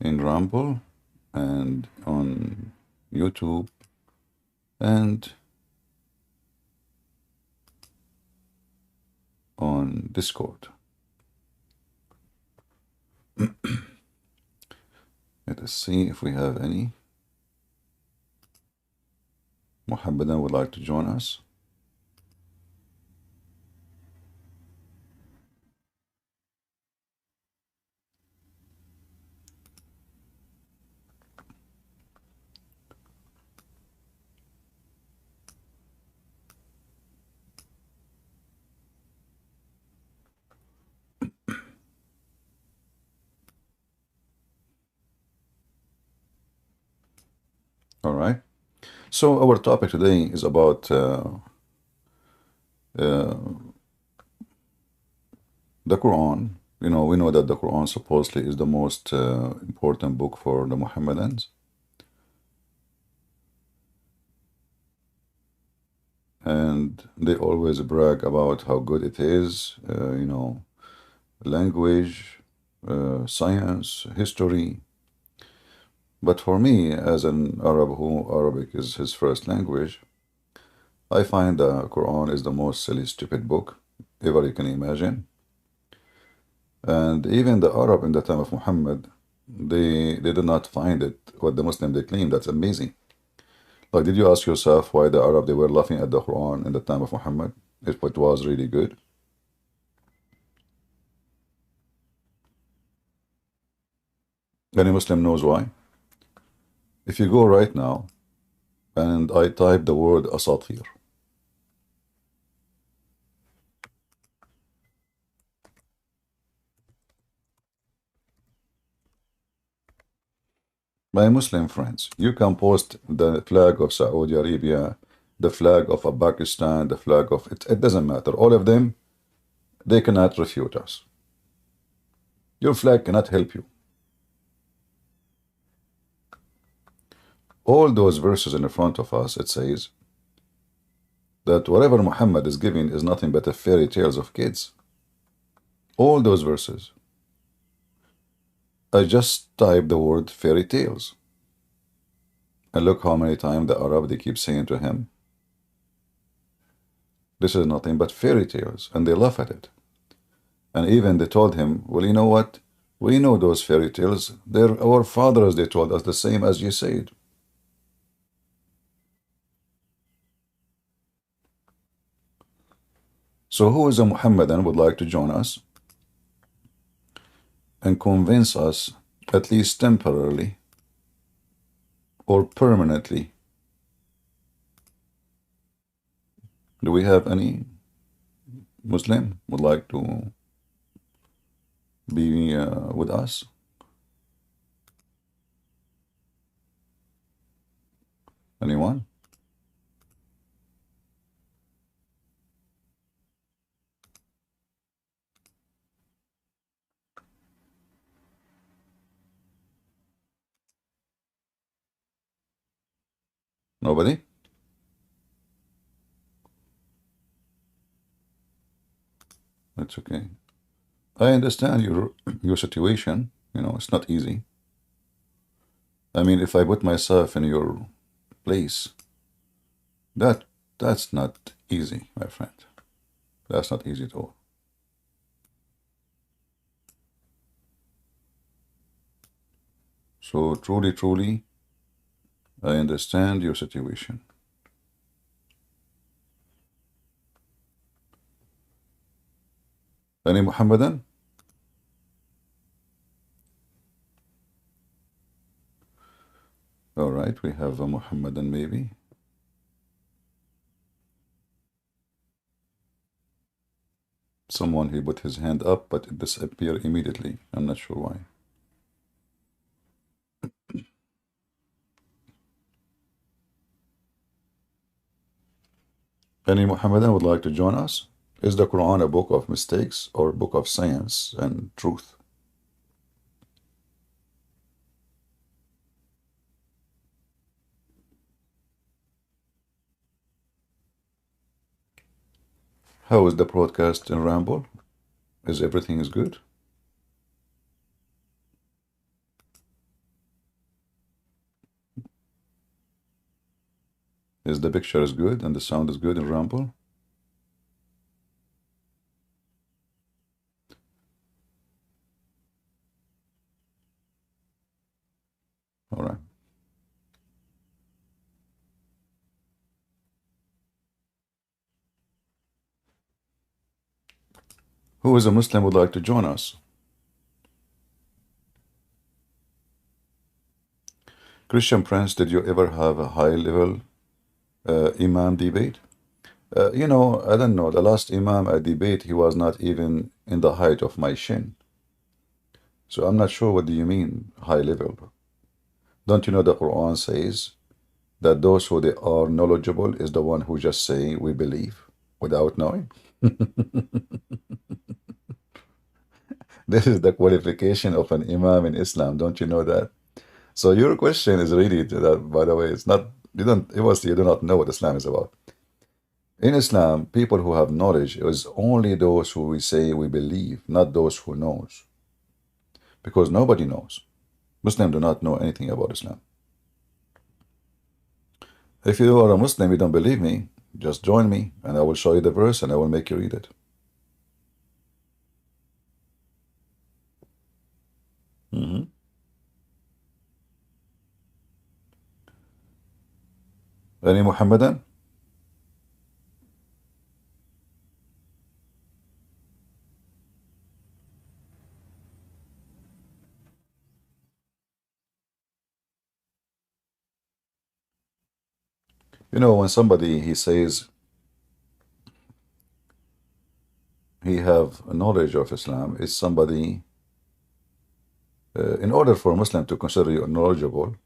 in Rumble and on YouTube and on Discord. Let us see if we have any. Muhammadan would like to join us. All right. So our topic today is about uh, the Quran. We know that the Quran supposedly is the most important book for the Mohammedans. And they always brag about how good it is, language, science, history. But for me, as an Arab who Arabic is his first language, I find the Quran is the most silly, stupid book ever you can imagine. And even the Arab in the time of Muhammad, they did not find it what the Muslim they claim. That's amazing. Like, did you ask yourself why the Arab they were laughing at the Quran in the time of Muhammad if it was really good? Any Muslim knows why? If you go right now and I type the word asatir, my Muslim friends, you can post the flag of Saudi Arabia, the flag of Pakistan, the flag of it doesn't matter. All of them, they cannot refute us. Your flag cannot help you. All those verses in front of us, it says that whatever Muhammad is giving is nothing but a fairy tales of kids. All those verses. I just type the word fairy tales. And look how many times the Arab they keep saying to him, this is nothing but fairy tales, and they laugh at it. And even they told him, well, you know what? We know those fairy tales. They're our fathers, they told us, the same as you said. So who is a Muhammadan would like to join us and convince us, at least temporarily or permanently? Do we have any Muslim would like to be with us? Anyone? Nobody? That's okay. I understand your situation. It's not easy. I mean, if I put myself in your place, that that's not easy, my friend. That's not easy at all. So truly, truly, I understand your situation. Any Muhammadan? All right, we have a Muhammadan maybe. Someone he put his hand up, but it disappeared immediately. I'm not sure why. Any Muhammadan would like to join us? Is the Quran a book of mistakes or a book of science and truth? How is the broadcast in Ramble? Is everything is good? Is the picture is good and the sound is good in Rumble? All right. Who is a Muslim would like to join us? Christian Prince, did you ever have a high level Imam debate? I don't know. The last Imam I debate, he was not even in the height of my shin. So I'm not sure what do you mean high level. Don't you know the Quran says that those who they are knowledgeable is the one who just say we believe without knowing? This is the qualification of an Imam in Islam. Don't you know that? So your question is really that, by the way, it's not, you don't, it was, you do not know what Islam is about. In Islam, people who have knowledge is only those who we say we believe, not those who knows. Because nobody knows. Muslims do not know anything about Islam. If you are a Muslim, you don't believe me, just join me and I will show you the verse and I will make you read it. Any Muhammadan? When somebody he says he have knowledge of Islam, is somebody in order for a Muslim to consider you knowledgeable,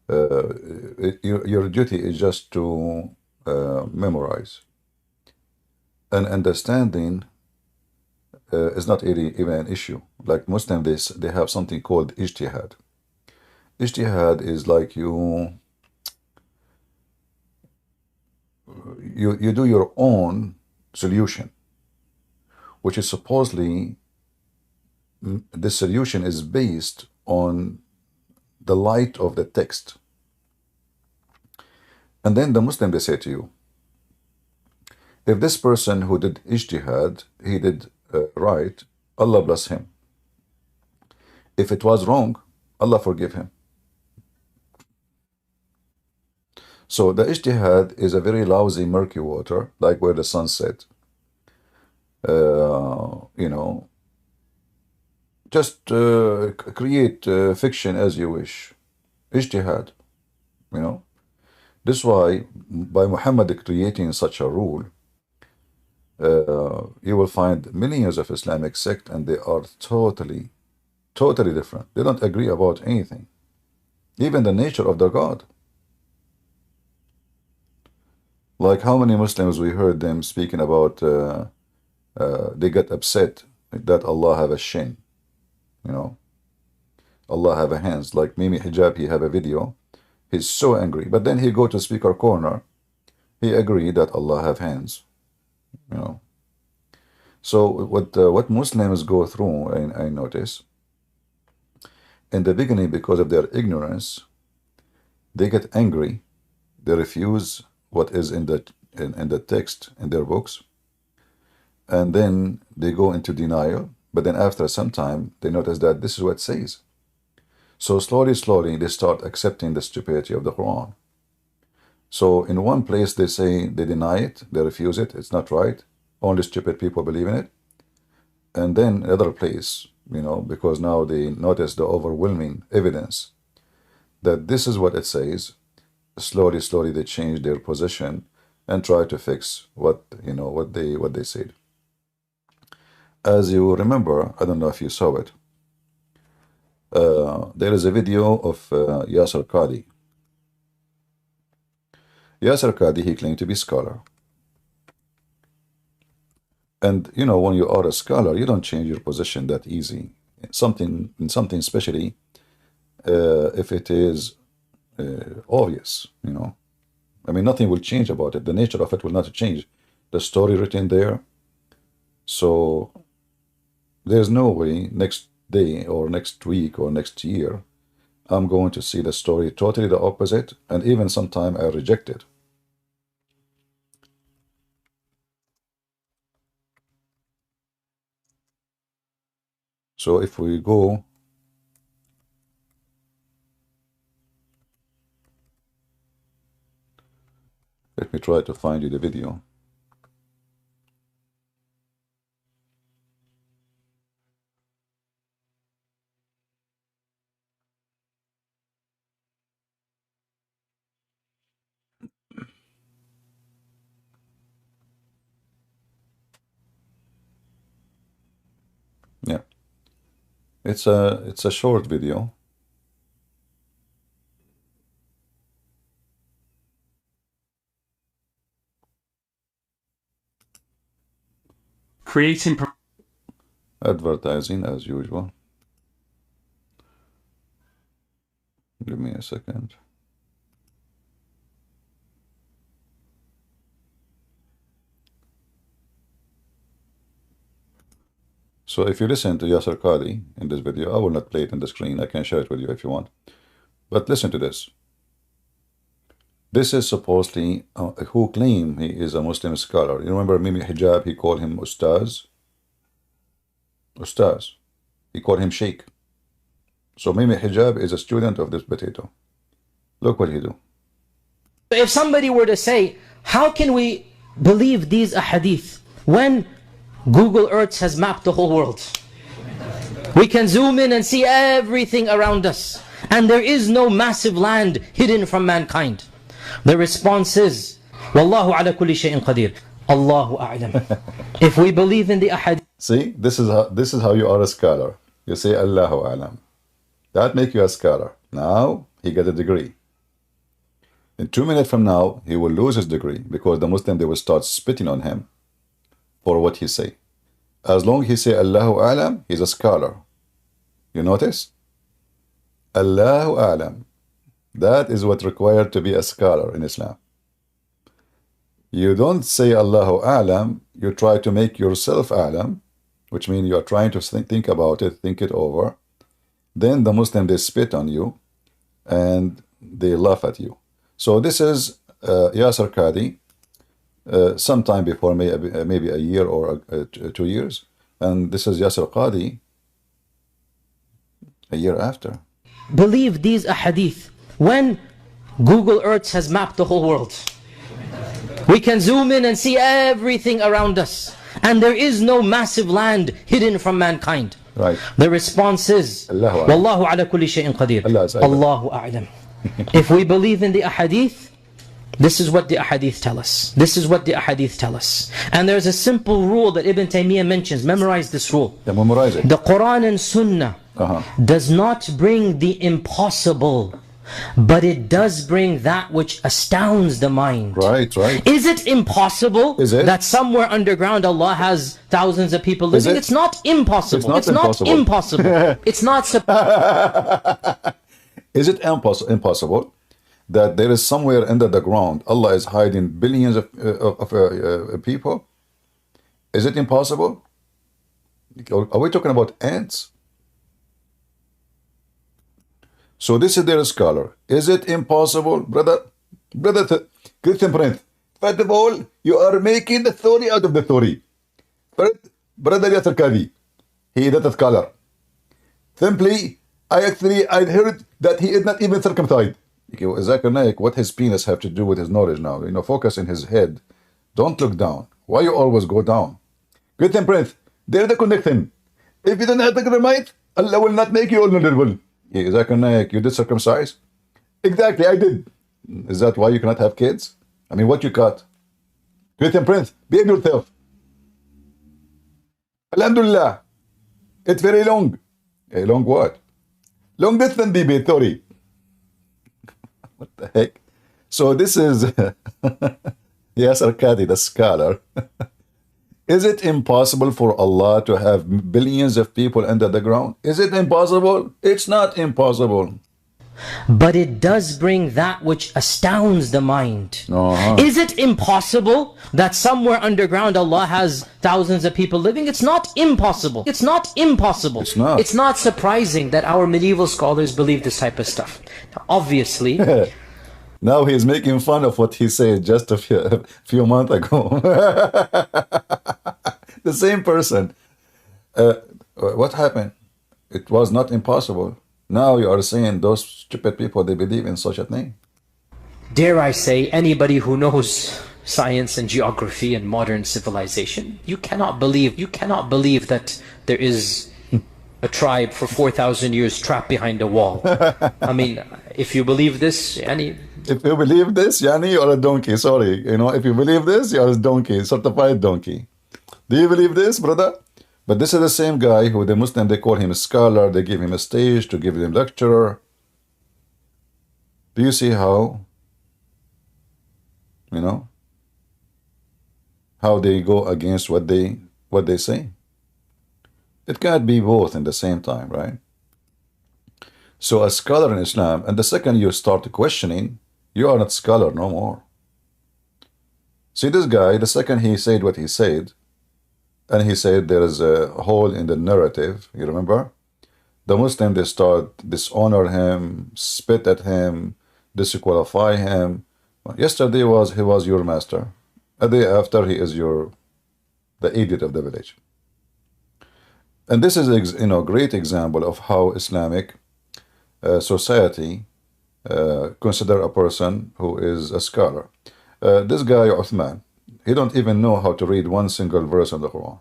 your duty is just to memorize. And understanding is not really even an issue. Like Muslims, they have something called ijtihad. Ijtihad is like you do your own solution, which is supposedly the solution is based on the light of the text. And then the Muslim, they say to you, if this person who did ijtihad, he did right, Allah bless him. If it was wrong, Allah forgive him. So the ijtihad is a very lousy, murky water, like where the sun set. Just create fiction as you wish. Ijtihad, This is why, by Muhammad creating such a rule, you will find millions of Islamic sects, and they are totally, totally different. They don't agree about anything, even the nature of their God. Like how many Muslims we heard them speaking about, they get upset that Allah have a shin, Allah have a hands. Like Mimi Hijab, he have a video. He's so angry, but then he go to speaker corner. He agree that Allah have hands, So what Muslims go through, I notice, in the beginning, because of their ignorance, they get angry. They refuse what is in the text in their books, and then they go into denial. But then after some time, they notice that this is what it says. So slowly, slowly, they start accepting the stupidity of the Quran. So in one place, they say they deny it, they refuse it, it's not right. Only stupid people believe in it. And then another place, because now they notice the overwhelming evidence that this is what it says. Slowly, slowly, they change their position and try to fix what they said. As you remember, I don't know if you saw it. There is a video of Yasser Qadi. Yasser Qadi, he claimed to be scholar. And when you are a scholar, you don't change your position that easy. Something especially if it is obvious, I mean, nothing will change about it. The nature of it will not change. The story written there. So there's no way next day or next week or next year I'm going to see the story totally the opposite, and even sometime I reject it. So if we go, let me try to find you the video. Yeah, it's a short video. Creating Advertising as usual. Give me a second. So if you listen to Yasser Qadhi in this video, I will not play it on the screen. I can share it with you if you want. But listen to this. This is supposedly who claim he is a Muslim scholar. You remember Mimi Hijab, he called him Ustaz? Ustaz. He called him Sheikh. So Mimi Hijab is a student of this potato. Look what he do. If somebody were to say, how can we believe these ahadith when Google Earth has mapped the whole world? We can zoom in and see everything around us, and there is no massive land hidden from mankind. The response is, Wallahu ala kulli shay'in qadir. Allahu a'lam. If we believe in the ahadith. See, this is how you are a scholar. You say Allahu a'lam. That make you a scholar. Now he got a degree. In 2 minutes from now, he will lose his degree because the Muslim, they will start spitting on him for what he say. As long as he say Allahu a'lam, he's a scholar. You notice? Allahu a'lam. That is what required to be a scholar in Islam. You don't say Allahu a'lam, you try to make yourself a'lam, which means you are trying to think about it, think it over. Then the Muslim, they spit on you and they laugh at you. So this is Yasser Qadhi, sometime before maybe a year or 2 years. And this is Yasser Qadhi a year after. Believe these ahadith when Google Earth has mapped the whole world. We can zoom in and see everything around us, and there is no massive land hidden from mankind. Right. The response is, Wallahu ala kulli shay'in qadir. Allahu a'lam. If we believe in the ahadith, this is what the ahadith tell us. This is what the ahadith tell us. And there's a simple rule that Ibn Taymiyyah mentions. Memorize this rule. Yeah, memorize it. The Quran and Sunnah does not bring the impossible, but it does bring that which astounds the mind. Right, right. Is it impossible that somewhere underground Allah has thousands of people living? It's not impossible. It's not impossible. It's not. Is it impossible that there is somewhere under the ground Allah is hiding billions of people? Is it impossible? Are we talking about ants? So this is their scholar. Is it impossible? Brother Christian Prince, first of all, you are making the theory out of the theory. Brother Yasser Qadhi, he is not a scholar. Simply, I heard that he is not even circumcised. Zakir Naik, what his penis have to do with his knowledge now? You know, focus in his head. Don't look down. Why you always go down? Christian Prince, there is the connection. If you don't have the right, Allah will not make you honorable. Zakir Naik, you did circumcise? Exactly, I did. Is that why you cannot have kids? I mean, what you got? Christian Prince, behave yourself. Alhamdulillah. It's very long. A long what? Long distance debate theory. What the heck? So this is Yasser Qadhi, the scholar. Is it impossible for Allah to have billions of people under the ground? Is it impossible? It's not impossible. But it does bring that which astounds the mind. Is it impossible that somewhere underground Allah has thousands of people living? It's not impossible. It's not impossible. It's not. It's not surprising that our medieval scholars believe this type of stuff. Now, obviously. Now he's making fun of what he said just a few months ago. The same person. What happened? It was not impossible. Now you are saying those stupid people, they believe in such a thing. Dare I say, anybody who knows science and geography and modern civilization, you cannot believe that there is a tribe for 4,000 years trapped behind a wall. I mean, if you believe this, If you believe this, Yani, you're a donkey. Sorry. If you believe this, you're a donkey, certified donkey. Do you believe this, brother? But this is the same guy who the Muslim, they call him a scholar. They give him a stage to give him lecturer. Do you see how, how they go against what they say? It can't be both in the same time, right? So a scholar in Islam, and the second you start questioning, you are not scholar no more. See this guy, the second he said what he said, and he said there is a hole in the narrative, you remember? The Muslim, they start dishonor him, spit at him, disqualify him. Yesterday he was your master. A day after he is the idiot of the village. And this is a great example of how Islamic society consider a person who is a scholar. This guy Uthman, he don't even know how to read one single verse of the Quran.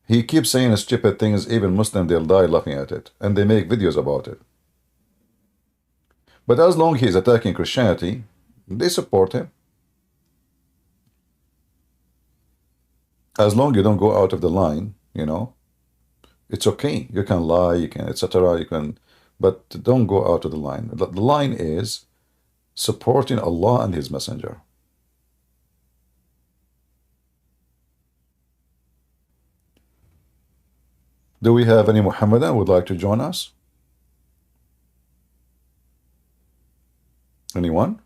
He keeps saying stupid things. Even Muslims, they'll die laughing at it, and they make videos about it. But as long as he's attacking Christianity, they support him. As long as you don't go out of the line, it's okay. You can lie, you can, etc. You can, but don't go out of the line. The line is supporting Allah and His Messenger. Do we have any Muhammadan who would like to join us? Anyone?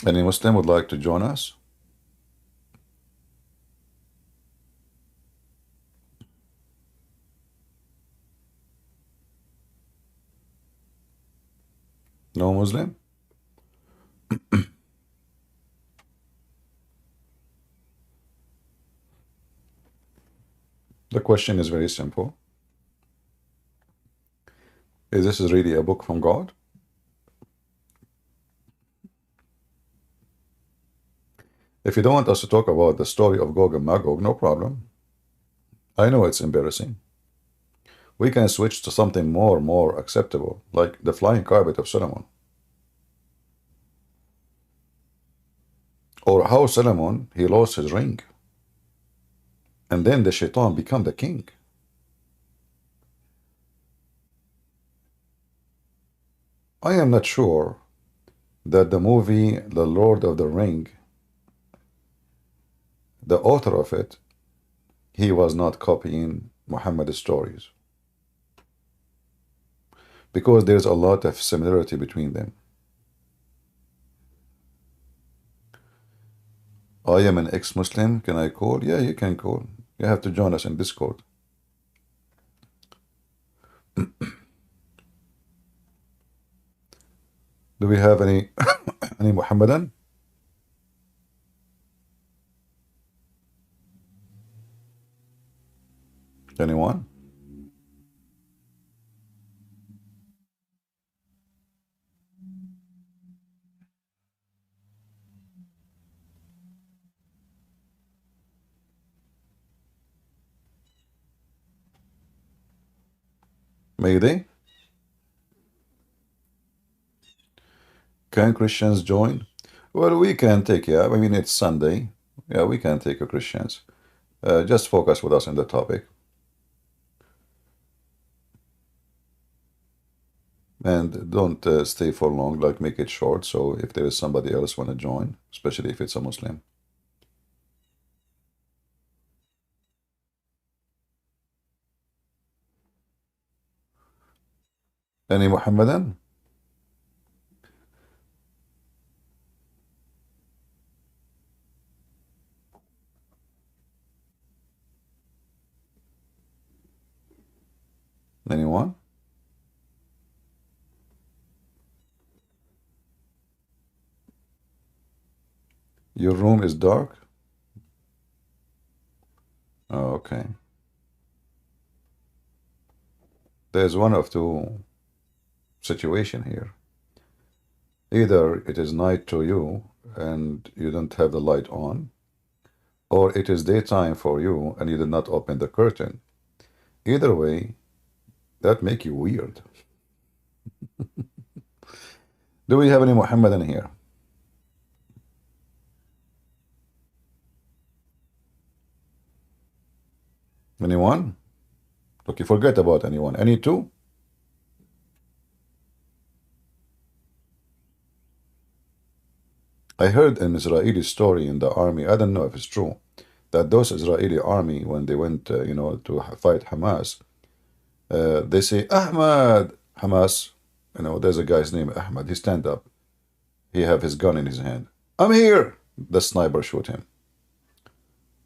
Any Muslim would like to join us? No Muslim? The question is very simple. Is this really a book from God? If you don't want us to talk about the story of Gog and Magog, no problem. I know it's embarrassing. We can switch to something more acceptable, like the flying carpet of Solomon. Or how Solomon, he lost his ring. And then the shaitan become the king. I am not sure that the movie The Lord of the Ring, the author of it, he was not copying Muhammad's stories. Because there's a lot of similarity between them. I am an ex-Muslim. Can I call? Yeah, you can call. You have to join us in Discord. Do we have any any Muhammadan? Anyone? Mayday? Can Christians join? Well, we can take, yeah. I mean, it's Sunday. Yeah, we can take a Christians. Just focus with us on the topic. And don't stay for long, like make it short. So if there is somebody else want to join, especially if it's a Muslim. Any Muhammadan? Anyone? Your room is dark? Oh, okay. There's one of two situation here. Either it is night to you and you don't have the light on, or it is daytime for you and you did not open the curtain. Either way, that make you weird. Do we have any Muhammadan here? Anyone? Okay, forget about anyone. Any two? I heard an Israeli story in the army. I don't know if it's true, that those Israeli army, when they went, to fight Hamas, they say, Ahmad, Hamas, there's a guy's name, Ahmad. He stand up. He have his gun in his hand. I'm here. The sniper shoot him.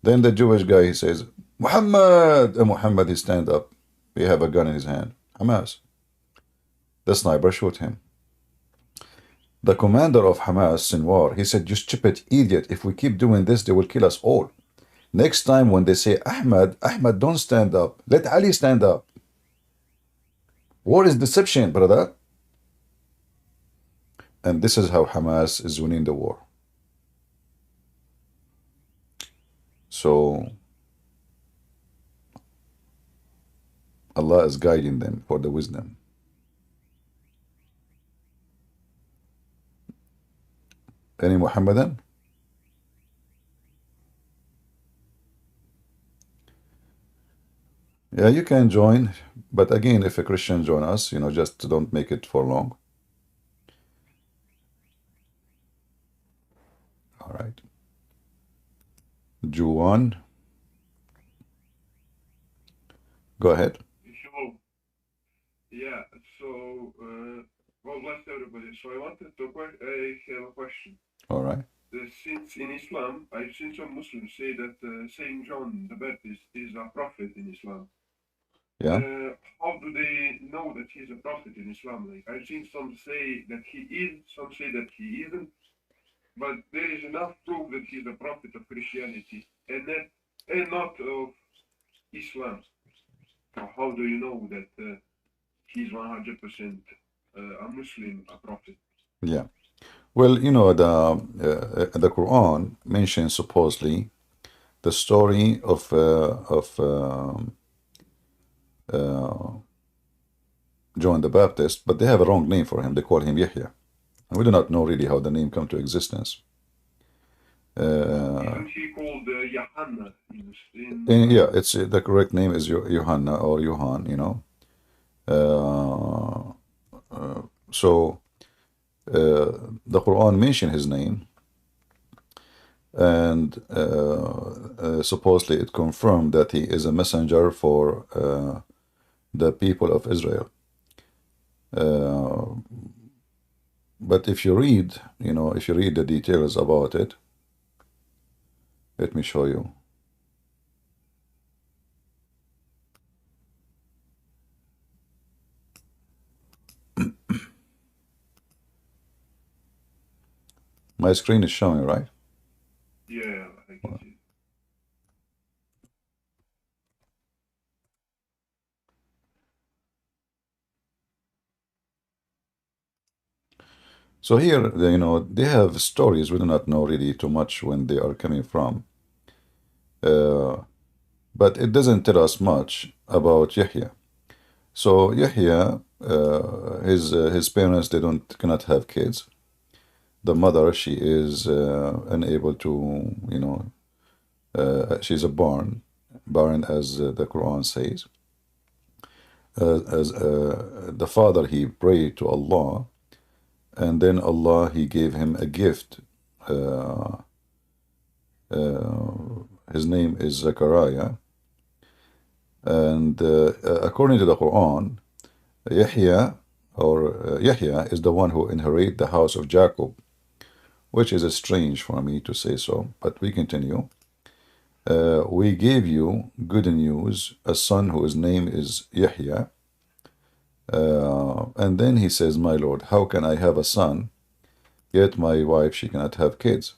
Then the Jewish guy, he says, Muhammad. Muhammad, he stand up. He have a gun in his hand. Hamas. The sniper shoot him. The commander of Hamas, Sinwar, he said, you stupid idiot. If we keep doing this, they will kill us all. Next time when they say, Ahmad, Ahmad, don't stand up. Let Ali stand up. War is deception, brother. And this is how Hamas is winning the war. So Allah is guiding them for the wisdom. Any Muhammadan? Yeah, you can join, but again, if a Christian join us, just don't make it for long. All right. Juwan, go ahead. Sure. Yeah, so, well, bless everybody. So I wanted to have a question. All right. Since in Islam, I've seen some Muslims say that Saint John the Baptist is a prophet in Islam. Yeah. How do they know that he's a prophet in Islam? Like, I've seen some say that he is, some say that he isn't, but there is enough proof that he's a prophet of Christianity and not of Islam. How do you know that he's 100% a Muslim, a prophet? Yeah. Well, the Quran mentions supposedly the story of John the Baptist, but they have a wrong name for him. They call him Yahya. And we do not know really how the name come to existence. Isn't he called Yohanna? Yeah, it's the correct name is Johanna or Johan, So the Quran mention his name, and supposedly it confirmed that he is a messenger for the people of Israel. But if you read, the details about it, let me show you. My screen is showing, right? Yeah, I can see. So here, they have stories. We do not know really too much when they are coming from. But it doesn't tell us much about Yahya. So Yahya, his parents, they cannot have kids. The mother, she is unable to, she's a barren, as the Quran says. As the father, he prayed to Allah, and then Allah, he gave him a gift. His name is Zechariah. And according to the Quran, Yahya is the one who inherited the house of Jacob, which is strange for me to say so, but we continue. We gave you good news, a son whose name is Yahya. And then he says, my Lord, how can I have a son, yet my wife, she cannot have kids?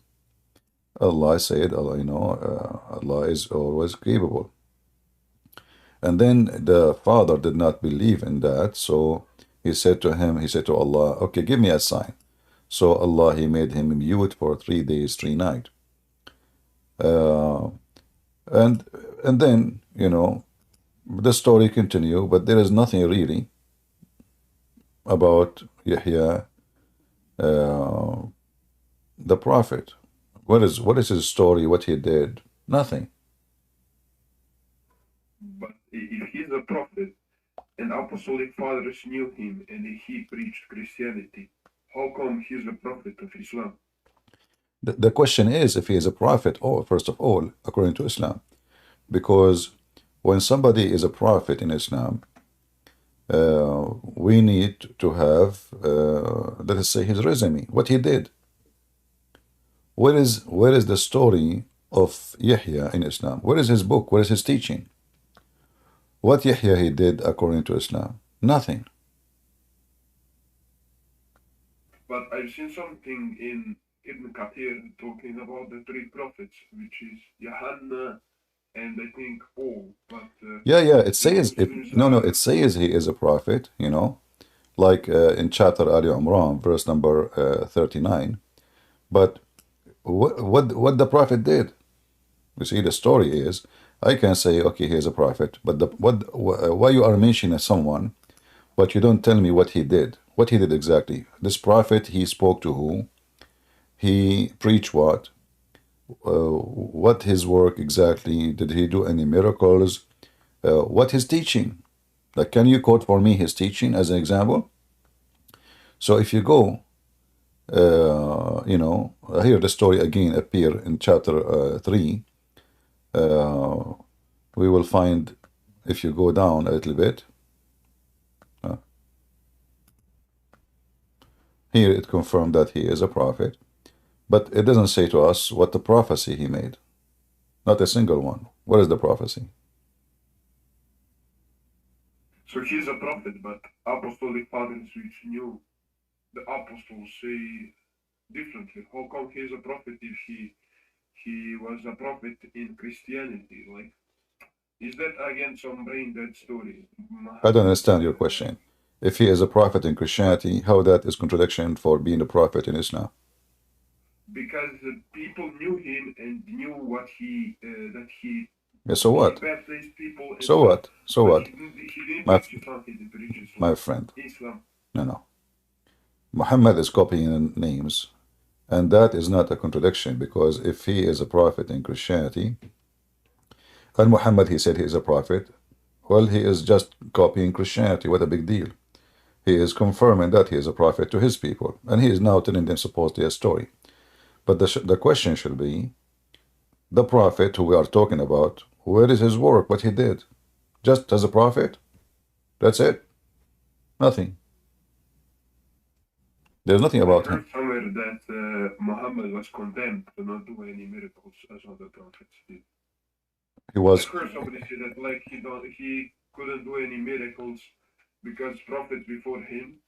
Allah said, Allah, Allah is always capable. And then the father did not believe in that, so he said to Allah, okay, give me a sign. So Allah, he made him mute for 3 days, 3 nights. And then, the story continue, but there is nothing really about Yahya, the prophet. What is his story, what he did? Nothing. But if he's a prophet and apostolic fathers knew him and he preached Christianity, how come he's a prophet of Islam? The question is if he is a prophet, or first of all, according to Islam. Because when somebody is a prophet in Islam, we need to have, let us say, his resume, what he did. Where is the story of Yahya in Islam? Where is his book? Where is his teaching? What Yahya he did according to Islam? Nothing. But I've seen something in Ibn Kathir talking about the 3 prophets, which is Yohanna and I think Paul. But yeah, it says it says he is a prophet, like in chapter Ali Imran, verse number 39. But what the prophet did? You see, the story is, I can say, okay, he is a prophet, but why you are mentioning someone, but you don't tell me what he did. What he did exactly? This prophet, he spoke to who? He preached what? What his work exactly? Did he do any miracles? What his teaching? Like, can you quote for me his teaching as an example? So if you go, here the story again appear in chapter 3. We will find, if you go down a little bit, here it confirmed that he is a prophet, but it doesn't say to us what the prophecy he made. Not a single one. What is the prophecy? So he's a prophet, but apostolic fathers which knew the apostles say differently. How come he's a prophet if he was a prophet in Christianity? Like, is that again some brain dead story? I don't understand your question. If he is a prophet in Christianity, how that is contradiction for being a prophet in Islam? Because people knew him and knew what he that he. Yeah, so what? He baptized people. So what? So what? He didn't preach Islam, he didn't preach Islam. My friend. Islam. No. Muhammad is copying names, and that is not a contradiction, because if he is a prophet in Christianity, and Muhammad, he said he is a prophet, well, he is just copying Christianity. What a big deal. He is confirming that he is a prophet to his people, and he is now telling them supposedly a story. But the question should be, the prophet who we are talking about, where is his work, what he did? Just as a prophet? That's it? Nothing. There's nothing about him. Somewhere that Muhammad was condemned to not do any miracles as other prophets did. He was. I heard somebody say that like he couldn't do any miracles because prophets before him,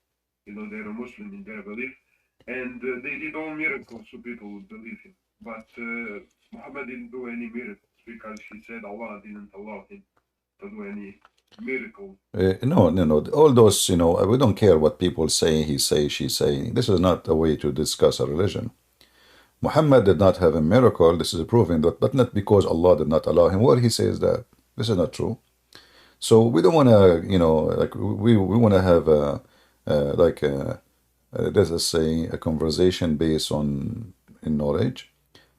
they're a Muslim in their belief, and they did all miracles so people would believe him. But Muhammad didn't do any miracles because he said Allah didn't allow him to do any miracle. No. All those, we don't care what people say, he say, she say. This is not a way to discuss a religion. Muhammad did not have a miracle. This is proving that, but not because Allah did not allow him. Well, he says that this is not true. So we don't want to, like we want to have let us say a conversation based on in knowledge.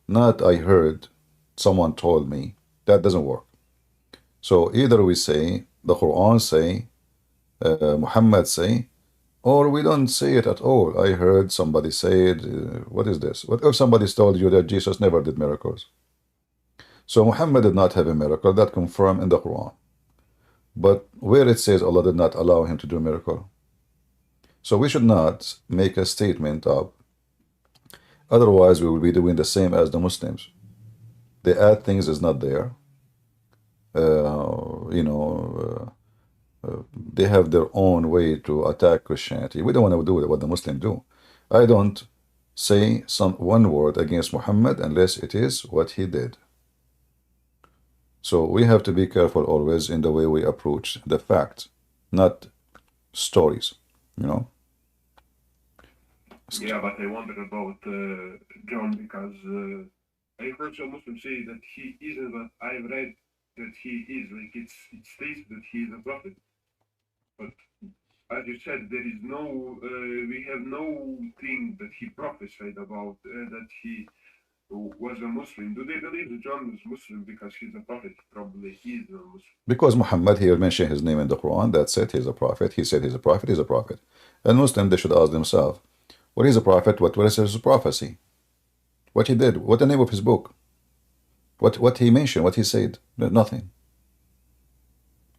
Not I heard, someone told me. That doesn't work. So either we say the Quran say, Muhammad say, or we don't say it at all. I heard somebody say it. What is this? What if somebody told you that Jesus never did miracles? So Muhammad did not have a miracle. That confirmed in the Quran. But where it says Allah did not allow him to do a miracle. So we should not make a statement up. Otherwise, we will be doing the same as the Muslims. They add things is not there. They have their own way to attack Christianity. We don't want to do what the Muslims do. I don't say one word against Muhammad unless it is what he did. So we have to be careful always in the way we approach the facts, not stories, you know. Yeah, but I wonder about John because I heard some Muslims say that he isn't, but I've read that he is. Like it states that he is a prophet. But as you said, there is no, we have no thing that he prophesied about that he was a Muslim. Do they believe that John was Muslim because he's a prophet? Probably he is a Muslim. Because Muhammad here mentioned his name in the Quran, that's it, he's a prophet. He said he's a prophet, he's a prophet. And Muslim, they should ask themselves, what is a prophet? What is his prophecy? What he did? What the name of his book? What he mentioned? What he said? Nothing.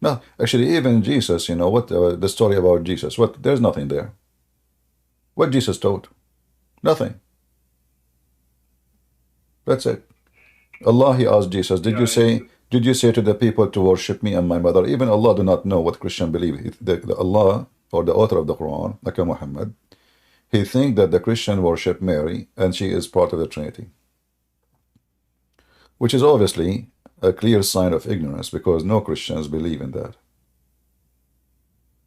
No, actually, even Jesus, you know, what the story about Jesus? What? There's nothing there. What Jesus taught? Nothing. That's it. Allah, he asked Jesus, did you say to the people to worship me and my mother? Even Allah do not know what Christian believe. Allah, or the author of the Quran, like Muhammad, he think that the Christian worship Mary and she is part of the Trinity, which is obviously a clear sign of ignorance because no Christians believe in that.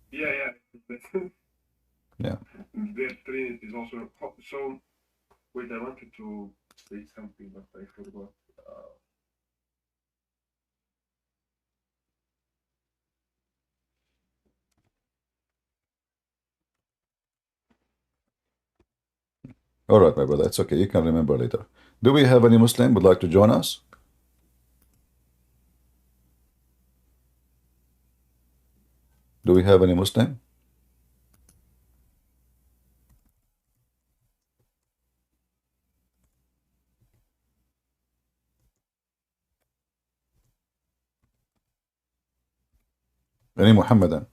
Yeah. Yeah. Their Trinity is also so. Wait, I wanted to say something, but I forgot. All right, my brother, it's okay. You can remember later. Do we have any Muslim would like to join us? Do we have any Muslim? Any Muhammadan?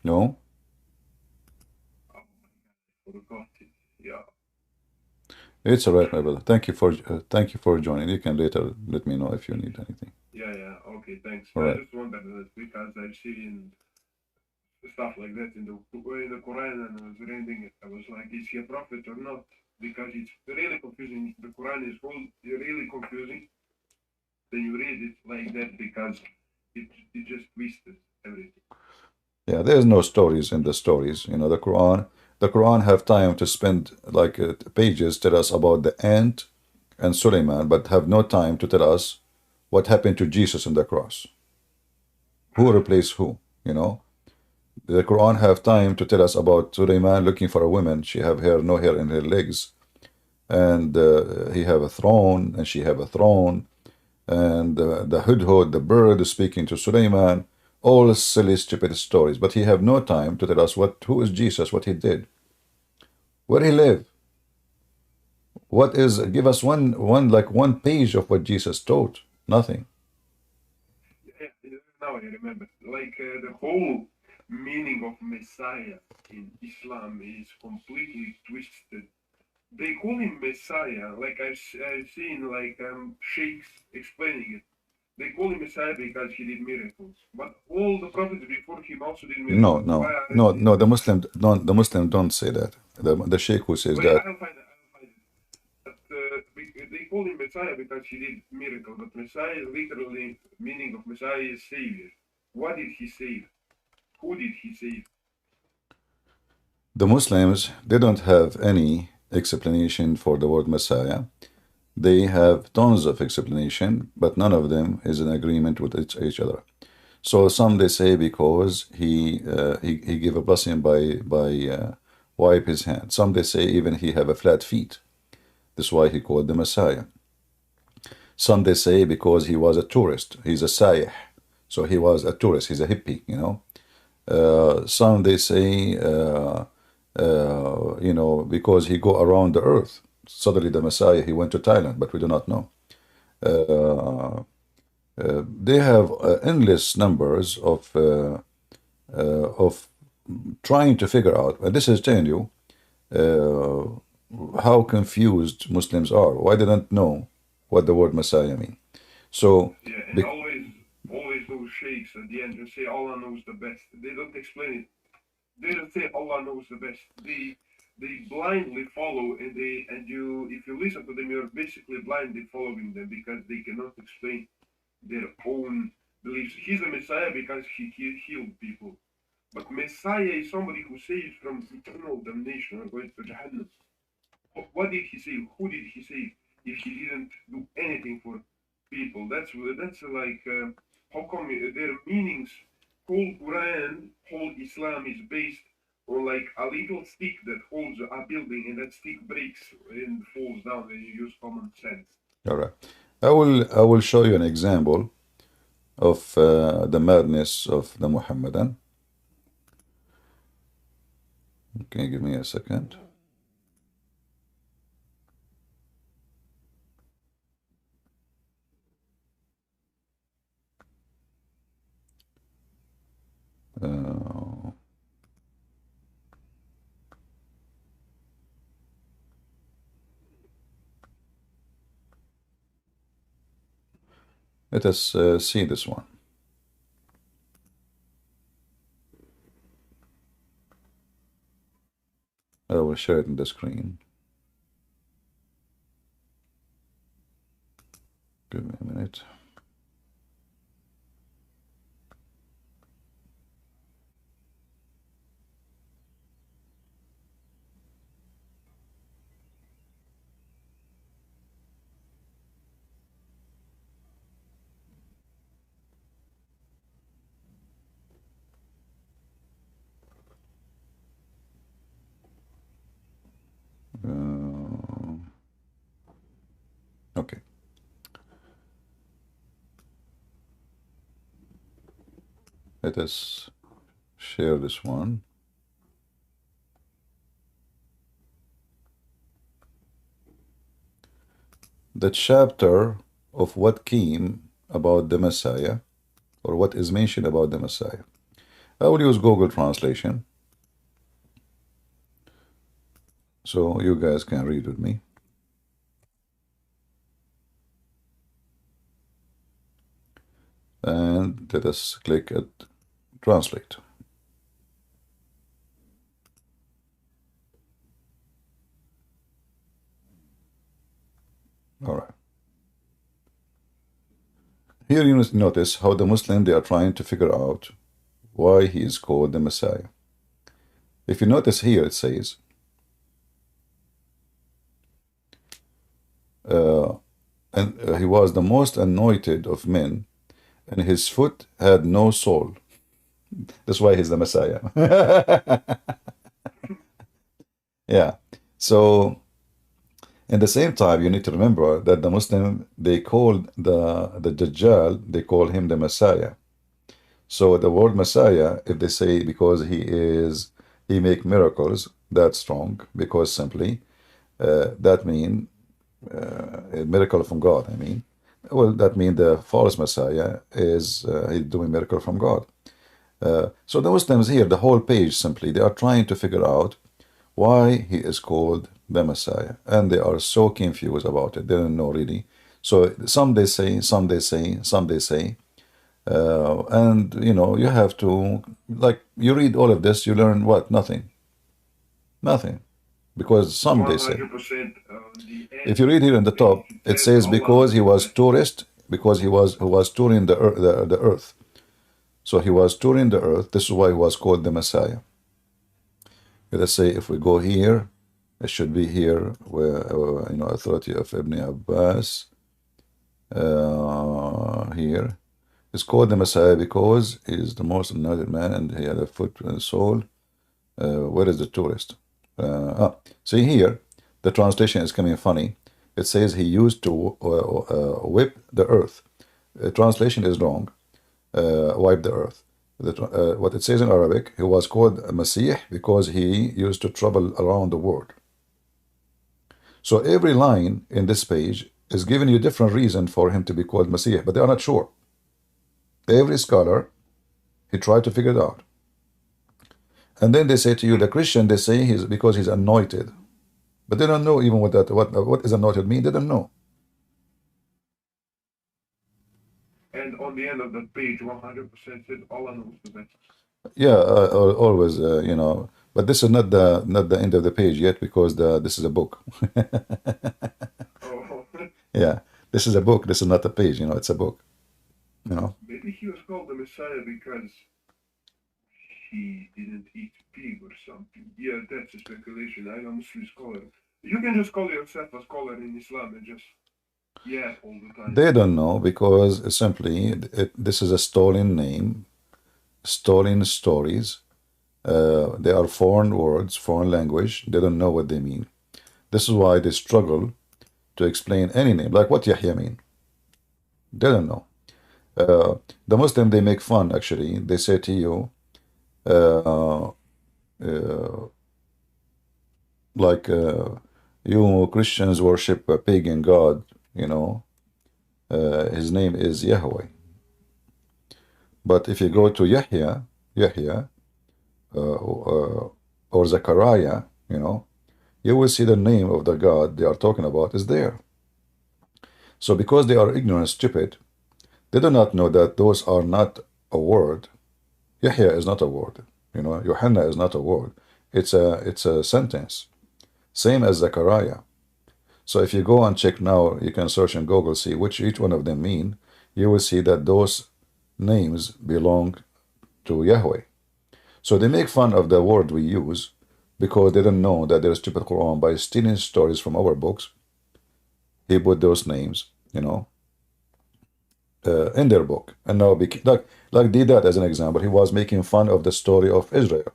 No? Forgot it. Yeah. It's all right, my brother. Thank you for joining. You can later let me know if you need anything. Yeah. Okay, thanks. All right. I just wondered that because I've seen stuff like that in the Quran and I was reading it. I was like, is he a prophet or not? Because it's really confusing. The Quran is really confusing. Then you read it like that because it just twisted everything. Yeah, there's no stories in the stories. You know, the Quran have time to spend like pages tell us about the ant and Suleiman, but have no time to tell us what happened to Jesus on the cross. Who replaced who, you know? The Quran have time to tell us about Suleiman looking for a woman. She have hair, no hair in her legs. And he have a throne, and she have a throne. And the hudhud, the bird, is speaking to Suleiman. All silly, stupid stories. But he have no time to tell us who is Jesus, what he did, where he lived. Give us one page of what Jesus taught. Nothing. Yeah, now I remember. Like the whole meaning of Messiah in Islam is completely twisted. They call him Messiah, like I've seen like sheikhs explaining it. They call him Messiah because he did miracles. But all the prophets before him also did miracles. No. The Muslim don't say that. The sheikh who says Wait, that. I'll find it. But they call him Messiah because he did miracles. But Messiah, literally, meaning of Messiah is Savior. What did he save? Who did he save? The Muslims, they don't have any explanation for the word Messiah. They have tons of explanation, but none of them is in agreement with each other. So some they say because he gave a blessing by wipe his hand. Some they say even he have a flat feet. That's why he called the Messiah. Some they say because he was a tourist. He's a sayyih. So he was a tourist. He's a hippie, you know. Some they say, you know, because he go around the earth. Suddenly the Messiah, he went to Thailand, but we do not know. they have endless numbers of trying to figure out, and this is telling you how confused Muslims are. Why they don't know what the word Messiah means. So, Yeah, and always those sheikhs at the end just say Allah knows the best. They don't explain it. They don't say Allah knows the best. They blindly follow, and if you listen to them, you're basically blindly following them because they cannot explain their own beliefs. He's a Messiah because he healed people. But Messiah is somebody who saves from eternal damnation or going to Jahannam. What did he save? Who did he save if he didn't do anything for people? That's like, how come their meanings, whole Quran, whole Islam is based on like a little stick that holds a building, and that stick breaks and falls down, and you use common sense. all right. I will show you an example of the madness of the Muhammadan. Okay, give me a second. Let us see this one. I will share it in the screen. Give me a minute. Okay. Let us share this one. The chapter of what came about the Messiah, or what is mentioned about the Messiah. I will use Google Translation, so you guys can read with me. And let us click at translate. All right. Here you must notice how the Muslim, they are trying to figure out why he is called the Messiah. If you notice here, it says, he was the most anointed of men, and his foot had no sole. That's why he's the Messiah. Yeah. So, in the same time, you need to remember that the Muslim, they called the Dajjal, they call him the Messiah. So the word Messiah, if they say because he make miracles, that's wrong, because simply that mean a miracle from God. I mean, well, that means the false Messiah is he's doing miracle from God. So the Muslims here, the whole page simply, they are trying to figure out why he is called the Messiah, and they are so confused about it. They don't know really. So some they say, some they say, some they say, and you know, you have to, like, you read all of this, you learn what? Nothing. Because some they say, if you read here in the top, it says because he was tourist, because he was touring the earth. So he was touring the earth. This is why he was called the Messiah. Let's say if we go here, it should be here where authority of Ibn Abbas. Here, it's called the Messiah because he is the most anointed man, and he had a foot and a soul. Where is the tourist? See here, the translation is coming funny. It says he used to whip the earth. The translation is wrong. Wipe the earth. What it says in Arabic, he was called Masih because he used to travel around the world. So every line in this page is giving you a different reason for him to be called Masih, but they are not sure. Every scholar, he tried to figure it out. And then they say to you, the Christian, they say he's because he's anointed. But they don't know even what is anointed mean. They don't know. And on the end of that page, 100% said Allah knows the best. Yeah, always, you know. But this is not the end of the page yet because this is a book. Oh, Yeah, this is a book. This is not a page. You know, it's a book. You know. maybe he was called the Messiah because he didn't eat pig or something. Yeah, that's a speculation. I'm a Muslim scholar. You can just call yourself a scholar in Islam and just all the time. They don't know because simply this is a stolen name, stolen stories. They are foreign words, foreign language. They don't know what they mean. This is why they struggle to explain any name, like what Yahya mean. They don't know. The Muslim, they make fun, actually. They say to you, like, you Christians worship a pagan god, you know. His name is Yahweh. But if you go to Yahya, or Zechariah, you know, you will see the name of the God they are talking about is there. So because they are ignorant, stupid, they do not know that those are not a word. Yahya is not a word. You know, Yohanna is not a word. It's a sentence. Same as Zechariah. So if you go and check now, you can search in Google, see which each one of them mean. You will see that those names belong to Yahweh. So they make fun of the word we use because they don't know that there is stupid Quran by stealing stories from our books. He put those names, you know, in their book. And now, like Didat as an example, he was making fun of the story of Israel.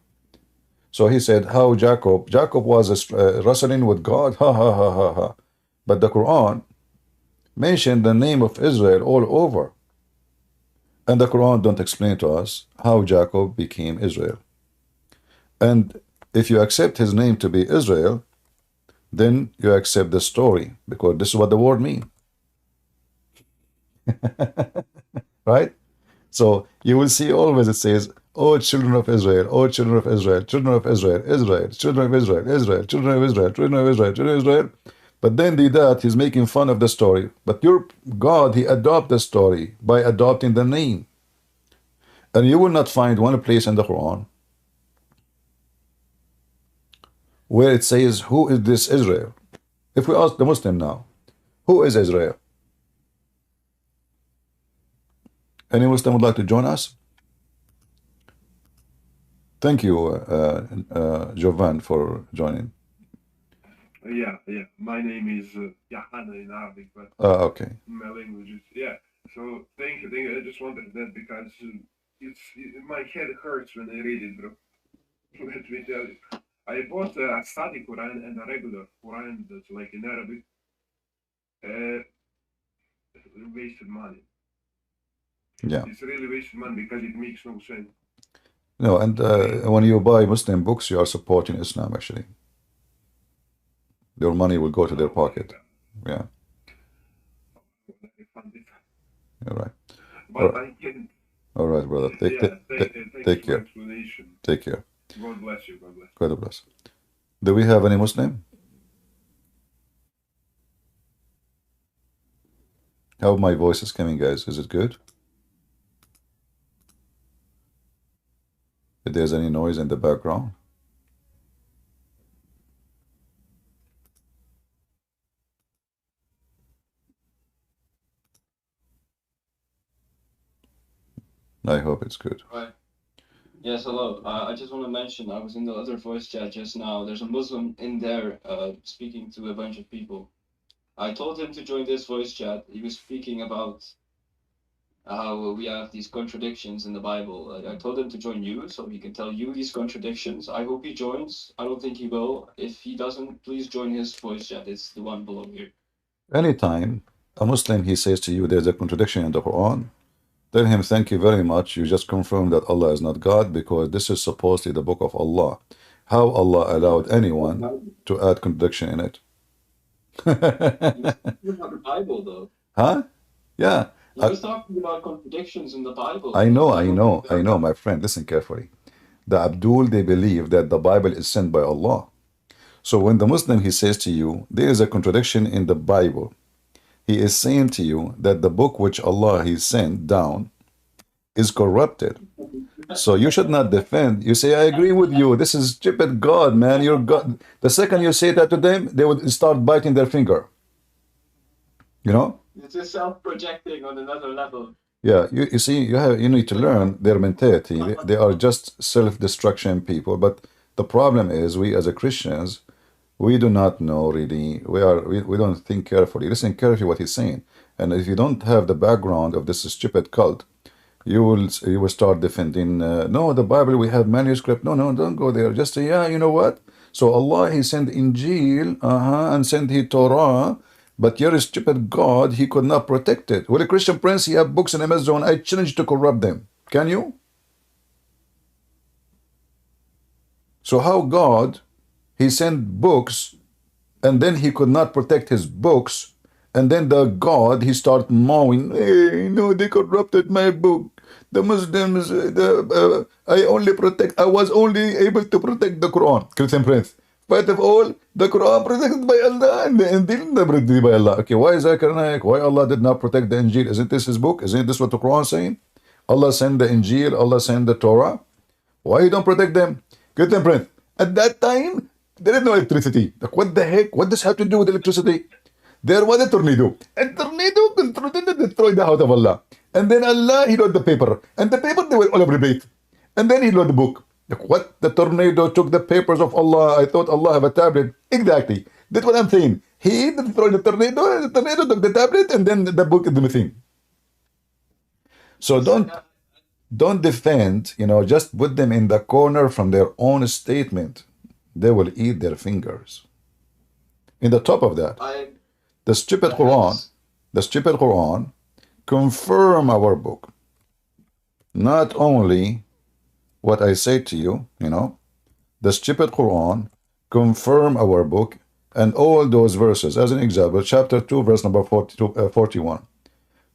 So he said how Jacob was wrestling with God, ha ha ha ha ha. But the Quran mentioned the name of Israel all over. And the Quran don't explain to us how Jacob became Israel. And if you accept his name to be Israel, then you accept the story, because this is what the word means. Right? So you will see always it says, oh, children of Israel, oh, children of Israel, children of Israel, Israel, children of Israel, Israel, children of Israel, children of Israel, children of Israel. But then that he's making fun of the story. But your God, he adopted the story by adopting the name. And you will not find one place in the Quran where it says, who is this Israel? If we ask the Muslim now, who is Israel? Any Muslim would like to join us? Thank you, Jovan, for joining. Yeah. My name is Yohanna in Arabic, but Okay. my language is So thank you. I just wanted that because my head hurts when I read it, bro. Let me tell you. I bought a study Quran and a regular Quran that's like in Arabic. Wasted money. Yeah. It's really wasted money because it makes no sense. No, and when you buy Muslim books, you are supporting Islam, actually. Your money will go to their pocket. Yeah. All right. But I can. All right, brother. Take care. Take care. God bless you. God bless. God bless. Do we have any Muslim? How my voice is coming, guys? Is it good? If there's any noise in the background? I hope it's good. Right. Yes, hello. I just want to mention, I was in the other voice chat just now. There's a Muslim in there speaking to a bunch of people. I told him to join this voice chat. He was speaking about how we have these contradictions in the Bible. I told him to join you so he can tell you these contradictions. I hope he joins. I don't think he will. If he doesn't, please join his voice chat. It's the one below here. Anytime a Muslim, he says to you there's a contradiction in the Quran, tell him, thank you very much. You just confirmed that Allah is not God, because this is supposedly the book of Allah. How Allah allowed anyone to add contradiction in it? It's not the Bible, though. Huh? Yeah. He was talking about contradictions in the Bible. I know, my friend. Listen carefully. The Abdul, they believe that the Bible is sent by Allah. So when the Muslim, he says to you, there is a contradiction in the Bible, he is saying to you that the book which Allah he sent down is corrupted. So you should not defend. You say, I agree with you. This is stupid God, man. You're God. The second you say that to them, they would start biting their finger. You know? It's just self-projecting on another level. Yeah, you see, you need to learn their mentality. They are just self-destruction people. But the problem is, we as a Christians, we do not know really. We don't think carefully. Listen carefully what he's saying. And if you don't have the background of this stupid cult, you will start defending. No, the Bible, we have manuscript. No, don't go there. Just say, yeah, you know what? So Allah, he sent Injil, and sent he Torah. But your stupid God, he could not protect it. Well, a Christian Prince, he have books in Amazon. I challenge you to corrupt them. Can you? So how God, he sent books, and then he could not protect his books, and then the God, he start mowing, hey, no, they corrupted my book. The Muslims, I was only able to protect the Quran. Christian Prince. But of all, the Quran protected by Allah and the Injil not protected by Allah. Okay, why is Zakir Naik? Why Allah did not protect the Injil? Isn't this his book? Isn't this what the Quran is saying? Allah sent the Injil, Allah sent the Torah. Why you don't protect them? Christian Prince. At that time, there is no electricity. Like, what the heck? What does have to do with electricity? There was a tornado. A tornado destroyed the house of Allah. And then Allah, he wrote the paper. And the paper, they were all over the place. And then he wrote the book. Like, what? The tornado took the papers of Allah. I thought Allah have a tablet. Exactly. That's what I'm saying. He destroyed the tornado took the tablet, and then the book is missing. So don't defend, just put them in the corner from their own statement. They will eat their fingers. In the top of that, the stupid Quran confirm our book. Not only what I say to you, the stupid Quran confirm our book and all those verses. As an example, chapter 2, verse number 41.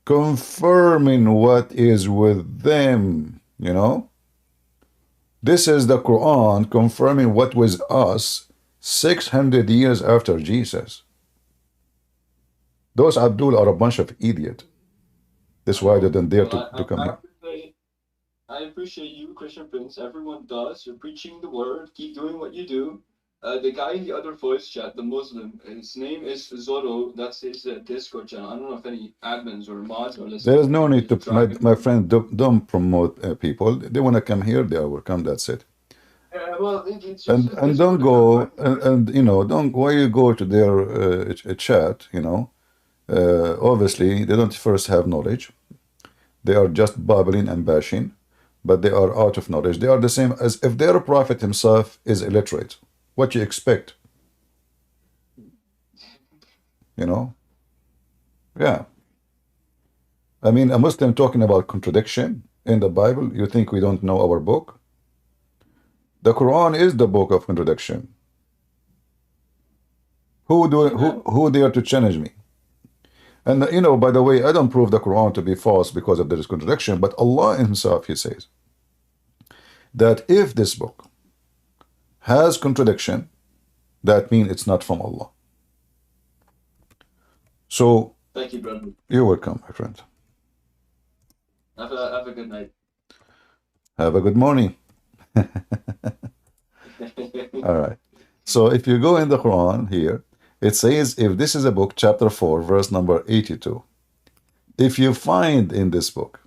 Confirming what is with them, This is the Quran confirming what was us 600 years after Jesus. Those Abdul are a bunch of idiots. That's why they didn't dare to come here. I appreciate you, Christian Prince. Everyone does. You're preaching the word. Keep doing what you do. The guy in the other voice chat, the Muslim, his name is Zorro. That's his Discord channel. I don't know if any admins or mods are listening. There is no need to, my friend, don't promote people. They want to come here, they will come, that's it. Well, it's just and don't go, don't, why you go to their chat, obviously, they don't first have knowledge. They are just babbling and bashing, but they are out of knowledge. They are the same as if their prophet himself is illiterate. What you expect? Yeah. I mean, a Muslim talking about contradiction in the Bible, you think we don't know our book? The Quran is the book of contradiction. Who dare to challenge me? And by the way, I don't prove the Quran to be false because of there is contradiction, but Allah himself, he says that if this book has contradiction, that means it's not from Allah. So thank you, brother. You're welcome, my friend. Have a good night. Have a good morning. All right. So if you go in the Quran here, it says, if this is a book, chapter 4, verse number 82, if you find in this book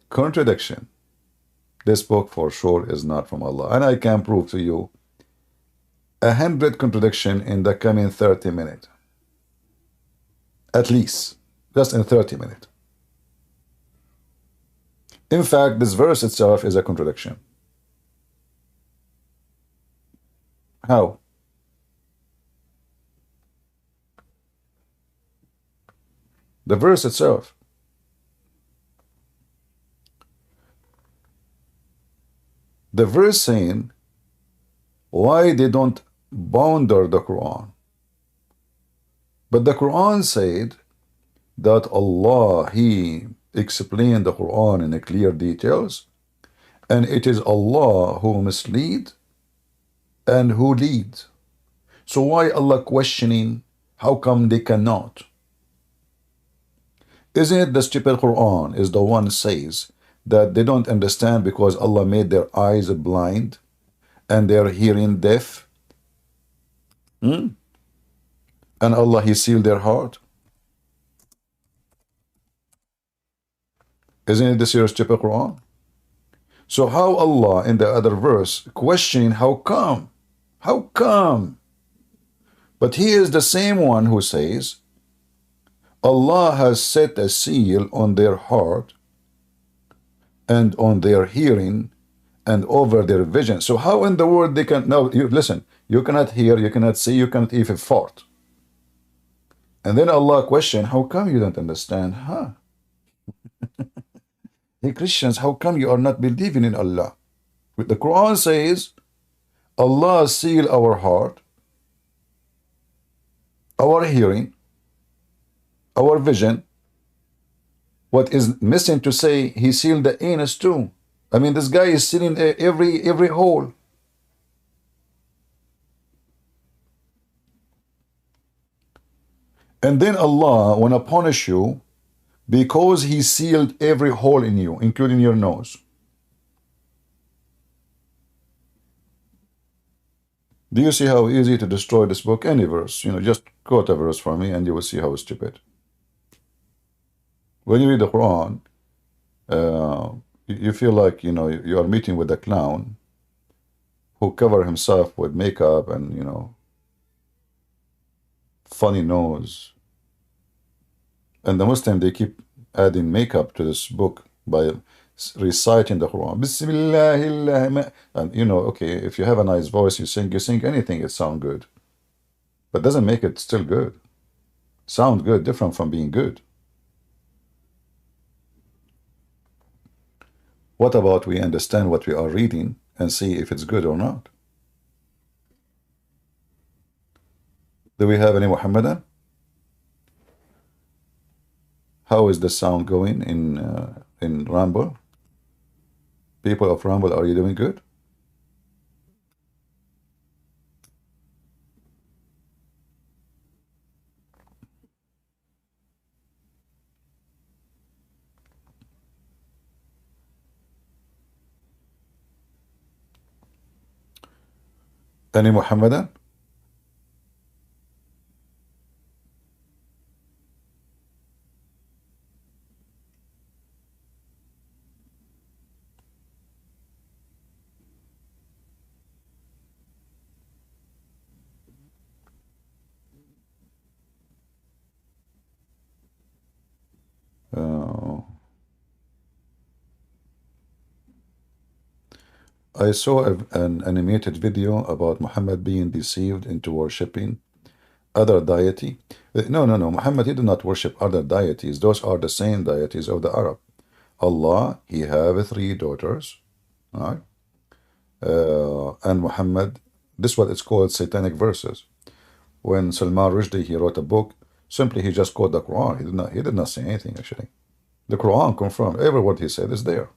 contradiction, this book for sure is not from Allah. And I can prove to you 100 contradiction in the coming 30 minutes. At least, just in 30 minutes. In fact, this verse itself is a contradiction. How? The verse itself. The verse saying why they don't ponder the Quran. But the Quran said that Allah, He explained the Quran in a clear details, and it is Allah who mislead and who leads. So why Allah questioning how come they cannot? Isn't it the stupid Quran is the one says that they don't understand because Allah made their eyes blind and their hearing deaf? And Allah, He sealed their heart? Isn't it the serious stupid Quran? So how Allah in the other verse questioning how come? How come? But He is the same one who says Allah has set a seal on their heart and on their hearing and over their vision. So how in the world they can, now you listen, you cannot hear, you cannot see, you cannot even fart. And then Allah question, how come you don't understand? Hey Christians, how come you are not believing in Allah? The Quran says Allah seal our heart, our hearing, our vision. What is missing to say, He sealed the anus too. I mean, this guy is sealing every hole. And then Allah wanna punish you because He sealed every hole in you, including your nose. Do you see how easy to destroy this book? Any verse, just quote a verse for me and you will see how stupid. When you read the Quran, you feel like, you are meeting with a clown who cover himself with makeup and, funny nose. And the Muslim, they keep adding makeup to this book by reciting the Quran. Bismillah. And, okay, if you have a nice voice, you sing anything, it sounds good. But doesn't make it still good. Sound good, different from being good. What about we understand what we are reading and see if it's good or not? Do we have any Muhammadan? How is the sound going in Ramble? People of Ramble, are you doing good? Any Muhammadan? I saw an animated video about Muhammad being deceived into worshipping other deity. No. Muhammad, he did not worship other deities. Those are the same deities of the Arab. Allah, He have 3 daughters. Right? And Muhammad, this is what it's called satanic verses. When Salman Rushdie, he wrote a book, simply he just quoted the Quran. He did not say anything actually. The Quran confirmed every word he said is there.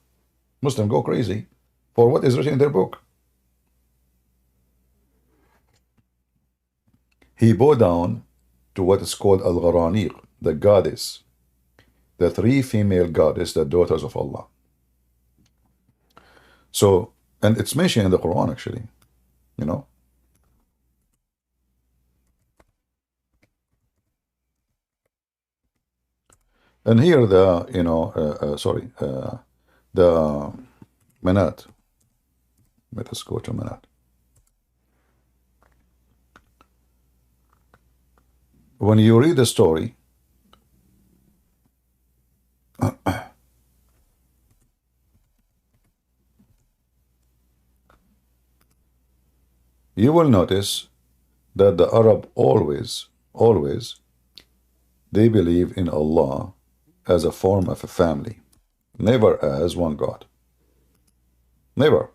Muslims go crazy for what is written in their book. He bowed down to what is called Al-Gharaniq, the goddess, the 3 female goddess, the daughters of Allah. So, and it's mentioned in the Quran actually, And here the, the Manat. Let us go to Manat. When you read the story, you will notice that the Arab always, they believe in Allah as a form of a family, never as one God. Never.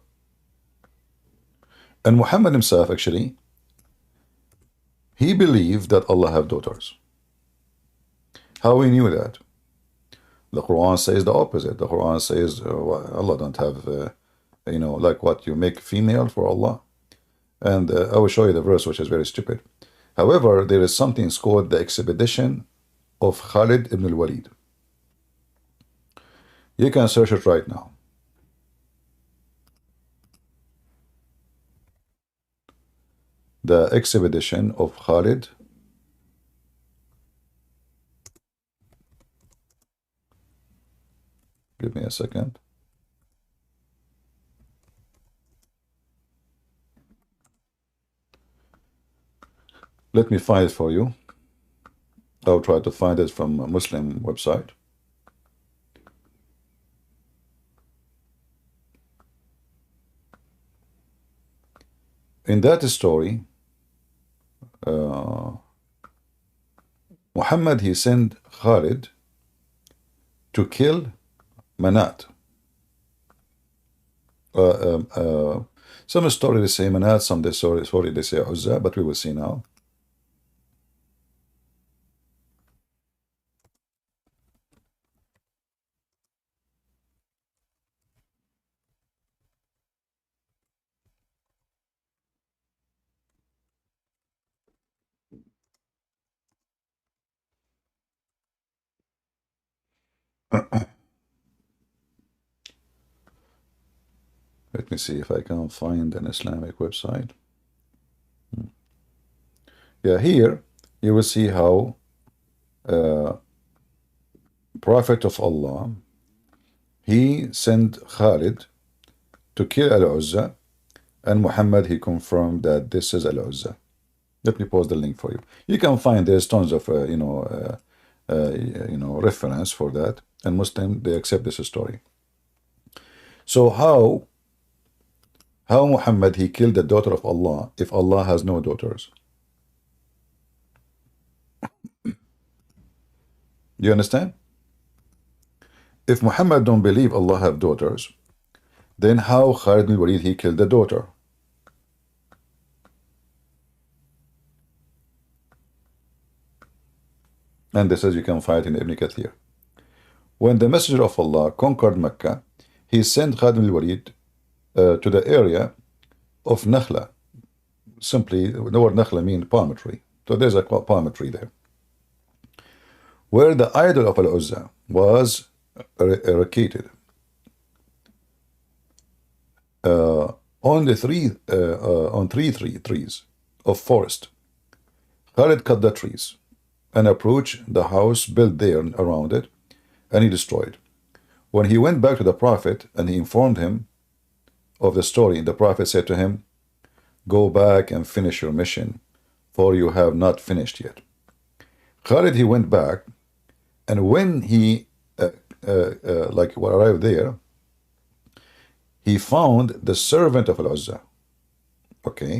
And Muhammad himself, actually, he believed that Allah have daughters. How we knew that? The Quran says the opposite. The Quran says Allah don't have, like what you make female for Allah. And I will show you the verse, which is very stupid. However, there is something called the expedition of Khalid ibn al-Walid. You can search it right now. The expedition of Khalid. Give me a second. Let me find it for you. I'll try to find it from a Muslim website. In that story, Muhammad, he sent Khalid to kill Manat. Some stories they say Manat, some they say Uzza, but we will see now. Let me see if I can find an Islamic website. Yeah, here you will see how Prophet of Allah, he sent Khalid to kill Al-Uzza, and Muhammad, he confirmed that this is Al-Uzza. Let me post the link for you. You can find there's tons of reference for that, and Muslim, they accept this story. So how Muhammad, he killed the daughter of Allah if Allah has no daughters? Do you understand? If Muhammad don't believe Allah have daughters, then how Khalid bin Walid, he killed the daughter? And this is, you can find it in Ibn Kathir. When the Messenger of Allah conquered Mecca, he sent Khalid bin Walid to the area of Nakhla. Simply, the word Nakhla means palm tree. So there's a palm tree there, where the idol of Al-Uzza was eradicated. On three trees of forest. Khalid cut the trees and approached the house built there around it, and he destroyed. When he went back to the Prophet and he informed him of the story, the Prophet said to him, "Go back and finish your mission, for you have not finished yet." Khalid, he went back, and when he arrived there, he found the servant of Al-Uzza. Okay.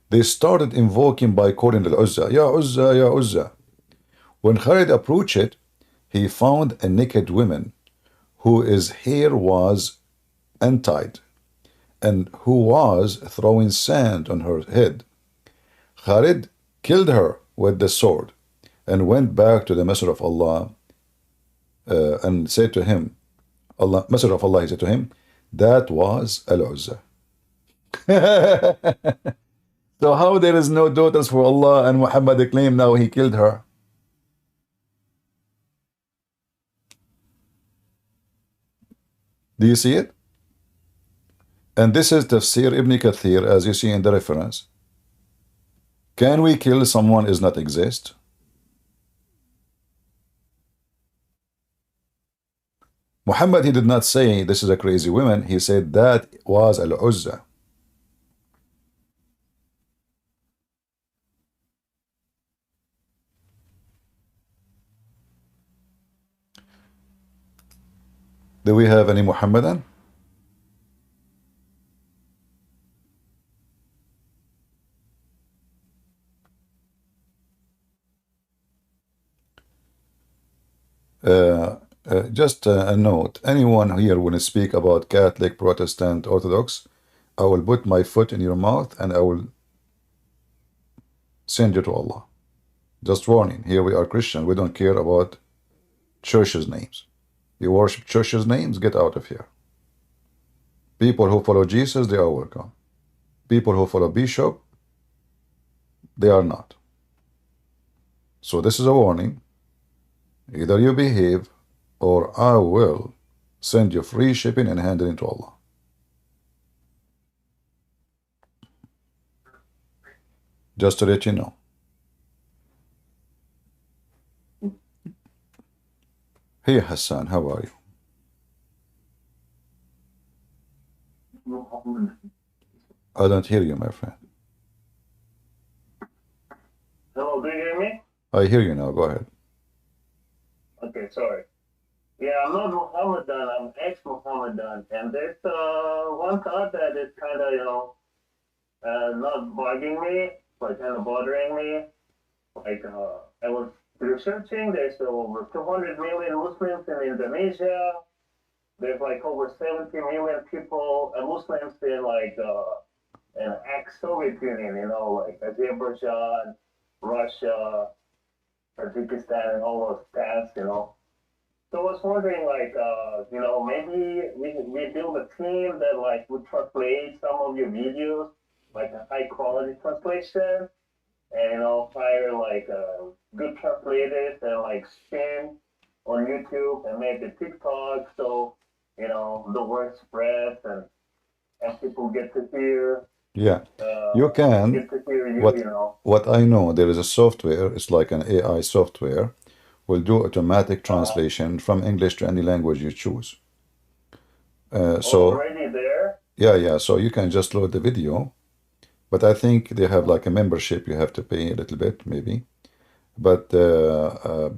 They started invoking by calling Al-Uzza, Ya Uzza, Ya Uzza. When Khalid approached it, he found a naked woman whose hair was untied and who was throwing sand on her head. Khalid killed her with the sword and went back to the Messenger of Allah and said to him, Messenger of Allah, he said to him, that was Al-Uzza. So how there is no daughters for Allah, and Muhammad claimed now he killed her? Do you see it? And this is Tafsir Ibn Kathir, as you see in the reference. Can we kill someone who does not exist? Muhammad, he did not say this is a crazy woman. He said that was Al-Uzza. Do we have any Muhammadan? Just a note, anyone here will speak about Catholic, Protestant, Orthodox, I will put my foot in your mouth and I will send you to Allah. Just warning. Here we are Christian. We don't care about churches' names. You worship churches' names, get out of here. People who follow Jesus, they are welcome. People who follow Bishop, they are not. So this is a warning. Either you behave, or I will send you free shipping and hand it into Allah. Just to let you know. Hey Hassan, how are you? I don't hear you, my friend. Hello, do you hear me? I hear you now. Go ahead. Okay, sorry. Yeah, I'm not Muhammadan, I'm ex-Muhammadan. And there's one thought that is kind of, not bugging me, but kind of bothering me. Like, I was researching, there's over 200 million Muslims in Indonesia. There's like over 70 million people, Muslims in like an ex-Soviet Union, like Azerbaijan, Russia, Tajikistan, and all those stands. So I was wondering, like, maybe we build a team that like would translate some of your videos, like a high quality translation, and hire like good translators and like stream on YouTube and maybe TikTok, so the word spreads and people get to hear. Yeah, you can. Get to hear you, What I know, there is a software, it's like an AI software, will do automatic translation from English to any language you choose. So already there. yeah, so you can just load the video, but I think they have like a membership, you have to pay a little bit, maybe. But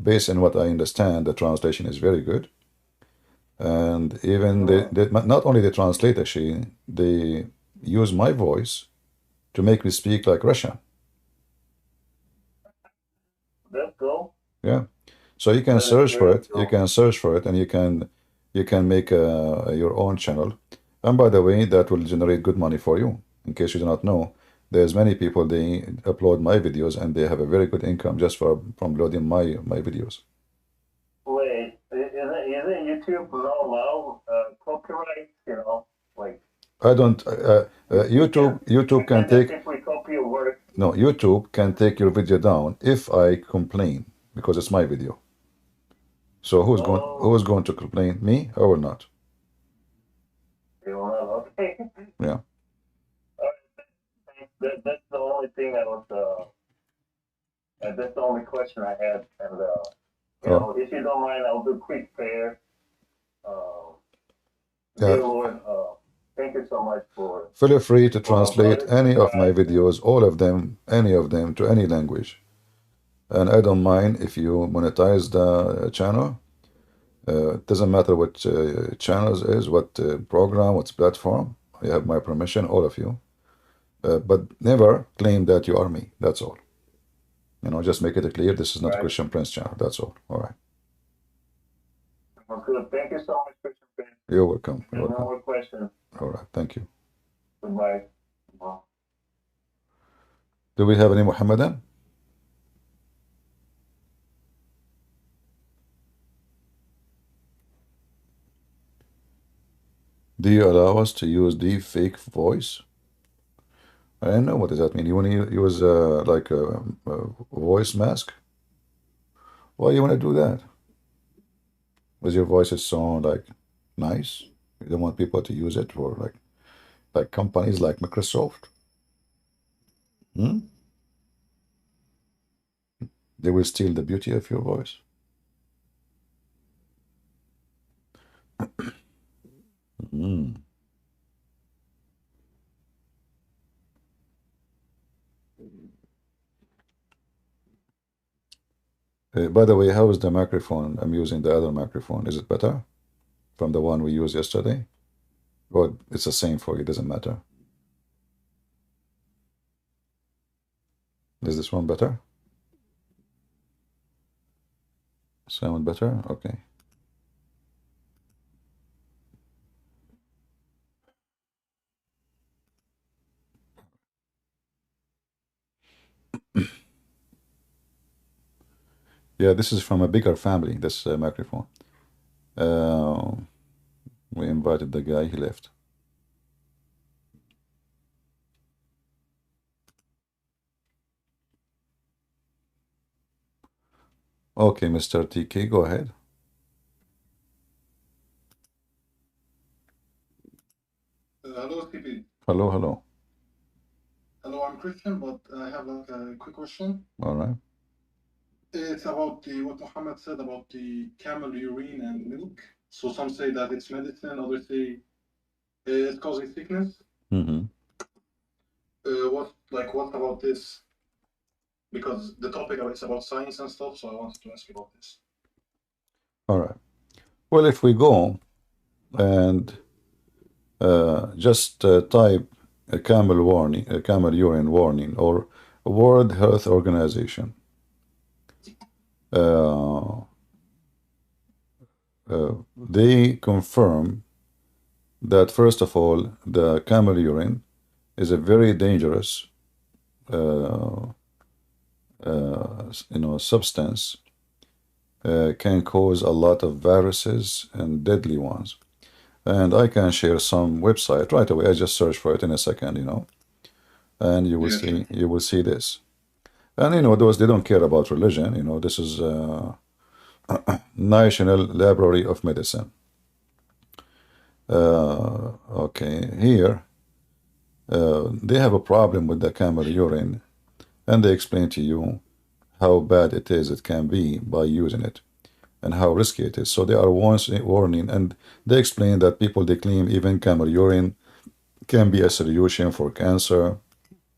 based on what I understand, the translation is very good. And even not only they translate, actually, they use my voice to make me speak like Russian. That's cool. Yeah. So you can That is search for very it. You cool. can search for it, and you can make your own channel. And by the way, that will generate good money for you. In case you do not know, there's many people, they upload my videos and they have a very good income just from loading my videos. Wait, isn't YouTube not allow copyright? Like I don't. YouTube can take. simply copy your work. No, YouTube can take your video down if I complain because it's my video. So who's going to complain? Me or not? You will not. Okay. Yeah. That's the only thing I was. That's the only question I had, and if you don't mind, I'll do quick prayer. Dear Lord, thank you so much for. Feel free to translate any of my videos, all of them, any of them, to any language. And I don't mind if you monetize the channel. It doesn't matter what channels is, what program, what platform. You have my permission, all of you. But never claim that you are me. That's all. Just make it clear. This is not Christian Prince channel. That's all. All right. Good. Thank you so much, Christian Prince. You're welcome. No more questions. All right. Thank you. Goodbye. Do we have any Muhammadan? Do you allow us to use the fake voice? I don't know. What does that mean? You want to use like a voice mask? Why you want to do that? Because your voice is so like nice. You don't want people to use it for like companies like Microsoft. They will steal the beauty of your voice. By the way, how is the microphone? I'm using the other microphone. Is it better from the one we used yesterday? Or it's the same for you, it doesn't matter. Is this one better? Sound better? Okay. Yeah, this is from a bigger family, this microphone. We invited the guy, he left. Okay, Mr. TK, go ahead. Hello, CP. Hello, hello. Hello, I'm Christian, but I have like a quick question. All right. It's about what Muhammad said about the camel urine and milk. So some say that it's medicine, others say it's causing sickness. Mm-hmm. What about this? Because the topic is about science and stuff, so I wanted to ask you about this. All right. Well, if we go and just type a camel urine warning, or World Health Organization. They confirm that, first of all, the camel urine is a very dangerous substance, can cause a lot of viruses and deadly ones. And I can share some website right away. I just search for it in a second, and you will see this. And those, they don't care about religion. This is National Library of Medicine. Okay, here they have a problem with the camel urine, and they explain to you how bad it can be by using it, and how risky it is. So they are warning, and they explain that people, they claim even camel urine can be a solution for cancer,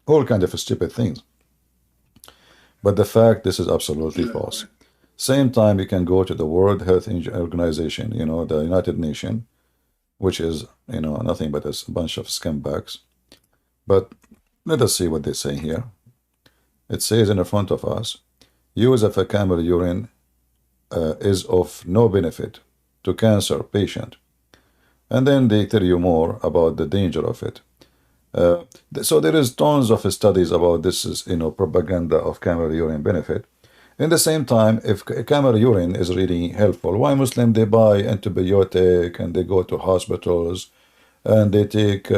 all kind of stupid things. But the fact, this is absolutely false. Same time, you can go to the World Health Organization, the United Nations, which is, nothing but a bunch of scumbags. But let us see what they say here. It says in the front of us, use of a camel urine is of no benefit to cancer patient. And then they tell you more about the danger of it. So there is tons of studies about this, propaganda of camel urine benefit. In the same time, if camel urine is really helpful, why Muslims, they buy antibiotic and they go to hospitals and they take,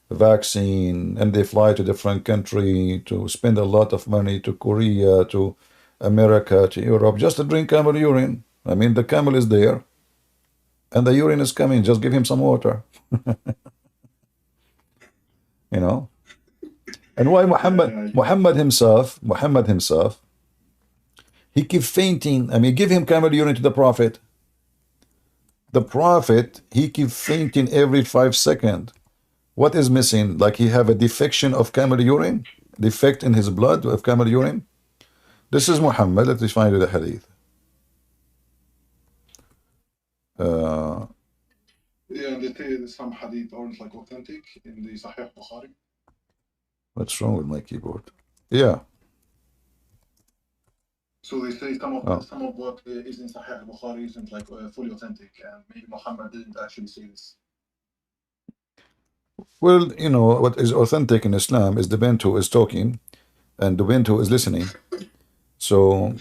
vaccine, and they fly to different country to spend a lot of money, to Korea, to America, to Europe, just to drink camel urine. I mean, the camel is there and the urine is coming. Just give him some water. And why Muhammad himself, he keeps fainting. I mean, give him camel urine to the Prophet. The Prophet, he keeps fainting every 5 seconds. What is missing? Like he have a defection of camel urine? Defect in his blood of camel urine? This is Muhammad. Let us find you the hadith. Yeah, they say some hadith aren't like authentic in the Sahih Bukhari. What's wrong with my keyboard? Yeah. So they say some of what is in Sahih Bukhari isn't like fully authentic, and maybe Muhammad didn't actually say this. Well, what is authentic in Islam is the bent who is talking and the bent who is listening. So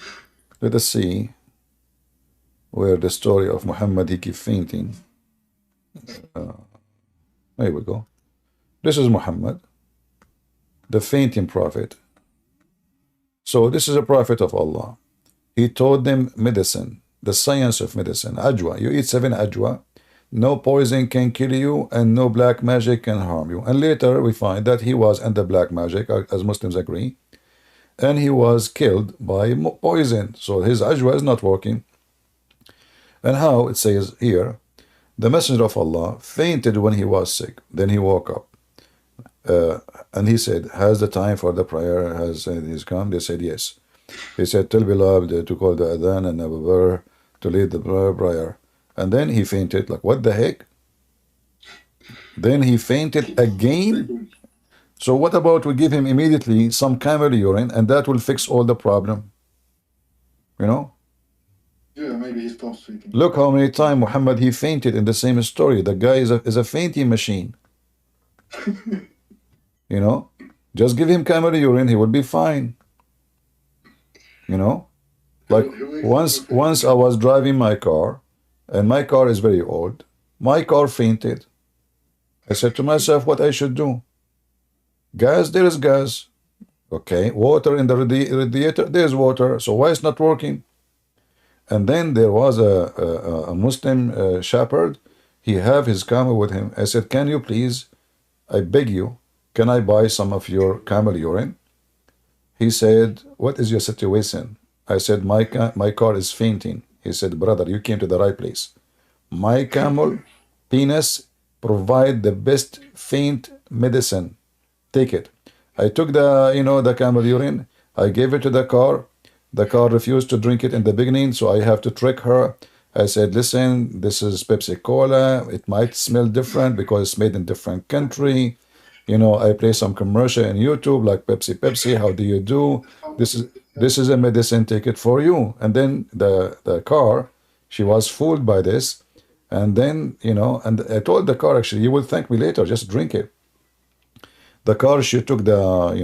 let us see where the story of Muhammad, he keep fainting. There we go. This is Muhammad, the fainting prophet. So this is a prophet of Allah. He taught them medicine, the science of medicine. Ajwa. You eat 7 ajwa. No poison can kill you, and no black magic can harm you. And later we find that he was under black magic, as Muslims agree, and he was killed by poison. So his ajwa is not working. And how it says here, the Messenger of Allah fainted when he was sick. Then he woke up. And he said, has the time for the prayer has come? They said, yes. He said, tell Bilal to call the adhan and Abu Bakr to lead the prayer. And then he fainted. Like, what the heck? Then he fainted again. So what about we give him immediately some camel urine, and that will fix all the problem? Yeah, maybe he stopped sleeping. Look how many times Muhammad, he fainted in the same story. The guy is a fainting machine. Just give him camel urine, he will be fine. Like once I was driving my car, and my car is very old. My car fainted. I said to myself, what I should do? Gas, there is gas. Okay, water in the radiator, there's water. So why it's not working? And then there was a Muslim shepherd. He have his camel with him. I said, can you please, I beg you, can I buy some of your camel urine? He said, what is your situation? I said, my car is fainting. He said, brother, you came to the right place. My camel penis provide the best faint medicine. Take it. I took the camel urine. I gave it to the car. The car refused to drink it in the beginning, so I have to trick her. I said, listen, this is Pepsi Cola. It might smell different because it's made in different country. I play some commercial in YouTube like Pepsi, how do you do? This is a medicine, take it for you. And then the car, she was fooled by this. And then, and I told the car, actually, you will thank me later, just drink it. The car, she took the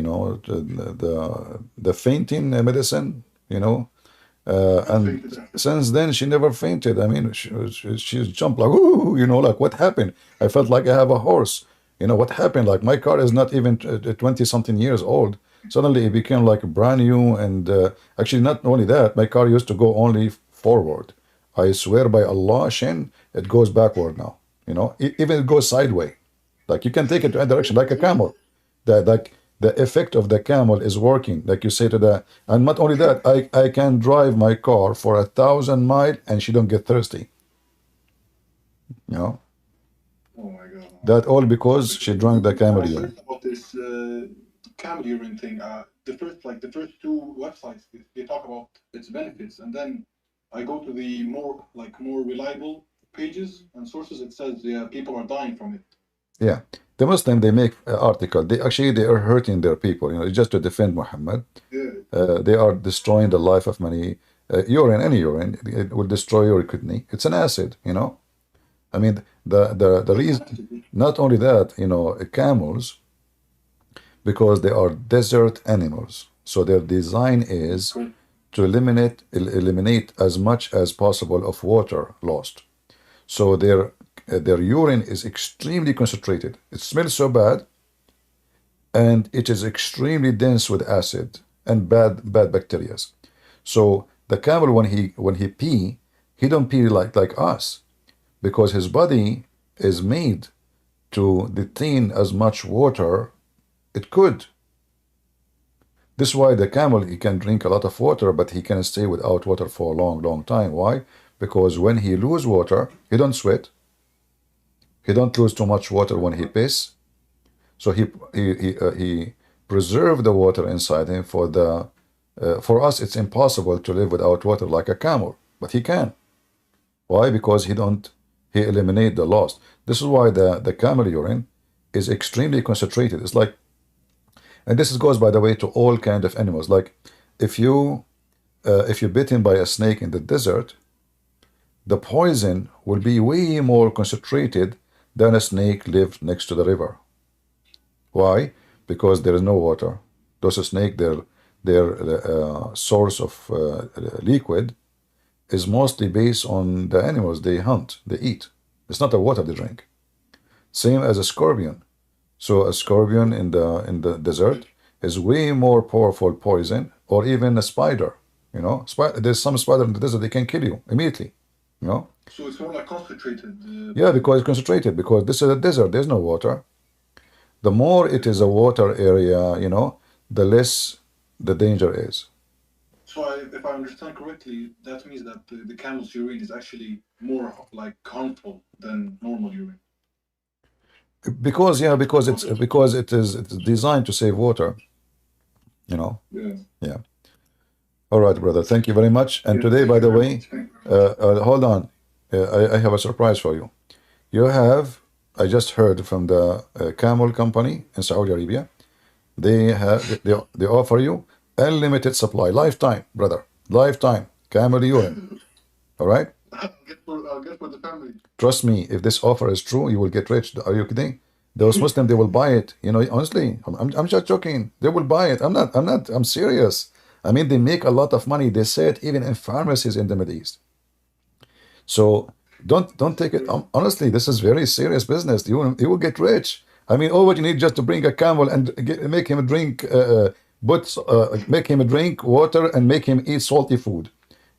fainting medicine, and since then she never fainted. I mean, she jumped like, ooh, like what happened? I felt like I have a horse. What happened? Like my car is not even 20 something years old. Suddenly it became like brand new. And actually, not only that, my car used to go only forward. I swear by Allah, Shin, it goes backward now. Even it goes sideways. Like you can take it to any direction, like a camel. The effect of the camel is working, like you say to the, and not only that, I can drive my car for 1,000 miles and she don't get thirsty. Oh my God. That all because she drank the camel urine. About this camel urine thing, the first two websites they talk about its benefits, and then I go to the more reliable pages and sources. It says people are dying from it. Yeah, the Muslim, they make an article. They are hurting their people. Just to defend Muhammad. Yeah. They are destroying the life of many. Urine, any urine, it will destroy your kidney. It's an acid. I mean, the reason. Not only that, camels, because they are desert animals, so their design is to eliminate as much as possible of water lost. So their urine is extremely concentrated. It smells so bad, and it is extremely dense with acid and bad bacteria. So the camel, when he pee, he don't pee like us, because his body is made to detain as much water it could. This is why the camel, he can drink a lot of water, but he can stay without water for a long time. Why? Because when he lose water, he don't sweat. He don't lose too much water when he piss. So he preserve the water inside him for us. It's impossible to live without water like a camel, but he can. Why? Because he eliminate the loss. This is why the camel urine is extremely concentrated. It's like, and this goes, by the way, to all kind of animals. Like if you're bitten by a snake in the desert, the poison will be way more concentrated than a snake lived next to the river. Why? Because there is no water. Those snakes, their source of liquid is mostly based on the animals they hunt, they eat. It's not the water they drink. Same as a scorpion. So a scorpion in the desert is way more powerful poison, or even a spider. There's some spider in the desert, they can kill you immediately. So it's more like concentrated. Yeah, because it's concentrated, because this is a desert, there's no water. The more it is a water area, the less the danger is. So if I understand correctly, that means that the camel's urine is actually more harmful than normal urine. Because it is designed to save water. Yeah. All right, brother. Thank you very much. And today, by the way, hold on. I have a surprise for you. I just heard from the camel company in Saudi Arabia. They offer you unlimited supply, lifetime, brother, lifetime camel urine. All right. I'll get for the family. Trust me, if this offer is true, you will get rich. Are you kidding? Those Muslims, they will buy it. Honestly, I'm just joking. They will buy it. I'm serious. I mean, they make a lot of money. They say it even in pharmacies in the Middle East. So don't take it honestly. This is very serious business. You will get rich. I mean, all what you need just to bring a camel and make him drink, make him drink water and make him eat salty food.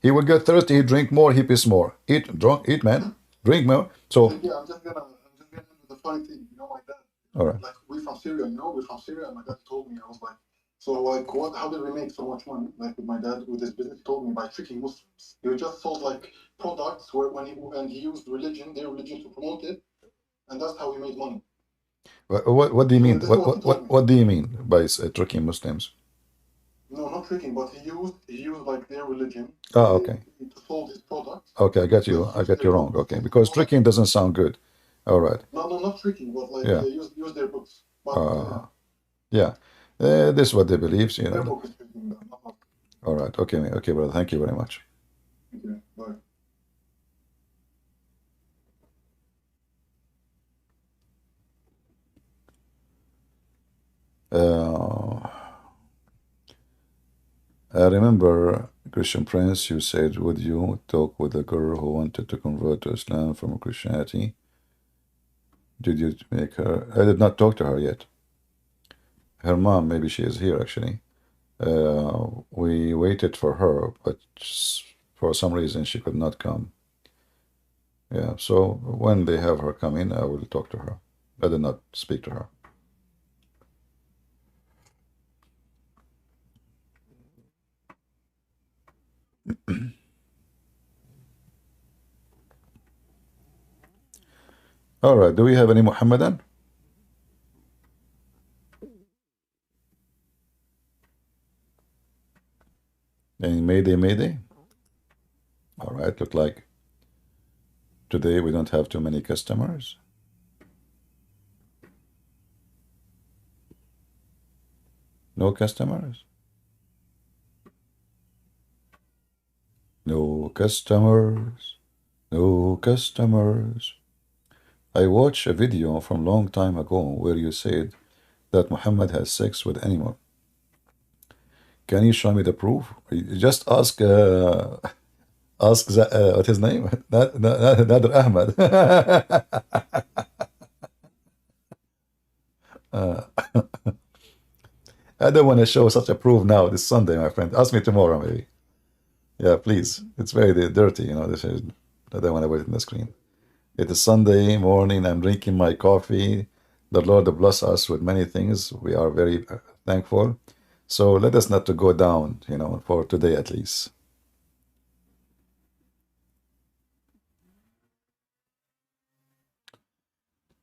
He will get thirsty. He drink more. He piss more. Eat, man. Drink more. So Yeah, I'm just gonna end with a funny thing. You know, my dad. all right. Like we're from Syria. You know, we're from Syria. And my dad told me, I was like, so like, what? How did we make so much money? Like with my dad, with his business, he told me by tricking Muslims. He just sold like products where he used religion, their religion, to promote it, and that's how we made money. What do you So mean? this is what he told me. What do you mean by tricking Muslims? No, not tricking, but he used like their religion Oh, okay. to sold his products. Okay, I got you. I got you wrong. Okay, because tricking doesn't sound good. All right. No, not tricking, but like Yeah. use their books. But Yeah. This is what they believe. You their know. book is tricking them. Not All right. Okay. Okay, brother. Thank you very much. okay, bye. I remember, Christian Prince, you said, would you talk with a girl who wanted to convert to Islam from Christianity? Did you make her? I did not talk to her yet. Her mom, maybe she is here actually. We waited for her, but for some reason she could not come. Yeah, so when they have her come in, I will talk to her. I did not speak to her. All right, do we have any Muhammadan? Any Mayday? All right, look like today we don't have too many customers. No customers? No customers. No customers. I watched a video from a long time ago where you said that Muhammad has sex with animal. Can you show me the proof? Just ask what's his name? Nader Ahmed. I don't want to show such a proof now this Sunday, my friend. Ask me tomorrow, maybe. Yeah, please. It's very dirty, you know. This is, I don't want to wait on the screen. It is Sunday morning. I'm drinking my coffee. The Lord bless us with many things. We are very thankful. So let us not to go down, you know, for today at least.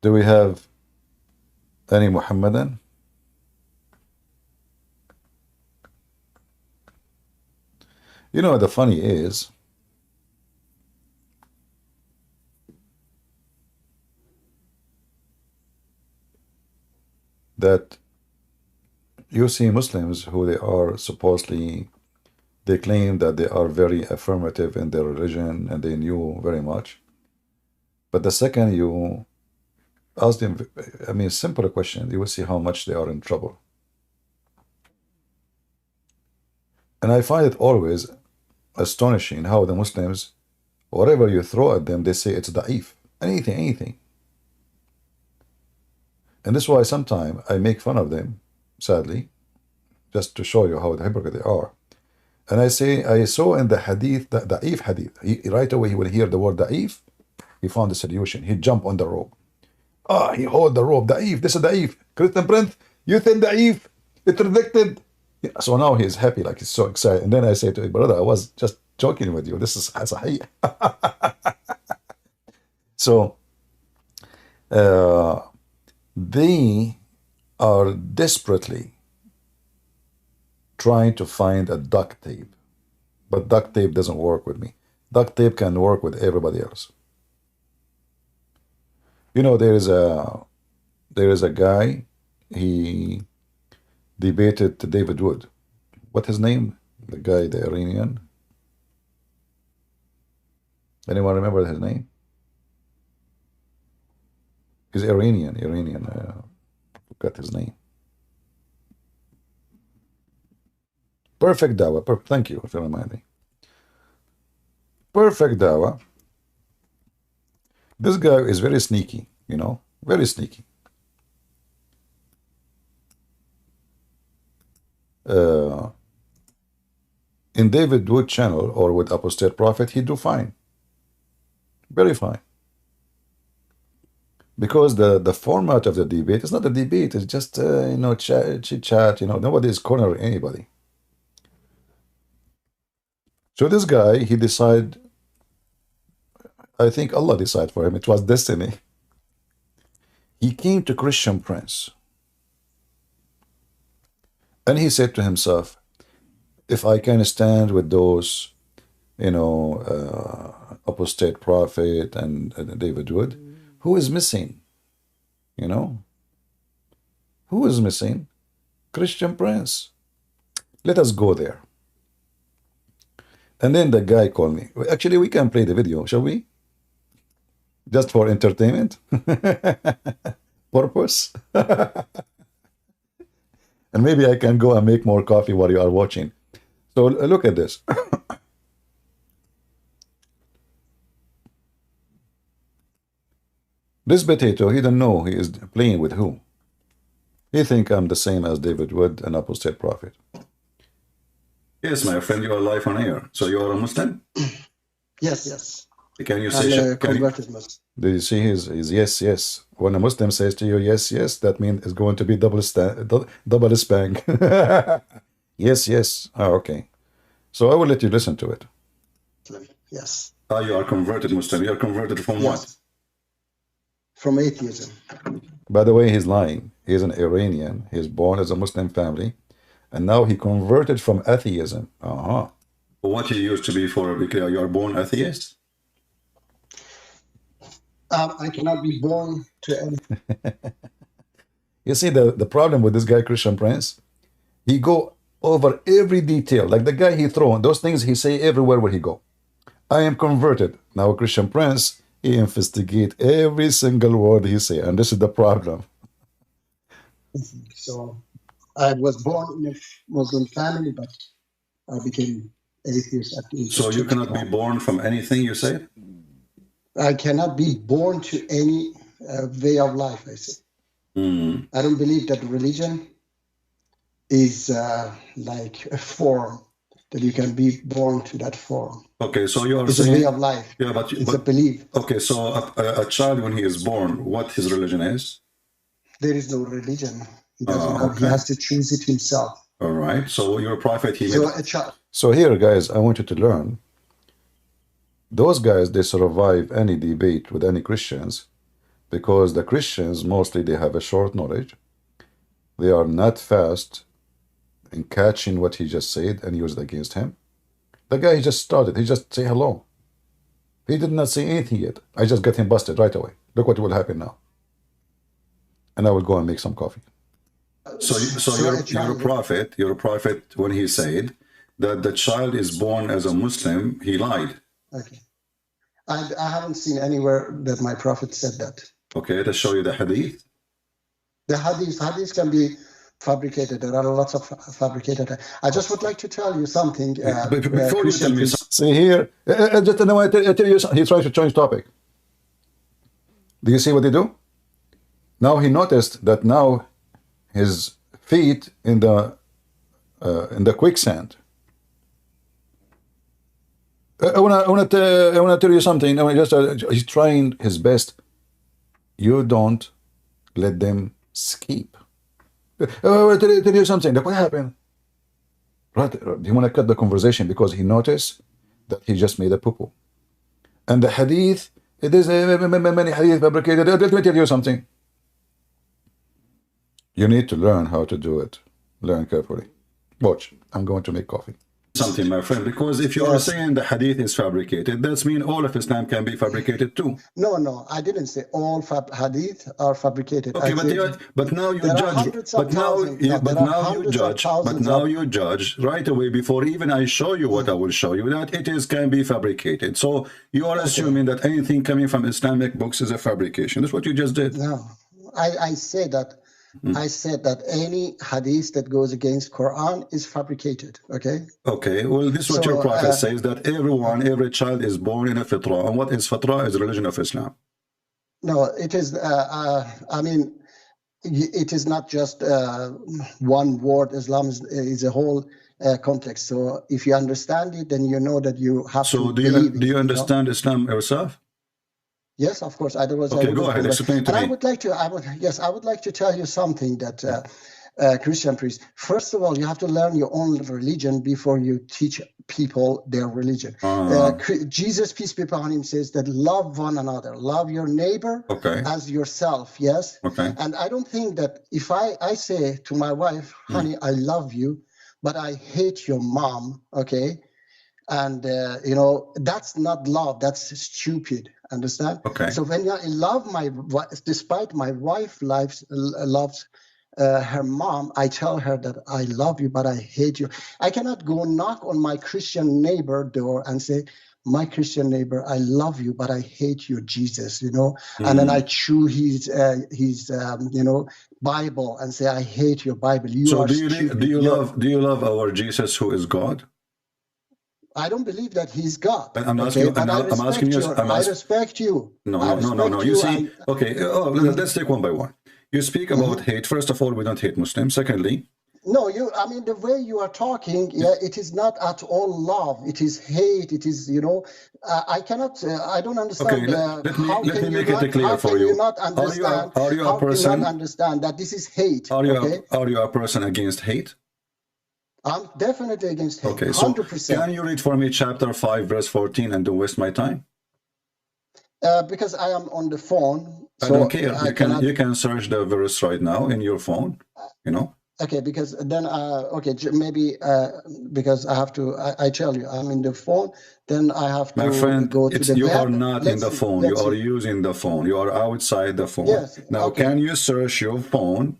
Do we have any Muhammadan? You know, the funny is, that you see Muslims who they are supposedly, they claim that they are very affirmative in their religion and they knew very much. But the second you ask them, I mean, simple question, you will see how much they are in trouble. And I find it always astonishing how the Muslims, whatever you throw at them, they say it's da'if. Anything. And this is why sometimes I make fun of them, sadly, just to show you how hypocrite they are. And I say, I saw in the hadith, the da'if hadith, right away he will hear the word da'if, he found the solution. He jump on the rope. He hold the rope, da'if, this is da'if. Christian Prince, you think da'if, it's rejected. So now he's happy, like he's so excited. And then I say to him, brother, I was just joking with you. This is sahih. So they are desperately trying to find a duct tape, but duct tape doesn't work with me. Duct tape can work with everybody else. You know, there is a guy, he debated David Wood. What's his name? The guy, the Iranian. Anyone remember his name? He's Iranian. Forgot his name. Perfect dawah. Thank you for reminding. Perfect dawah. This guy is very sneaky, you know, very sneaky. In David Wood channel or with Apostate Prophet, he do fine. Very fine. Because the format of the debate is not a debate, it's just, you know, chit chat, you know, nobody is cornering anybody. So this guy, he decided, I think Allah decided for him, it was destiny. He came to Christian Prince. And he said to himself, if I can stand with those, you know, Apostate Prophet and David Wood, who is missing? You know? Who is missing? Christian Prince. Let us go there. And then the guy called me. Actually, we can play the video, shall we? Just for entertainment purpose. And maybe I can go and make more coffee while you are watching. So look at this. This potato, he don't know he is playing with who. He think I'm the same as David Wood, an Apostate Prophet. Yes, my friend, you are live on air. So you are a Muslim? Yes, yes. Can you say? I'm converted Muslim. Do you see his yes, yes? When a Muslim says to you yes, yes, that means it's going to be double spank. Yes, yes. Oh, okay. So I will let you listen to it. Yes. Oh, you are converted Muslim. You are converted from what? From atheism. By the way, he's lying. He's an Iranian. He's born as a Muslim family. And now he converted from atheism. Uh-huh. What you used to be for, because you are born atheist? I cannot be born to any. You see the problem with this guy, Christian Prince? He go over every detail. Like the guy he thrown, those things he say everywhere where he go. I am converted. Now Christian Prince, he investigate every single word he say. And this is the problem. So I was born in a Muslim family, but I became atheist at the age So of you cannot 25. be born from anything, you say? I cannot be born to any way of life, I say. I don't believe that religion is like a form, that you can be born to that form. Okay, so you are It's saying... a way of life. Yeah, It's a belief. Okay, so a child, when he is born, what his religion is? There is no religion. He doesn't know. Okay. He has to choose it himself. All right, so your prophet, he So made... a child. So here, guys, I want you to learn. Those guys, they survive any debate with any Christians because the Christians, mostly, they have a short knowledge. They are not fast in catching what he just said and use it against him. The guy, he just started. He just say hello. He did not say anything yet. I just got him busted right away. Look what will happen now. And I will go and make some coffee. So your prophet, when he said that the child is born as a Muslim, he lied. Okay. I haven't seen anywhere that my prophet said that. Okay, to show you the hadith. The hadith can be fabricated. There are lots of fabricated. I just would like to tell you something. Before you tell me something, see here, just I tell you something. He tries to change topic. Do you see what he do? Now he noticed that now his feet in the quicksand. I want to tell you something. He's trying his best. You don't let them escape. I want to tell you something. What happened? Right? He want to cut the conversation because he noticed that he just made a poo-poo. And the hadith, it is many hadith fabricated. Let me tell you something. You need to learn how to do it. Learn carefully. Watch. I'm going to make coffee. Something, my friend, because if you are saying the hadith is fabricated, that means all of Islam can be fabricated too. No, I didn't say all hadith are fabricated. Okay, but now you judge. But now you judge right away before even I show you what I will show you that it is can be fabricated. So you are assuming that anything coming from Islamic books is a fabrication. That's what you just did. No, I say that I said that any hadith that goes against Quran is fabricated. Okay. Okay. Well, this is what So, your prophet says, that every child is born in a fitrah. And what is fitrah? Is the religion of Islam. No, it is. I mean, it is not just one word. Islam is a whole context. So if you understand it, then you know that you have So to do believe it, you know? understand Islam yourself? Yes, of course. Otherwise, I Okay, would go ahead. Explain to and I me. would like to. I would like to tell you something that Christian priest. First of all, you have to learn your own religion before you teach people their religion. Jesus, peace be upon him, says that love one another, love your neighbor Okay. as yourself. Yes. Okay. And I don't think that if I say to my wife, honey, I love you, but I hate your mom. Okay. And you know, that's not love. That's stupid. Understand? Okay. So when I love despite my wife loves her mom, I tell her that I love you, but I hate you. I cannot go knock on my Christian neighbor door and say, my Christian neighbor, I love you, but I hate your Jesus, you know. And then I chew his you know, Bible and say, I hate your Bible. You So are do stupid. you love our Jesus who is God? I don't believe that he's God. I'm asking. But I respect you. No. You see, okay. Let's take one by one. You speak about hate. First of all, we don't hate Muslims. Secondly, no, I mean, the way you are talking, it is not at all love. It is hate. It is, you know, I cannot. I don't understand. Okay, let me make it clear for you. Are you a person? How can you not understand that this is hate? Are you a person against hate? I'm definitely against hate. Okay, so 100%. Can you read for me chapter 5, verse 14, and don't waste my time? Because I am on the phone. I don't care. You can search the verse right now in your phone. You know. Okay, because then maybe because I have to. I tell you, I'm in the phone. Then I have to. My friend, go to the you web. are not in the phone. You are using the phone. You are outside the phone. Yes. Now, can you search your phone?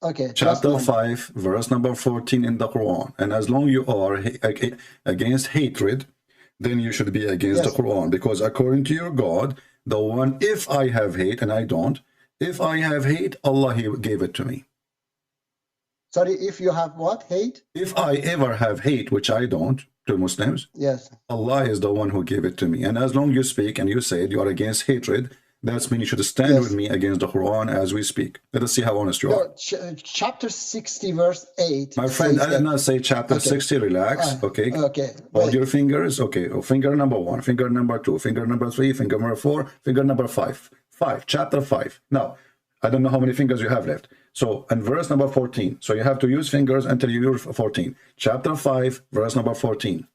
Okay. Chapter 5, verse number 14 in the Quran. And as long you are against hatred, then you should be against the Quran. Because according to your God, the one, if I have hate, and I don't, if I have hate, Allah, He gave it to me. Sorry, if you have what? Hate? If I ever have hate, which I don't, to Muslims, yes, Allah is the one who gave it to me. And as long you speak and you say you are against hatred, that's mean you should stand with me against the Quran as we speak. Let us see how honest you are. Chapter 60, verse 8. My friend, I did not say chapter 60. Relax. Okay. Okay. Hold your fingers. Okay. Finger number 1, finger number 2, finger number 3, finger number 4, finger number 5. Chapter 5. Now, I don't know how many fingers you have left. So, and verse number 14. So you have to use fingers until you use 14. Chapter 5, verse number 14.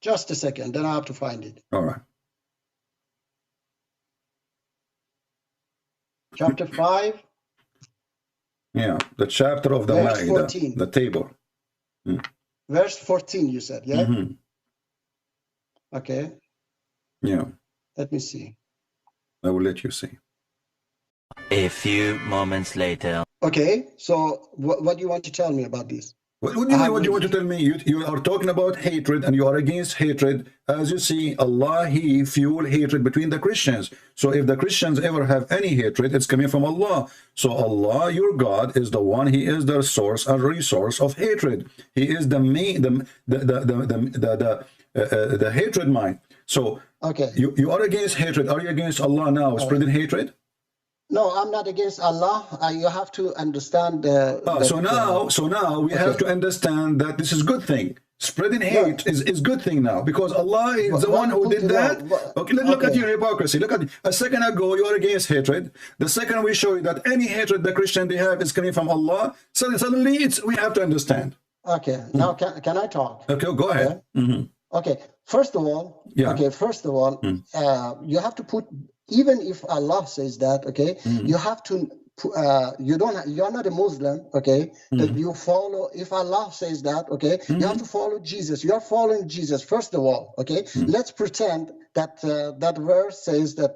Just a second. Then I have to find it. All right. Chapter 5. Yeah, the chapter of the Ma'idah, the table. Verse 14, you said, yeah? Okay. Yeah. Let me see. I will let you see. A few moments later. Okay, so what do you want to tell me about this? What do you mean? What do you want to tell me? You are talking about hatred and you are against hatred. As you see, Allah, He fueled hatred between the Christians. So if the Christians ever have any hatred, it's coming from Allah. So Allah, your God, is the one. He is the source and resource of hatred. He is the hatred mind. So okay, you are against hatred. Are you against Allah now, spreading hatred? No, I'm not against Allah. You have to understand. So now we have to understand that this is good thing. Spreading hate is good thing now because Allah is the one who did that. Okay, look at your hypocrisy. Look at a second ago you are against hatred. The second we show you that any hatred the Christian they have is coming from Allah. So suddenly we have to understand. Okay, now can I talk? Okay, go ahead. Okay, first of all, you have to put. Even if Allah says that, okay, you have to. You're not a Muslim, okay? That you follow. If Allah says that, okay, you have to follow Jesus. You are following Jesus first of all, okay? Let's pretend that that verse says that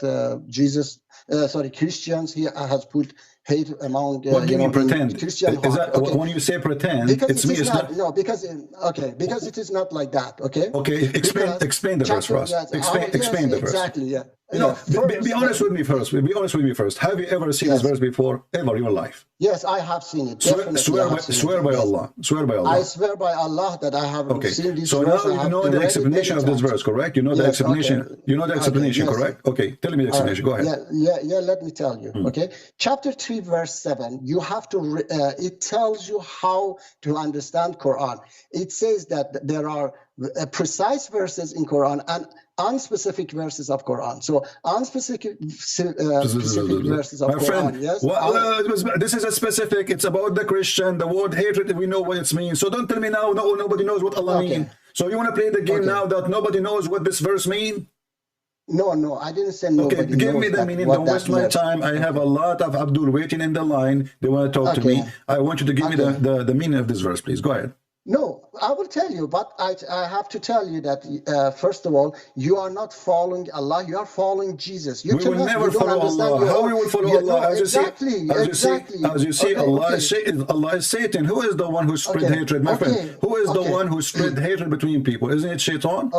Christians here has put hate among. What do you mean pretend? Christian is that, okay. When you say pretend, because it's not. No, because it is not like that, okay? Okay, explain the verse for us. Explain the verse. Exactly, yeah. You know, be honest with me first. Be honest with me first. Have you ever seen this verse before, ever in your life? Yes, I have seen it. Swear by Allah. Swear by Allah. I swear by Allah that I have seen this so verse. So now you know the explanation of this verse, correct? You know the explanation. Okay. You know the explanation, correct? Okay, tell me the explanation. Go ahead. Yeah. Let me tell you. Okay, chapter 3, verse 7. You have to. It tells you how to understand Quran. It says that there are precise verses in Quran and unspecific verses of Quran. So unspecific verses of my Quran. Friend, Yes. This is a specific. It's about the Christian. The word hatred. We know what it means. So don't tell me now. No, nobody knows what Allah means. So you want to play the game now that nobody knows what this verse means? No, I didn't say nobody. Okay, give me the meaning. Don't waste my time. I have a lot of Abdul waiting in the line. They want to talk to me. I want you to give me the meaning of this verse, please. Go ahead. No, I will tell you, but I have to tell you that, first of all, you are not following Allah, you are following Jesus. We will never follow Allah. How we will follow Allah? As you see, Allah is Satan. Who is the one who spread hatred, my friend? Who is the one who spread hatred between people? Isn't it Shaitan?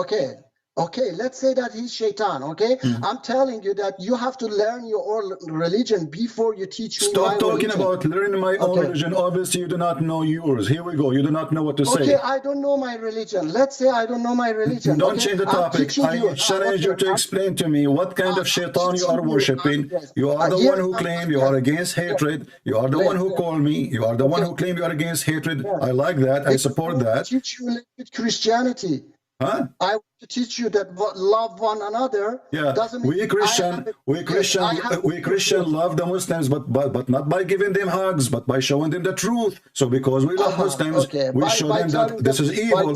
Okay, let's say that he's Shaitan, okay? I'm telling you that you have to learn your own religion before you teach me my religion. Stop talking about learning my own religion. Obviously, you do not know yours. Here we go. You do not know what to say. Okay, I don't know my religion. Let's say I don't know my religion. Don't change the topic. I challenge you to explain to me what kind of Shaitan you are worshipping. You are the one who claim you are against hatred. You are the one who call me. You are the one who claim you are against hatred. I like that. I support that. I teach you Christianity. Huh? I want to teach you that love one another. Yeah, doesn't mean we Christian love the Muslims, but not by giving them hugs, but by showing them the truth. So because we love Muslims, we show them that this is evil.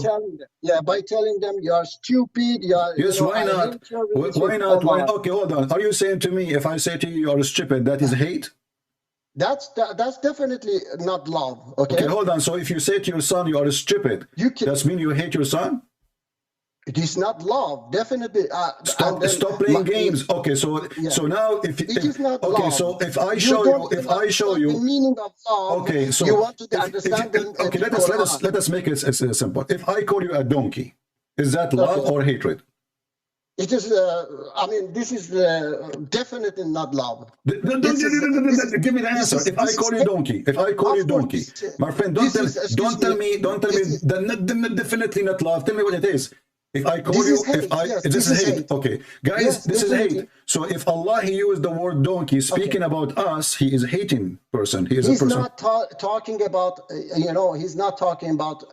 By telling them you are stupid. Yes, why not? Why not? Okay, hold on. Are you saying to me, if I say to you, you are stupid, that is hate? That's definitely not love. Okay, hold on. So if you say to your son, you are stupid, does mean you hate your son? It is not love, definitely. Stop playing games. Okay, so now if it is not love. Okay, so if I show you the meaning of love. Okay, so you want to understand. Okay, let us make it simple. If I call you a donkey, is that love or hatred? It is. I mean, this is definitely not love. Give me the answer. If I call you donkey, my friend, don't tell me. Definitely not love. Tell me what it is. If I call you, this is hate. Okay, guys, this is hate. So if Allah, He used the word donkey, speaking about us, He is a hating person. He is a person. He's not talking about. He's not talking about.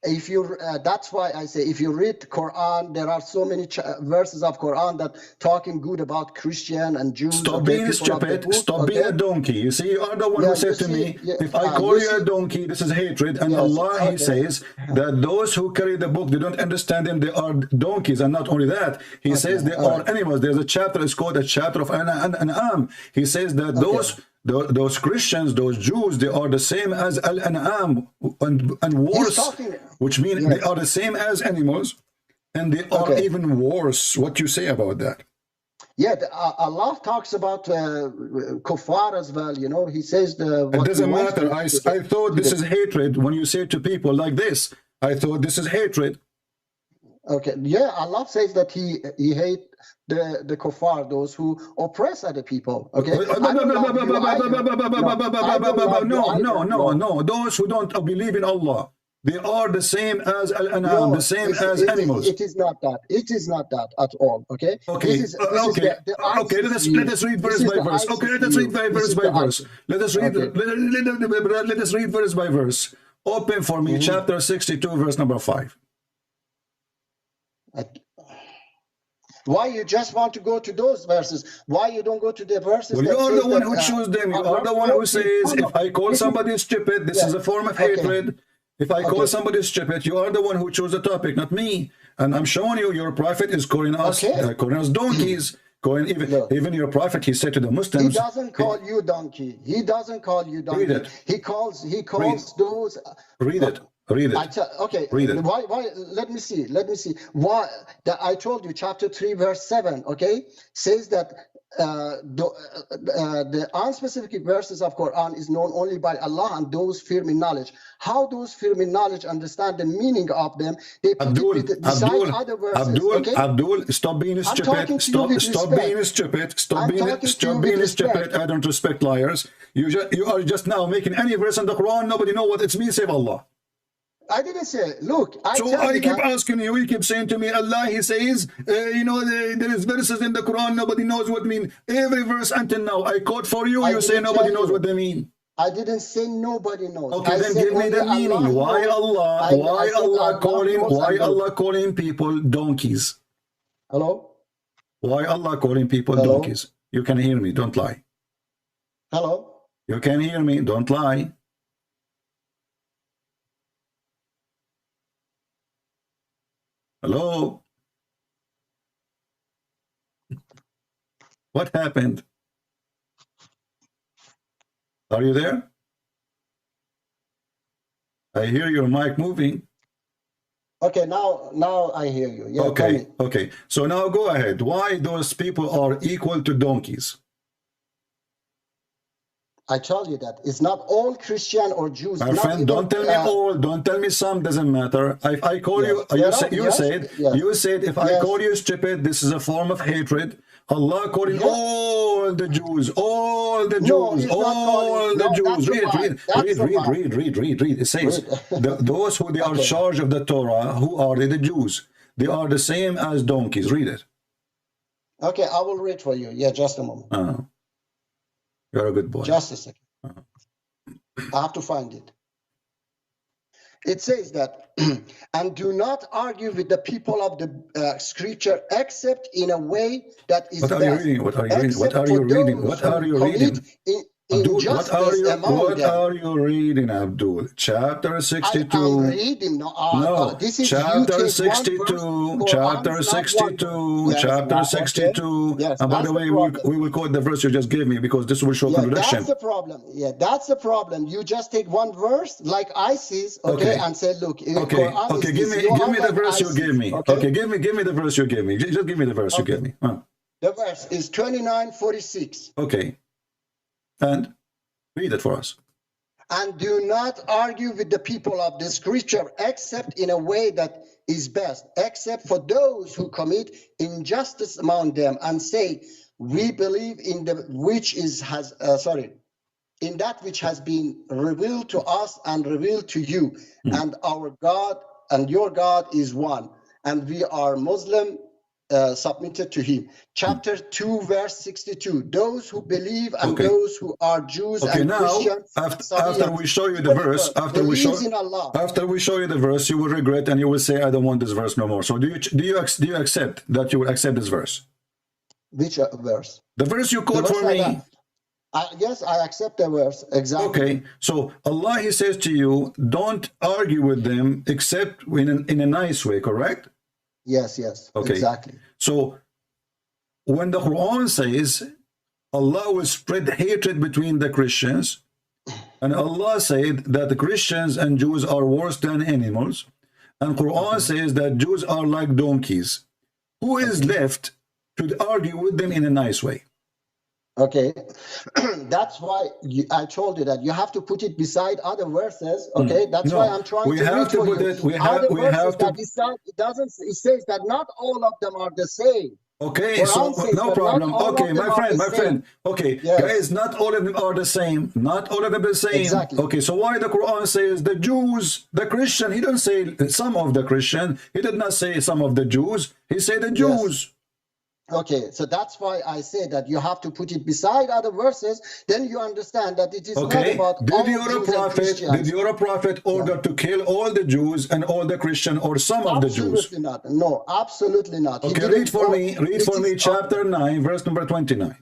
If you, that's why I say, if you read Quran, there are so many verses of Quran that talking good about Christian and Jews. Stop being stupid. Stop being a donkey. You see, you are the one who said to me, if I call you a donkey, this is hatred. And Allah, He says that those who carry the book, they don't understand them. They are donkeys. And not only that, He says they are animals. There's a chapter, it's called a chapter of An'am. He says that those Christians, those Jews, they are the same as Al-An'am and worse, which means they are the same as animals, and they are even worse. What you say about that? Yeah, Allah talks about kuffar as well. He says it doesn't matter. I thought this is hatred when you say to people like this. I thought this is hatred. Okay, yeah, Allah says that He hates the kuffar, those who oppress other people. Okay. No. Those who don't believe in Allah, they are the same as Al-An'am, the same as animals. It is not that. It is not that at all. Okay. Okay. Let us read verse by verse. Okay, let us read verse by verse. Let us read verse by verse. Open for me chapter 62, verse number 5. Why you just want to go to those verses? Why you don't go to the verses? Well, you are the one who chooses them. You are the one who says, if I call somebody stupid, this is a form of hatred. If I call somebody stupid, you are the one who chose the topic, not me. And I'm showing you, your prophet is calling us donkeys. Even your prophet, he said to the Muslims, he doesn't call you donkey. He doesn't call you donkey. Read it. He calls those. Read it. Read it. Okay. Read it. Why? Let me see. Why? I told you, chapter 3, verse 7. Okay, says that the unspecific verses of Quran is known only by Allah and those firm in knowledge. How those firm in knowledge understand the meaning of them? They put it beside other verses. Abdul, stop being stupid. Stop being stupid. Stop being stupid. I don't respect liars. You are just now making any verse in the Quran. Nobody know what it means save Allah. I didn't say, look, I keep asking you, you keep saying to me, Allah, he says, you know, there is verses in the Quran, nobody knows what mean. Every verse until now, I quote for you, you say nobody knows what they mean. I didn't say nobody knows. Okay, then give me the meaning. Why Allah calling people donkeys? Hello? Why Allah calling people donkeys? You can hear me, don't lie. Hello? You can hear me, don't lie. Hello? What happened? Are you there? I hear your mic moving. Okay, now I hear you. Yeah, okay. So now go ahead. Why those people are equal to donkeys? I told you that it's not all Christian or Jews. My friend, don't tell me all, don't tell me some, doesn't matter. If I call you said if I call you stupid, this is a form of hatred. Allah calling all the Jews, all the Jews, all the Jews. Read. It says, those who they are charged of the Torah, who are they? The Jews. They are the same as donkeys. Read it. Okay, I will read for you. Yeah, just a moment. You're a good boy. Just a second. I have to find it. It says that, and do not argue with the people of the scripture except in a way that is What are you reading? What are you reading? What are you reading? What are you reading? Abdul, what are you reading, Abdul? Chapter 62. I'm reading. No, this is chapter 62. Chapter 62. Chapter 62. Yes, and by the way, we will quote the verse you just gave me because this will show contradiction. That's the problem. Yeah, that's the problem. You just take one verse like ISIS, and say, look. Give me the verse you gave me. Okay, give me the verse you gave me. Just give me the verse you gave me. The verse is 29:46. Okay. And read it for us. And do not argue with the people of the scripture except in a way that is best, except for those who commit injustice among them and say, we believe in the in that which has been revealed to us and revealed to you, and our God and your God is one, and we are Muslim submitted to him. Chapter 2 verse 62, those who believe and those who are Jews and Christians. After we show you the verse, after we show you the verse, you will regret and you will say, I don't want this verse no more. So do you accept that you will accept this verse? Which verse? The verse you quote for me. Yes, I accept the verse, exactly. Okay, so Allah, he says to you, don't argue with them except in a nice way, correct? Yes, okay. Exactly. So when the Quran says Allah will spread hatred between the Christians, and Allah said that the Christians and Jews are worse than animals, and Quran says that Jews are like donkeys, who is left to argue with them in a nice way? Okay, that's why I told you that you have to put it beside other verses. Okay, that's why I'm trying to read for you. It says that not all of them are the same. Okay, so no problem. Okay, my friend. Okay, guys, not all of them are the same. Not all of them the same. Exactly. Okay, so why the Quran says the Jews, the Christian? He didn't say some of the Christian. He did not say some of the Jews. He said the Jews. Okay, so that's why I say that you have to put it beside other verses. Then you understand that it is not about Did your prophet order to kill all the Jews and all the Christian or some of the Jews? Absolutely not. No, absolutely not. Okay, read for me chapter 9, verse number 29.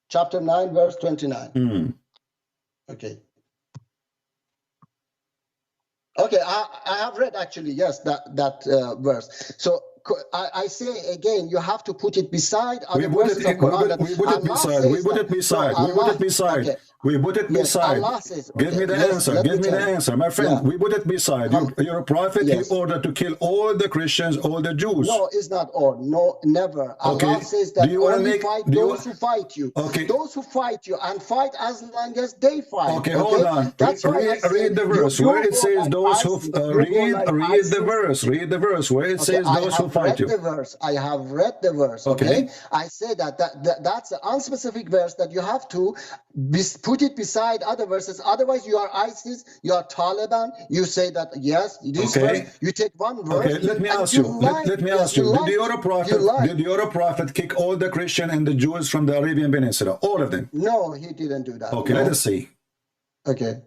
Chapter 9, verse 29. Okay. Okay, I have read actually, yes, that verse. So I say again, you have to put it beside other verses of Quran. We put it beside. We put it Yes, beside. Allah says, Give okay, me the answer. let Give me me tell the you. answer. My friend, Yeah. we put it beside. You're a prophet. Yes. He ordered to kill all the Christians, all the Jews. No, it's not all. No, never. Okay. Allah says Do that you wanna only make- fight do you those who fight you. Okay. Those who fight you and fight as long as they fight. Okay, hold on. That's why I said Read the you verse go where it like says those who ISIS. You go like read ISIS. the verse. Read the verse where it Okay, says I those who have fight read you. the verse. I have read the verse. Okay. Okay. I say that's an unspecific verse that you have to put it beside other verses. Otherwise, you are ISIS, you are Taliban. You say that yes, this Okay. verse. You take one verse. Okay, let me and ask you. lie. Let me Yes, ask you. Did lie. your prophet kick all the Christian and the Jews from the Arabian Peninsula? All of them. No, he didn't do that. Okay, no. let us see. Okay.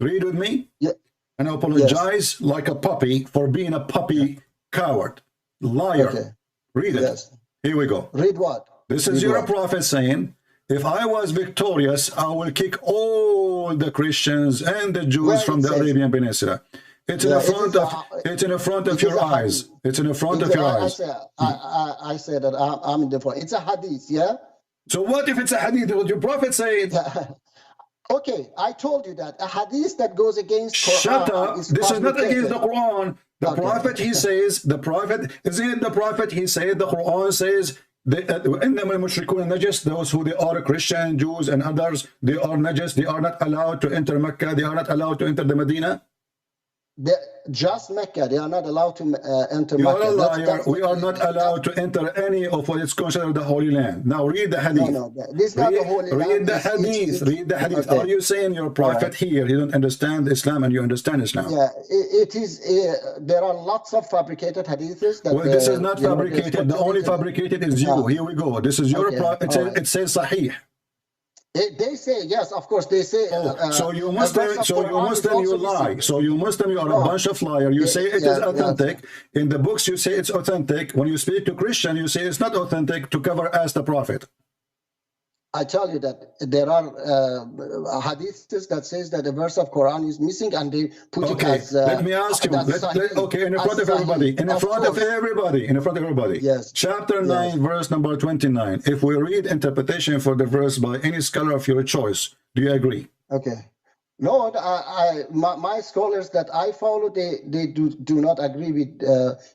Read with me. Yeah. And I apologize like a puppy for being a puppy coward. Liar. Okay. Read it. Yes. Here we go. Read what? This is Read your what? prophet saying, if I was victorious, I will kick all the Christians and the Jews Where from it the says- Arabian Peninsula. It's in Yeah, the front of it's in the front of it is your a eyes. hadith. It's in the front of your eyes. I say that I'm in the front. It's a hadith, yeah? So what if it's a hadith? What your prophet said? Okay, I told you that a hadith that goes against Quran Shut up. This is not against the fabricated. Quran. The Okay. prophet, he says, the prophet, isn't it the prophet? He said, the Quran says, إنما المشركون نجس, those who they are Christian, Jews, and others, they are najis. They are not allowed to enter Mecca. They are not allowed to enter the Medina. Just Mecca, they are not allowed to enter You Mecca. are a liar. That's We are not allowed to enter any of what is considered the Holy Land. Now read the hadith. No, this is not the Holy Land. Read the It's- hadith. Read the hadith. Okay. Are you saying your prophet here, he don't understand Islam and you understand Islam? Yeah, it is. There are lots of fabricated hadiths. That, Well, this is not you know, fabricated. The only fabricated is you. Here we go. This is your Okay, prophet. all right. It says Sahih. They say yes, of course. They say. So you a Muslim, verse of so you Quran is Muslim, you also lie. missing. So you Muslim, you are a No. bunch of liars. You say it is Yeah, authentic. In the books, you say it's authentic. When you speak to Christian, you say it's not authentic to cover as the prophet. I tell you that there are hadiths that says that a verse of Quran is missing, and they put it Okay, as. let me ask you. as Sahih, Okay, in as front of Sahih. everybody. In front of course. everybody. In front of everybody. Yes. Chapter Yes. 9, verse number 29. If we read interpretation for the verse by any scholar of your choice, do you agree? Okay. No, my scholars that I follow, they do not agree with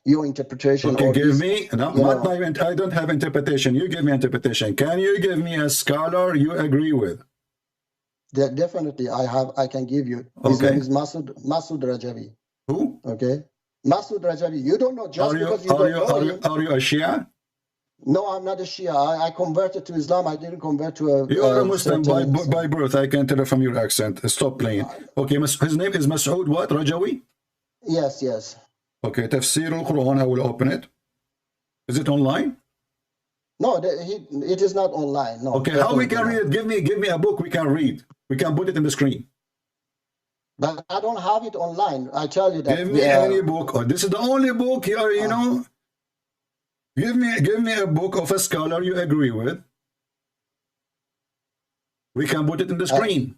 your interpretation. Okay, or give this, me. No, you not know. my. I don't have interpretation. You give me interpretation. Can you give me a scholar you agree with? Definitely, I can give you. His Okay. name is Masood Rajavi. Who? Okay, Masood Rajavi. You don't know just Are you because you don't know him. are you a Shia? No, I'm not a Shia. I converted to Islam. I didn't convert to a. You are a Muslim Sultan. by birth. I can tell from your accent. Stop playing. Okay, his name is Masood what? Rajawi? Yes, yes. Okay, Tafsir al-Quran. I will open it. Is it online? No, it is not online. No. Okay, how we can definitely read not. it? Give me a book we can read. We can put it in the screen. But I don't have it online. I tell you that. Give me any book. Oh, this is the only book you are, you know. Give me a book of a scholar you agree with. We can put it in the screen.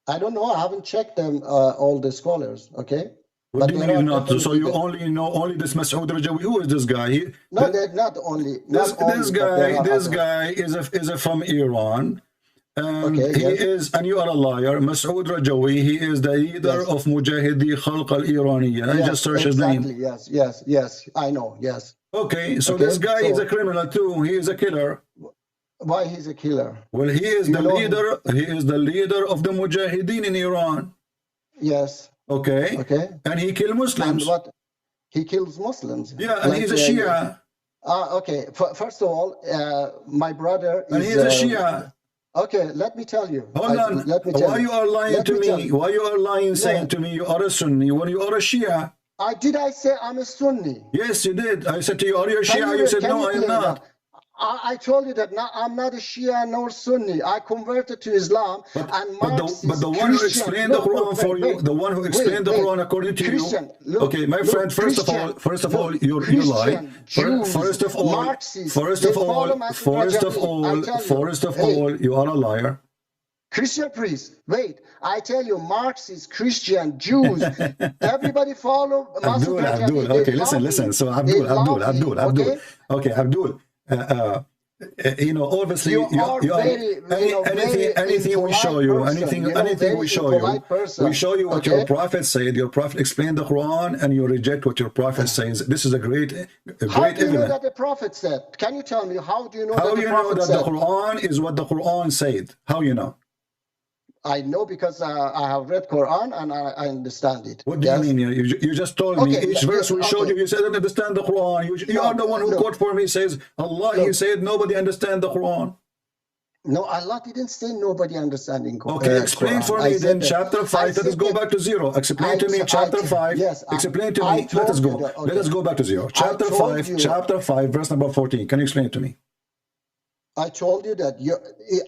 I don't know. I haven't checked them, all the scholars. Okay. What But do you there mean are you not? So definitely you the- only know this Masood Rajawi? Who is this guy? No, they're not only. This Not only, this but there are this others. guy is from Iran, and Okay, he yes. is, and you are a liar. Masood Rajawi. He is the leader Yes. of Mujahidi Khalq al-Iraniya. I Yes, just search exactly. his name. Yes. I know. Yes. Okay, so Okay, this guy is so- a criminal too. He is a killer. Why he's a killer? Well, he is You the know- leader. He is the leader of the Mujahideen in Iran. Yes. Okay, Okay. and he killed And Muslims. what? He kills Muslims. Yeah, and he's a Shia. Okay. First of all, my brother is. And he is a Shia. Okay, let me tell you. Hold on. Let me tell Why you. you are lying Let to me tell me? you. Why you are lying, saying Yeah. to me you are a Sunni when you are a Shia? Did I say I'm a Sunni? Yes, you did. I said to you, are you a Can Shia? You said, can no, I am play not. that? I told you that I'm not a Shia nor Sunni. I converted to Islam. And But the one who explained the Quran for you, the one who explained the Quran according to you. Okay, my friend, first of all, you lie. First of all, you are a liar. Christian priest, wait, I tell you, Marxists, Christian, Jews, everybody follow Abdul. Okay, listen. So Abdul. Okay? Okay, Abdul. You know, obviously, You are very, anything we show you, anything we show you, we show you what your prophet said. Your prophet explained the Quran, and you reject what your prophet says. This is a great evidence. How do you know that the prophet said? Can you tell me how do you know how that the prophet the said? Quran is what the Quran said? How you know? I know because I have read Quran and I understand it. What do you mean? You just told me each verse we showed you. You said I don't understand the Quran. You are the one who quote for me says Allah. You said nobody understand the Quran. No, Allah didn't say nobody understanding Quran. Okay, explain for me then chapter 5. Let us go back to 0. Explain to me chapter 5. Yes, explain to me. Let us go. Let us go back to 0. Chapter 5. Chapter 5, verse number 14. Can you explain it to me? I told you that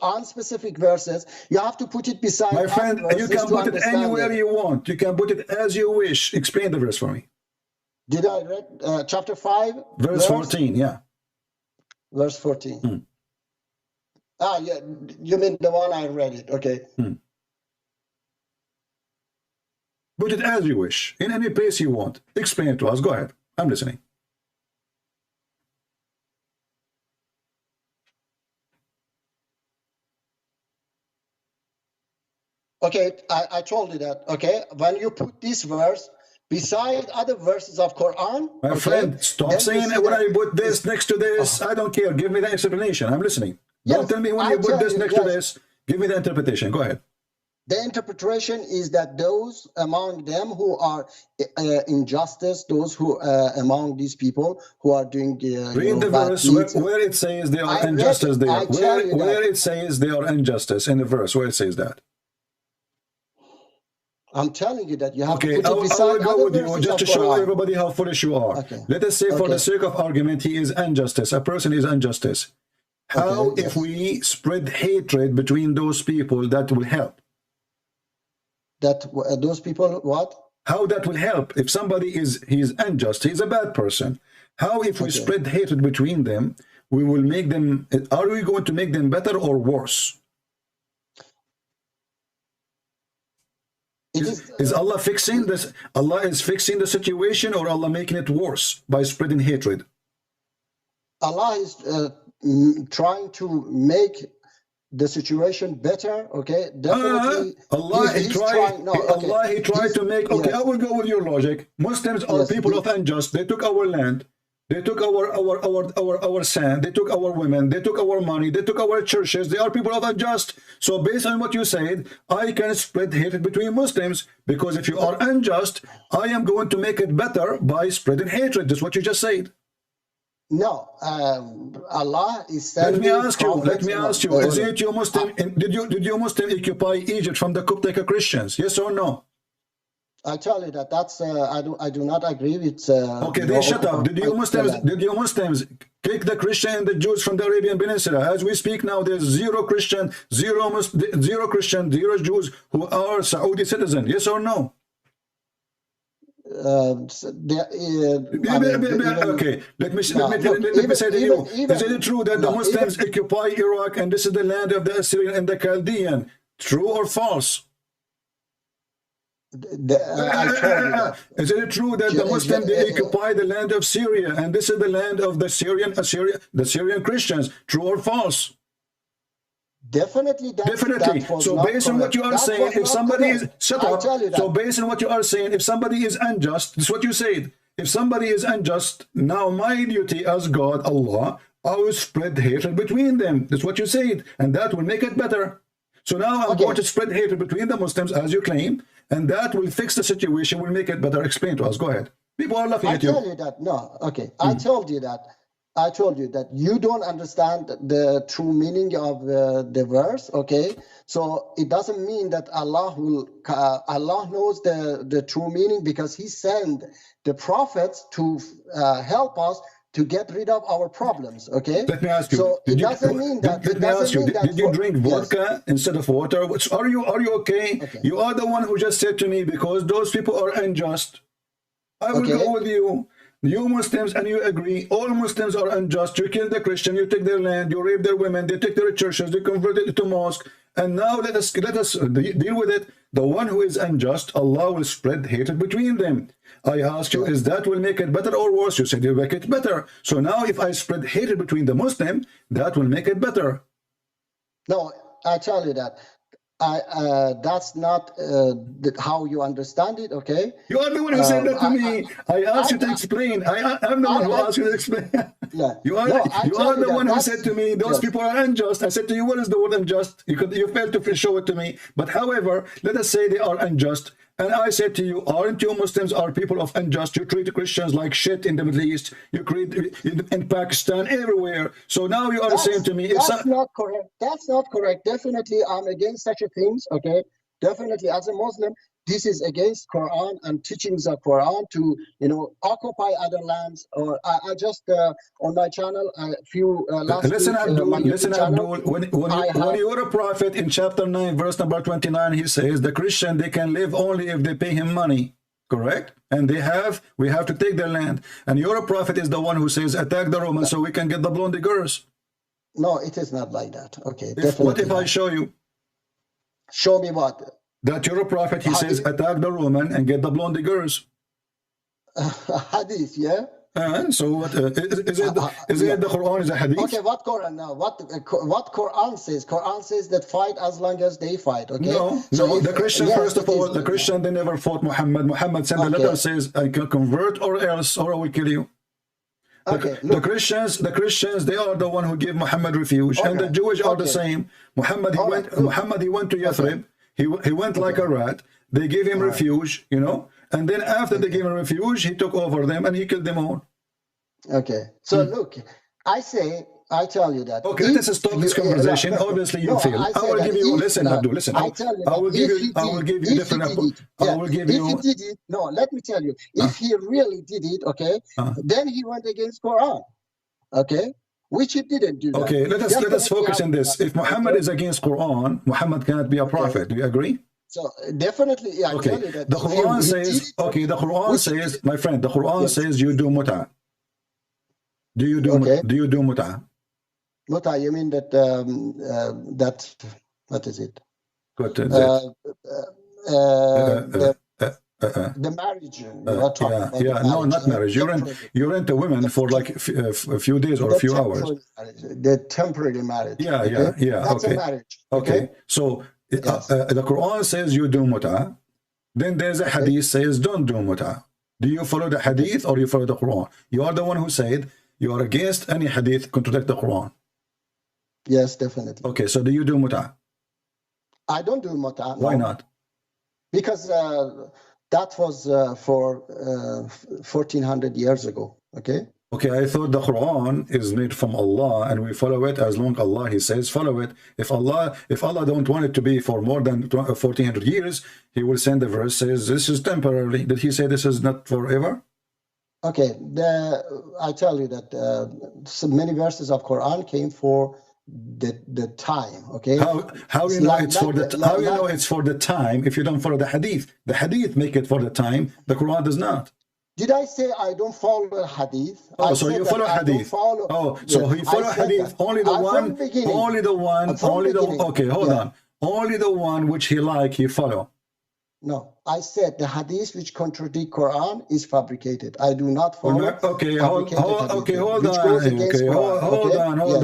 on specific verses, you have to put it beside. My friend, you can put it anywhere you want. You can put it as you wish. Explain the verse for me. Did I read chapter 5? Verse 14, yeah. Verse 14. Ah, yeah, you mean the one I read it, okay. Put it as you wish, in any place you want. Explain it to us. Go ahead. I'm listening. Okay, I told you that, okay? When you put this verse beside other verses of Quran... My friend, stop saying when I put this next to this. I don't care. Give me the explanation. I'm listening. Don't tell me when you put this next to this. Give me the interpretation. Go ahead. The interpretation is that those among them who are injustice, those who among these people who are doing read the verse where it says they are injustice there. Where it says they are injustice in the verse where it says that. I'm telling you that you have to put it beside I will go with you just to show everybody how foolish you are. Let us say for the sake of argument he is injustice. A person is injustice. How if we spread hatred between those people that will help? That those people what? How that will help? If somebody he's unjust, he's a bad person. How if we spread hatred between them, we will make them, are we going to make them better or worse? Is Allah fixing this? Allah is fixing the situation, or Allah making it worse by spreading hatred? Allah is trying to make the situation better. Okay, definitely. Allah he tried to make. Okay, I will go with your logic. Muslims are people of unjust. They took our land. They took our sand, they took our women, they took our money, they took our churches. They are people of unjust. So based on what you said, I can spread hatred between Muslims, because if you are unjust, I am going to make it better by spreading hatred. That's what you just said. No, Allah is saying. Let me ask you, is it you Muslim? Did you Muslim occupy Egypt from the Coptic Christians? Yes or no? I tell you that that's I do not agree with. Okay, then shut up. Did you Muslims kick the Christian and the Jews from the Arabian Peninsula? As we speak now, there's zero Christian, zero Jews who are Saudi citizens. Yes or no? Okay, let me say to you. Is it true that the Muslims occupy Iraq and this is the land of the Assyrian and the Chaldean? True or false? Is it true that the Muslims occupy the land of Syria and this is the land of the Syrian Christians? True or false? Definitely. So based on what you are saying, if somebody is so based on what you are saying, if somebody is unjust, this is what you said. If somebody is unjust, now my duty as God, Allah, I will spread hatred between them. That's what you said, and that will make it better. So now I'm going to spread hatred between the Muslims, as you claim, and that will fix the situation, will make it better. Explain to us. Go ahead. People are laughing at you. I told you that. No, okay. I told you that you don't understand the true meaning of the verse. Okay, so it doesn't mean that Allah knows the true meaning, because He sent the prophets to help us to get rid of our problems. Okay. Let me ask you. So it doesn't mean that. Let me ask you. Did you drink vodka instead of water? Are you okay? You are the one who just said to me, because those people are unjust. I will go with you. You Muslims, and you agree, all Muslims are unjust. You kill the Christian, you take their land, you rape their women, they take their churches, they convert it to mosque. And now let us deal with it. the one who is unjust, Allah will spread hatred between them. I asked you, is that will make it better or worse? You said you make it better. So now if I spread hatred between the Muslim, that will make it better. No, I tell you that. That's not how you understand it, okay? You are the one who said that to me. I asked you to explain. I'm the one who asked you to explain. Yeah. You are the one who said to me, those people are unjust. I said to you, what is the word unjust? You failed to show it to me. But however, let us say they are unjust. And I said to you, aren't you Muslims are people of unjust? You treat Christians like shit in the Middle East. You treat in Pakistan, everywhere. So now you are saying to me, that's not correct. That's not correct. Definitely, I'm against such a things. Okay, definitely, as a Muslim, this is against Quran and teachings of Quran to occupy other lands. Or I just on my channel a few last listen, week, Abdul, when you're a prophet in chapter 9 verse number 29, he says the Christian, they can live only if they pay him money, correct? And we have to take their land. And you're a prophet is the one who says attack the Romans so we can get the blonde girls. No, it is not like that. Okay, what if I show you? Show me what? That you're a prophet, he says attack the Roman and get the blonde girls. Hadith, yeah. So what is it the Quran is a hadith? Okay, what Quran now? What Quran says? Quran says that fight as long as they fight. Okay. No. The Christian, first of all, the Christian, they never fought Muhammad. Muhammad sent a letter says, I can convert or else, or I will kill you. The Christians, they are the one who give Muhammad refuge, and the Jewish are the same. Muhammad, he went to Yathrib. He went like a rat. They gave him refuge, and then after they gave him refuge, he took over them and he killed them all. Okay. So look, I tell you that. Okay, let us stop this conversation. Obviously, you fail. I will give you. Listen, Abdul. Listen. I will give you different. I will give you. If he did it, no. Let me tell you. If he really did it, okay, then he went against Quran. Okay. Which he didn't do. Okay, let us focus on this. If Muhammad is against Quran, Muhammad cannot be a prophet. Do you agree? So definitely, yeah. Okay. The Quran says. Okay, the Quran says, my friend. The Quran says you do mut'ah. Do you do mut'ah? Mut'ah, you mean that what is it? What is it? The marriage. No, not marriage. You rent a woman for like a few days or a few hours. The temporary marriage. That's a marriage. Okay. So the Quran says you do mut'ah. Then there's a hadith says don't do mut'ah. Do you follow the hadith or you follow the Quran? You are the one who said you are against any hadith contradict the Quran. Yes, definitely. Okay, so do you do mut'ah? I don't do mut'ah. Why not? Because that was for 1400 years ago. Okay. Okay, I thought the Quran is made from Allah and we follow it as long as Allah he says follow it. If Allah don't want it to be for more than 1400 years, he will send a verse says this is temporarily. Did he say this is not forever? Okay, I tell you that so many verses of Quran came for the time. Okay, how you know it's for it's for the time if you don't follow the hadith? The hadith make it for the time. The Quran does not. Did I say I don't follow the hadith? Oh, so you follow hadith. So he follow hadith only the one. Okay, hold on. Only the one which he like he follow. No, I said the hadith which contradict Quran is fabricated. I do not follow. Hold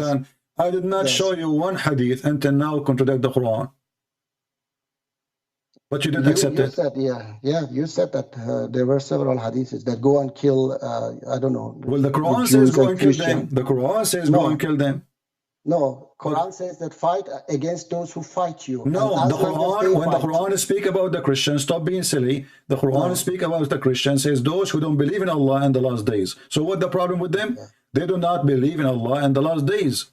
on. I did not show you one hadith until now contradict the Quran. But you didn't accept it. Said, you said that there were several hadiths that go and kill, I don't know. Well, the Quran says go and kill them. The Quran says go and kill them. No, Quran says that fight against those who fight you. No, the Quran, when the Quran speak about the Christians, stop being silly. The Quran speak about the Christians, says those who don't believe in Allah and the last days. So what the problem with them? They do not believe in Allah and the last days.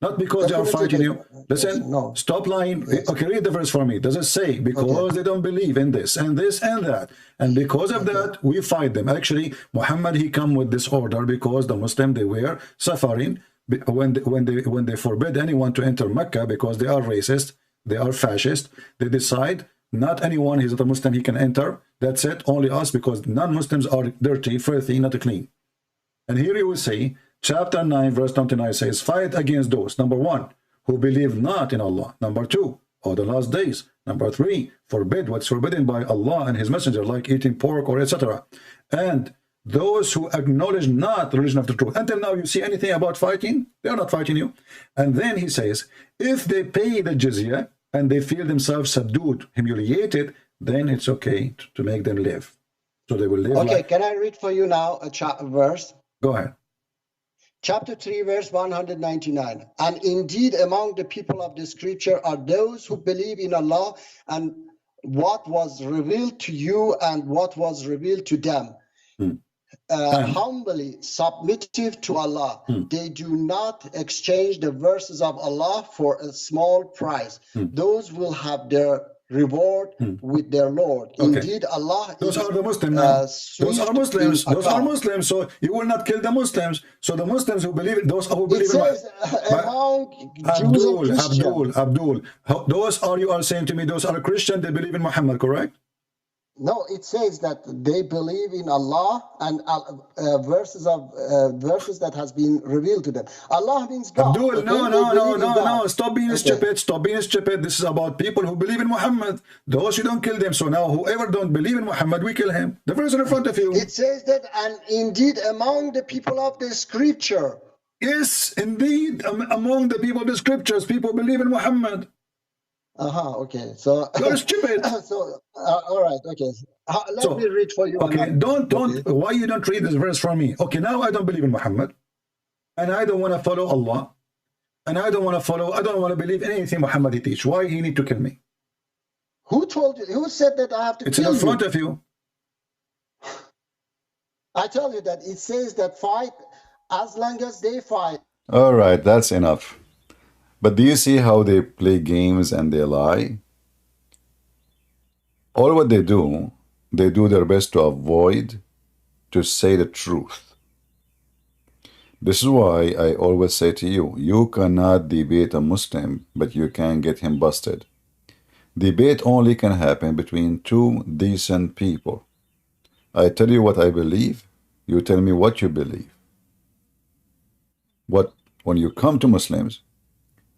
Not because they are fighting you. Listen, stop lying. Okay, read the verse for me. Does it say because they don't believe in this and this and that, and because of that we fight them? Actually, Muhammad he come with this order because the Muslim they were suffering when they forbid anyone to enter Mecca because they are racist, they are fascist. They decide not anyone is a Muslim he can enter. That's it. Only us because non-Muslims are dirty, filthy, not clean. And here you will see. Chapter 9 verse 29 says fight against those, number 1, who believe not in Allah, number 2, or the last days, Number 3, forbid what's forbidden by Allah and His Messenger, like eating pork or etc. And those who acknowledge not the religion of the truth. Until now, you see anything about fighting? They are not fighting you. And then he says, if they pay the jizya and they feel themselves subdued, humiliated, then it's okay to make them live. So they will live. Okay, like... can I read for you now a verse? Go ahead. Chapter 3, verse 199. And indeed, among the people of the scripture are those who believe in Allah and what was revealed to you and what was revealed to them. Humbly submissive to Allah. They do not exchange the verses of Allah for a small price. Those will have their reward with their Lord. Okay. Indeed, Allah those is are the Muslims. Those are Muslims. Those are account. Muslims. So you will not kill the Muslims. So the Muslims who believe, those who believe It says among Jews and Christians. Abdul. Those are, you are saying to me, those are Christian, they believe in Muhammad, correct? No, it says that they believe in Allah and verses that has been revealed to them. Allah means God. Abdul, Okay? no. Stop being stupid. Stop being stupid. This is about people who believe in Muhammad. Those you don't kill them. So now whoever don't believe in Muhammad, we kill him. The verse in front of you. It says that, and indeed among the people of the scripture. Yes, indeed. Among the people of the scriptures, people believe in Muhammad. Okay. So you're stupid. So all right. Okay. Let me read for you. Okay. Don't. Why you don't read this verse for me? Okay. Now I don't believe in Muhammad, and I don't want to follow Allah, and I don't want to believe anything Muhammad he teach. Why he need to kill me? Who told you? Who said that I have to? It's kill in front of you. I tell you that it says that fight as long as they fight. All right, that's enough. But do you see how they play games and they lie? All what they do their best to avoid to say the truth. This is why I always say to you, you cannot debate a Muslim, but you can get him busted. Debate only can happen between two decent people. I tell you what I believe, you tell me what you believe. But when you come to Muslims,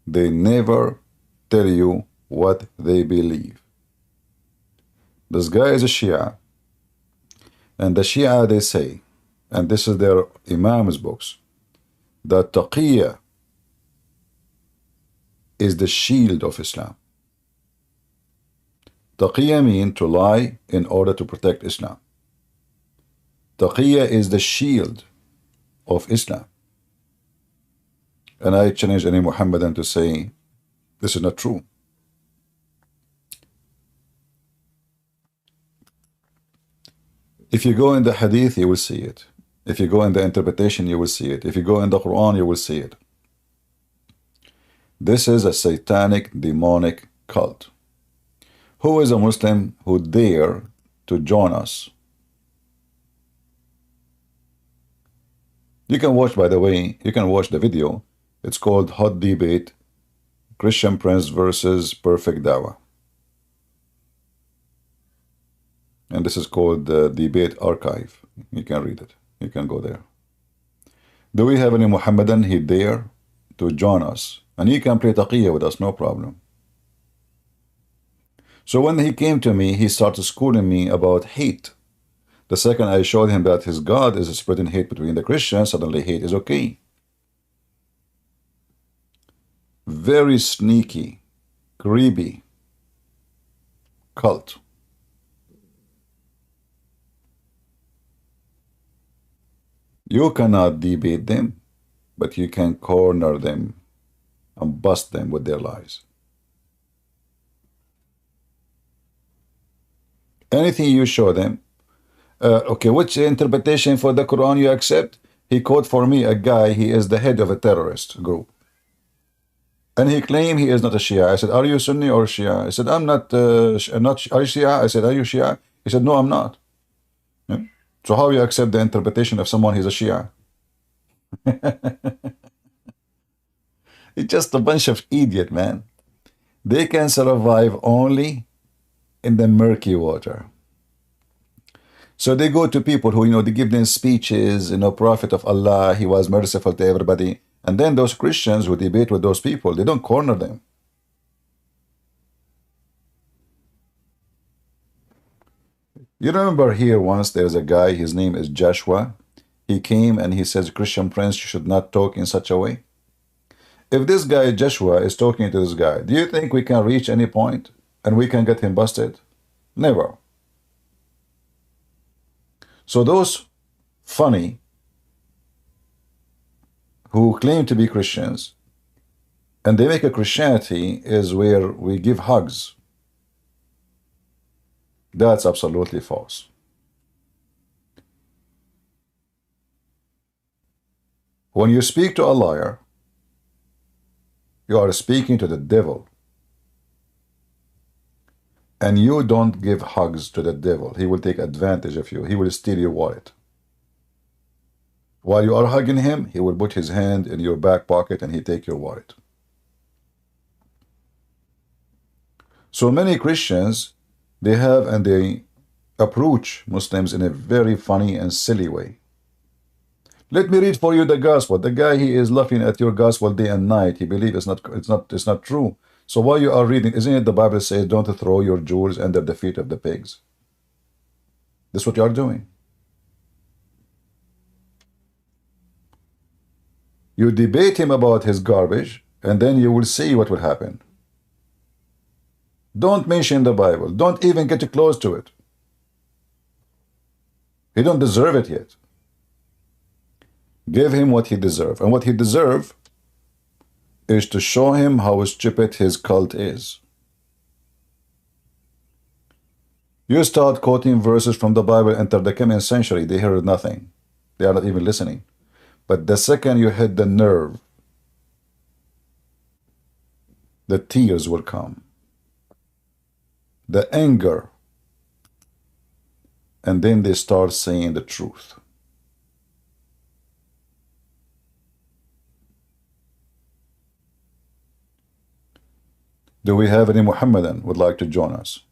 they never tell you what they believe. This guy is a Shia, and the Shia, they say, and this is their Imam's books, that taqiyya is the shield of Islam. Taqiyya means to lie in order to protect Islam. Taqiyya is the shield of Islam. And I challenge any Muhammadan to say, this is not true. If you go in the Hadith, you will see it. If you go in the interpretation, you will see it. If you go in the Quran, you will see it. This is a satanic, demonic cult. Who is a Muslim who dare to join us? You can watch, by the way, you can watch the video. It's called Hot Debate, Christian Prince versus Perfect Dawah. And this is called the Debate Archive. You can read it. You can go there. Do we have any Muhammadan he dare to join us? And he can play taqiyya with us, no problem. So when he came to me, he started schooling me about hate. The second I showed him that his God is spreading hate between the Christians, suddenly hate is okay. Very sneaky, creepy cult. You cannot debate them, but you can corner them and bust them with their lies. Anything you show them, okay, which interpretation for the Quran you accept? He quote for me a guy, he is the head of a terrorist group. And he claimed he is not a Shia. I said, are you Sunni or Shia? He said, I'm not, are you Shia? I said, are you Shia? He said, no, I'm not. Yeah? So how you accept the interpretation of someone who's a Shia? It's just a bunch of idiot, man. They can survive only in the murky water. So they go to people who, they give them speeches, Prophet of Allah, he was merciful to everybody. And then those Christians who debate with those people, they don't corner them. You remember here once there's a guy, his name is Joshua. He came and he says, Christian Prince, you should not talk in such a way. If this guy, Joshua, is talking to this guy, do you think we can reach any point and we can get him busted? Never. So those funny who claim to be Christians and they make a Christianity is where we give hugs. That's absolutely false. When you speak to a liar, you are speaking to the devil. And you don't give hugs to the devil. He will take advantage of you. He will steal your wallet. While you are hugging him, he will put his hand in your back pocket and he take your wallet. So many Christians, they have and they approach Muslims in a very funny and silly way. Let me read for you the gospel. The guy, he is laughing at your gospel day and night. He believes it's not true. So while you are reading, isn't it the Bible says, don't throw your jewels under the feet of the pigs? That's what you are doing. You debate him about his garbage, and then you will see what will happen. Don't mention the Bible. Don't even get close to it. He don't deserve it yet. Give him what he deserves. And what he deserves is to show him how stupid his cult is. You start quoting verses from the Bible, enter the coming century, they hear nothing. They are not even listening. But the second you hit the nerve, the tears will come. The anger. And then they start saying the truth. Do we have any Muhammadan would like to join us?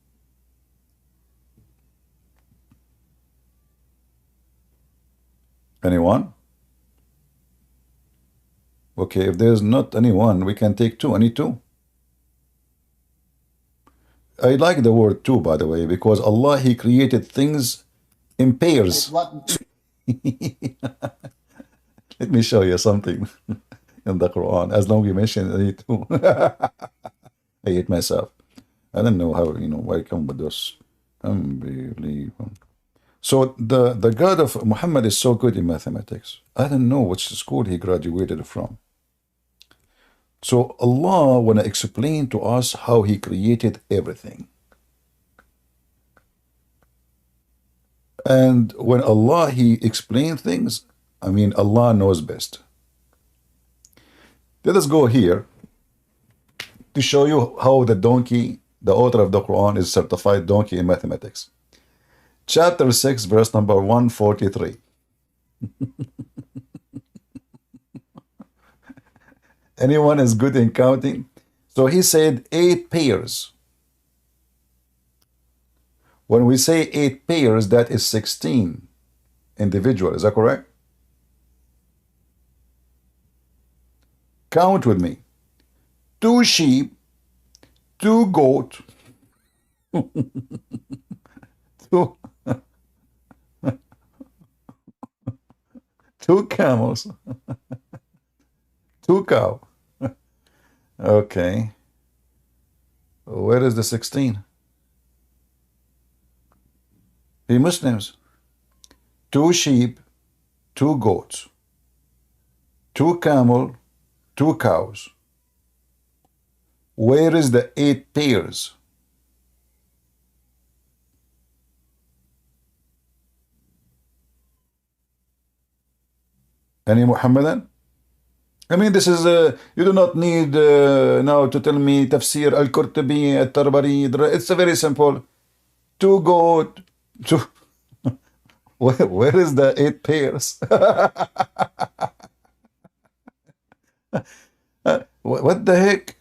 Anyone? Okay, if there's not anyone, we can take two. Any two? I like the word two, by the way, because Allah, He created things in pairs. Let me show you something in the Quran, as long as you mention any two. I hate myself. I don't know how, why I come with this. Unbelievable. So the God of Muhammad is so good in mathematics. I don't know which school he graduated from. So Allah want to explain to us how he created everything. And when Allah, he explains things, I mean, Allah knows best. Let us go here to show you how the donkey, the author of the Quran, is certified donkey in mathematics. Chapter 6, verse number 143. Anyone is good in counting? So he said 8 pairs. When we say 8 pairs, that is 16 individuals. Is that correct? Count with me. 2 sheep, 2 goats, 2 camels, 2 cows. Okay. Where is the 16? The Muslims. 2 sheep, 2 goats, 2 camel, 2 cows. Where is the 8 pairs? Any Muhammadan? I mean, this is, you do not need now to tell me Tafsir al-Qurtubi, al-Tabari. It's a very simple. 2 goat, 2. Where is the 8 pairs? What the heck?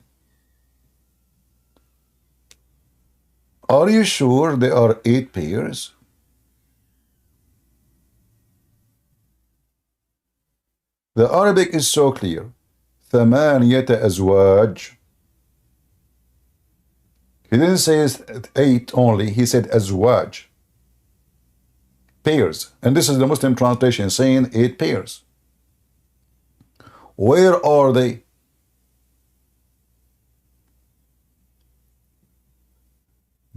Are you sure there are 8 pairs? The Arabic is so clear. ثمانية أزواج. He didn't say 8 only, he said أزواج. pairs. And this is the Muslim translation saying 8 pairs. Where are they?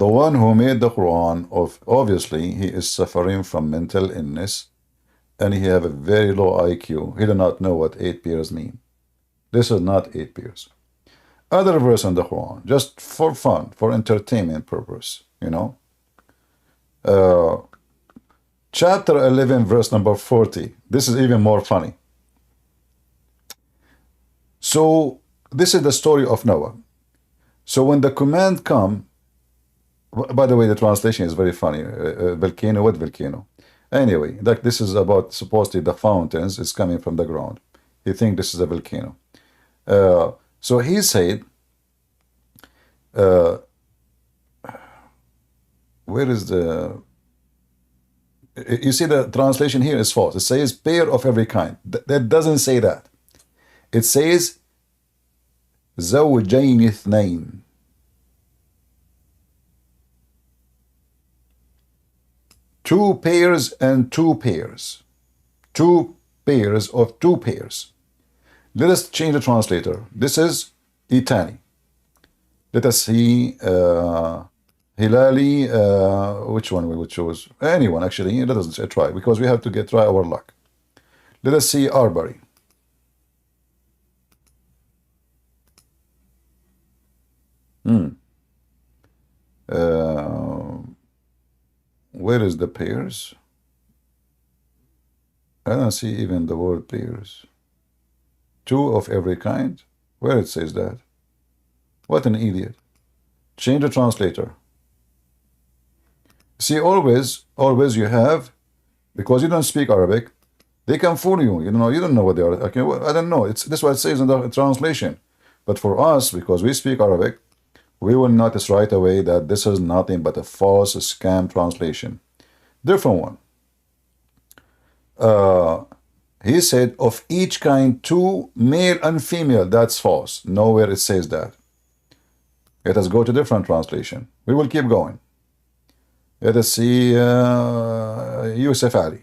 The one who made the Quran, obviously, he is suffering from mental illness and he have a very low IQ. He do not know what 8 pairs mean. This is not 8 pairs. Other verse in the Quran, just for fun, for entertainment purpose, you know. Chapter 11, verse number 40. This is even more funny. So, this is the story of Noah. So, when the command come, by the way, the translation is very funny. Volcano, what volcano? Anyway, like this is about supposedly the fountains is coming from the ground. He think this is a volcano. So he said, where is the... You see the translation here is false. It says pair of every kind. That doesn't say that. It says زوجين اثنين. Two pairs and 2 pairs. 2 pairs of 2 pairs. Let us change the translator. This is Itani. Let us see Hilali. Which one we would choose? Anyone actually. Let us try because we have to try our luck. Let us see Arbery. Where is the pairs? I don't see even the word pairs. 2 of every kind. Where it says that? What an idiot. Change the translator. See, always you have, because you don't speak Arabic, they can fool you. You don't know what they are. Okay, well, I don't know. This is what it says in the translation. But for us, because we speak Arabic, we will notice right away that this is nothing but a false scam translation. Different one. He said, of each kind 2, male and female. That's false. Nowhere it says that. Let us go to different translation. We will keep going. Let us see Yusuf Ali.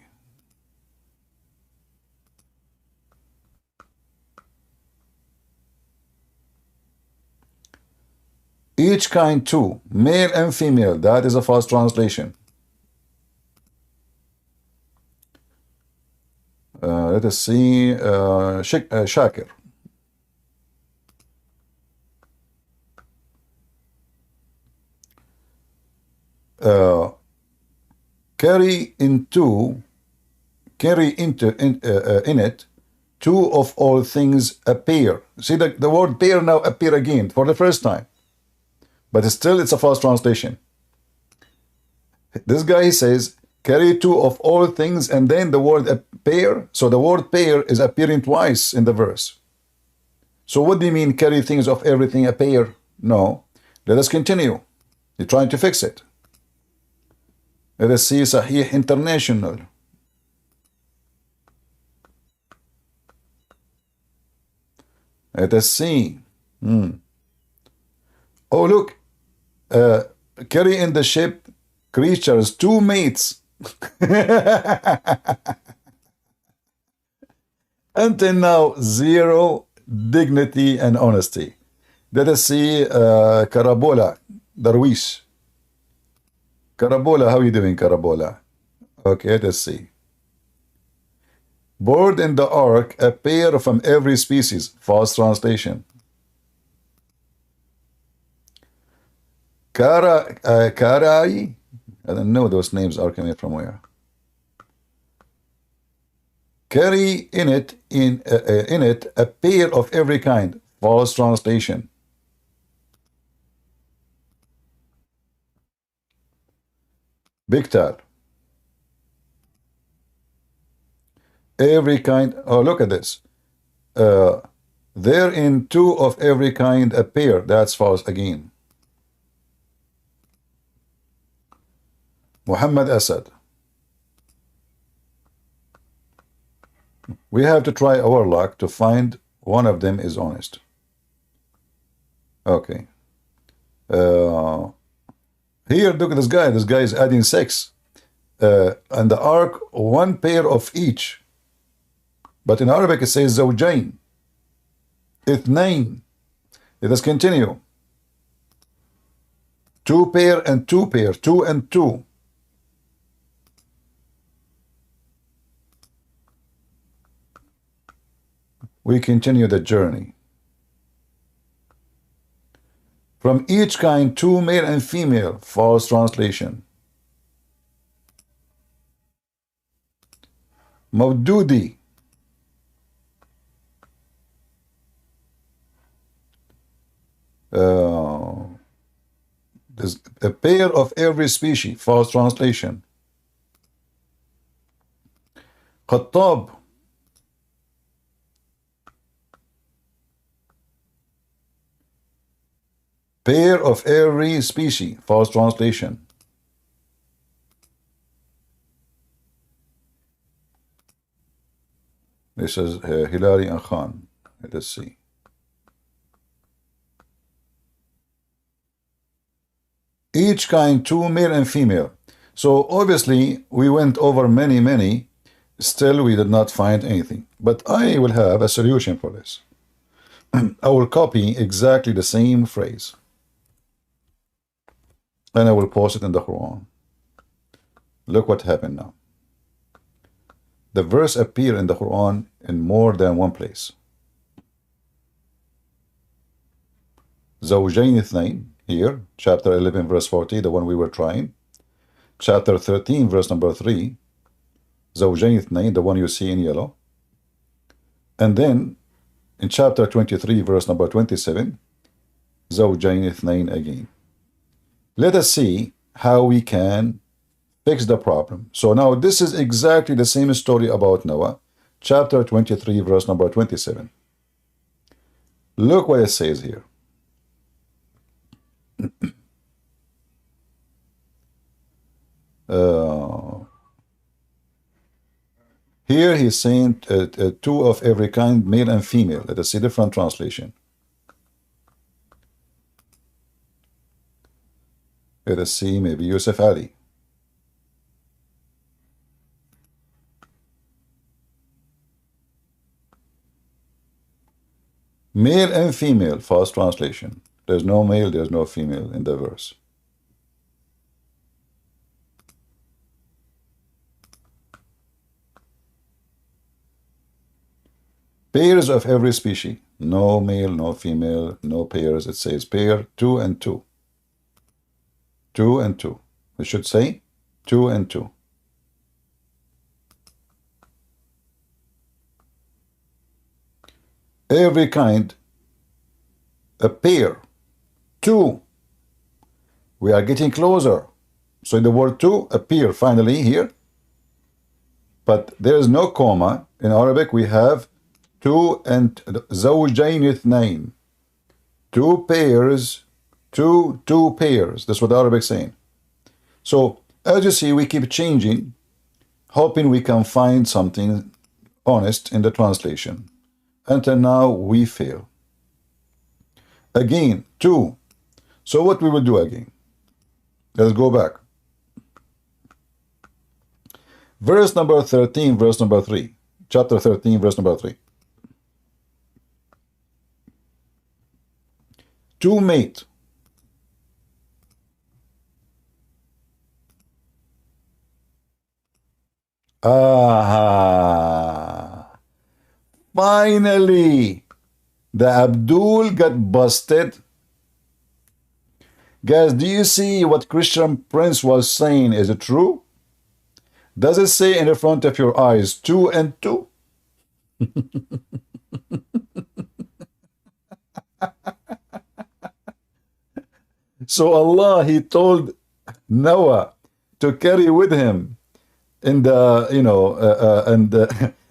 Each kind 2, male and female. That is a false translation. Let us see Shakir. Carry in it 2 of all things appear. See the word pair now appear again for the first time. But still it's a false translation. This guy says, carry 2 of all things, and then the word pair. So the word pair is appearing twice in the verse. So what do you mean, carry things of everything a pair? No. Let us continue. You're trying to fix it. Let us see Sahih International. Let us see. Oh, look. Carry in the ship creatures 2 mates. Until now, 0 dignity and honesty. Let us see Karabola, Darwish. Karabola, how are you doing, Karabola? Okay, let us see. Board in the ark, a pair from every species. False translation. Karai, I don't know those names are coming from where. Carry in it a pair of every kind. False translation. Biktar. Every kind. Oh, look at this. There in 2 of every kind a pair. That's false again. Muhammad Asad. We have to try our luck to find one of them is honest. Okay. Here, look at this guy. This guy is adding 6. and the ark one pair of each. But in Arabic it says زوجين, اثنين. Let us continue. Two pair and two pair, two and two. We continue the journey. From each kind, two male and female. False translation. Mawdudi. There's a pair of every species. False translation. Khattab. Pair of every species. False translation. This is Hilary and Khan. Let us see. Each kind, two male and female. So obviously we went over many. Still we did not find anything. But I will have a solution for this. I will copy exactly the same phrase. And I will post it in the Quran. Look what happened now. The verse appear in the Quran in more than one place. زوجين اثنين, here, chapter 11, verse 40, the one we were trying. Chapter 13, verse number 3, زوجين اثنين, the one you see in yellow. And then, in chapter 23, verse number 27, زوجين اثنين again. Let us see how we can fix the problem. So now this is exactly the same story about Noah, chapter 23, verse number 27. Look what it says here. Here he's saying two of every kind, male and female. Let us see different translation. Let us see maybe Yusuf Ali. Male and female, false translation. There's no male, there's no female in the verse. Pairs of every species. No male, no female, no pairs. It says pair, two and two. Two and two. We should say two and two. Every kind, a pair, two. We are getting closer. So in the word two, a pair finally here. But there is no comma. In Arabic we have two and زوجين اثنين. Two pairs, two pairs. That's what Arabic is saying. So as you see, we keep changing, hoping we can find something honest in the translation. Until now we fail. Again, two. So what we will do again? Let's go back. Verse number 13, verse number 3. Chapter 13, verse number 3. Two mate. Finally, the Abdul got busted. Guys, do you see what Christian Prince was saying? Is it true? Does it say in the front of your eyes, two and two? So Allah, he told Noah to carry with him in the,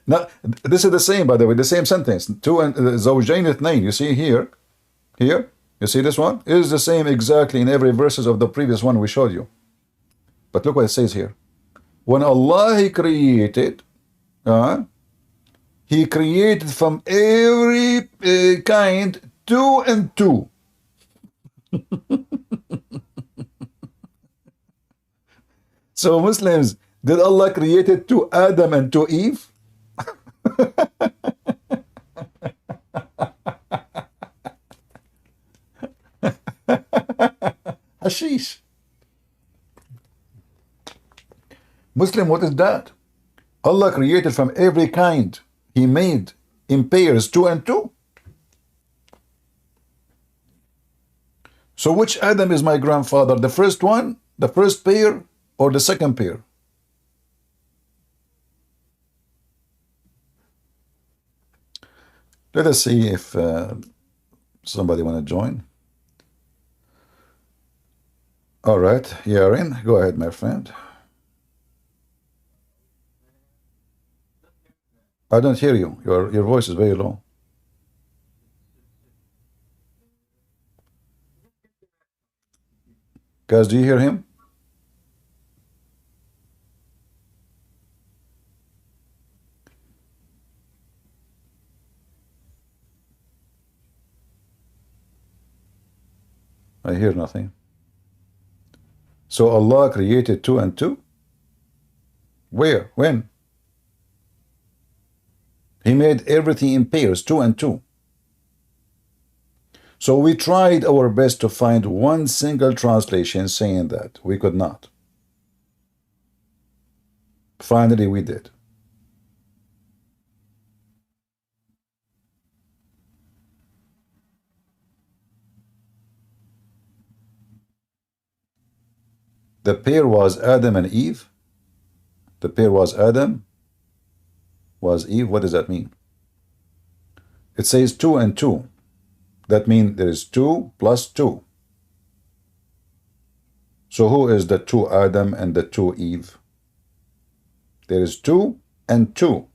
now, this is the same, by the way, the same sentence. Two and زوجين اثنين. You see here, you see this one? It is the same exactly in every verses of the previous one we showed you. But look what it says here. When Allah he created from every kind two and two. So Muslims, Did Allah create two Adam and two Eve? Hashish. Muslim, what is that? Allah created from every kind. He made in pairs, two and two. So which Adam is my grandfather? The first one, the first pair, or the second pair? Let us see if somebody want to join. All right, Yarin, go ahead, my friend. I don't hear you. Your voice is very low. Guys, do you hear him? I hear nothing. So Allah created two and two? Where? When? He made everything in pairs, two and two. So we tried our best to find one single translation saying that. We could not. Finally, we did. The pair was Adam and Eve. The pair was Adam, was Eve. What does that mean? It says two and two. That means there is two plus two. So who is the two Adam and the two Eve? There is two and two.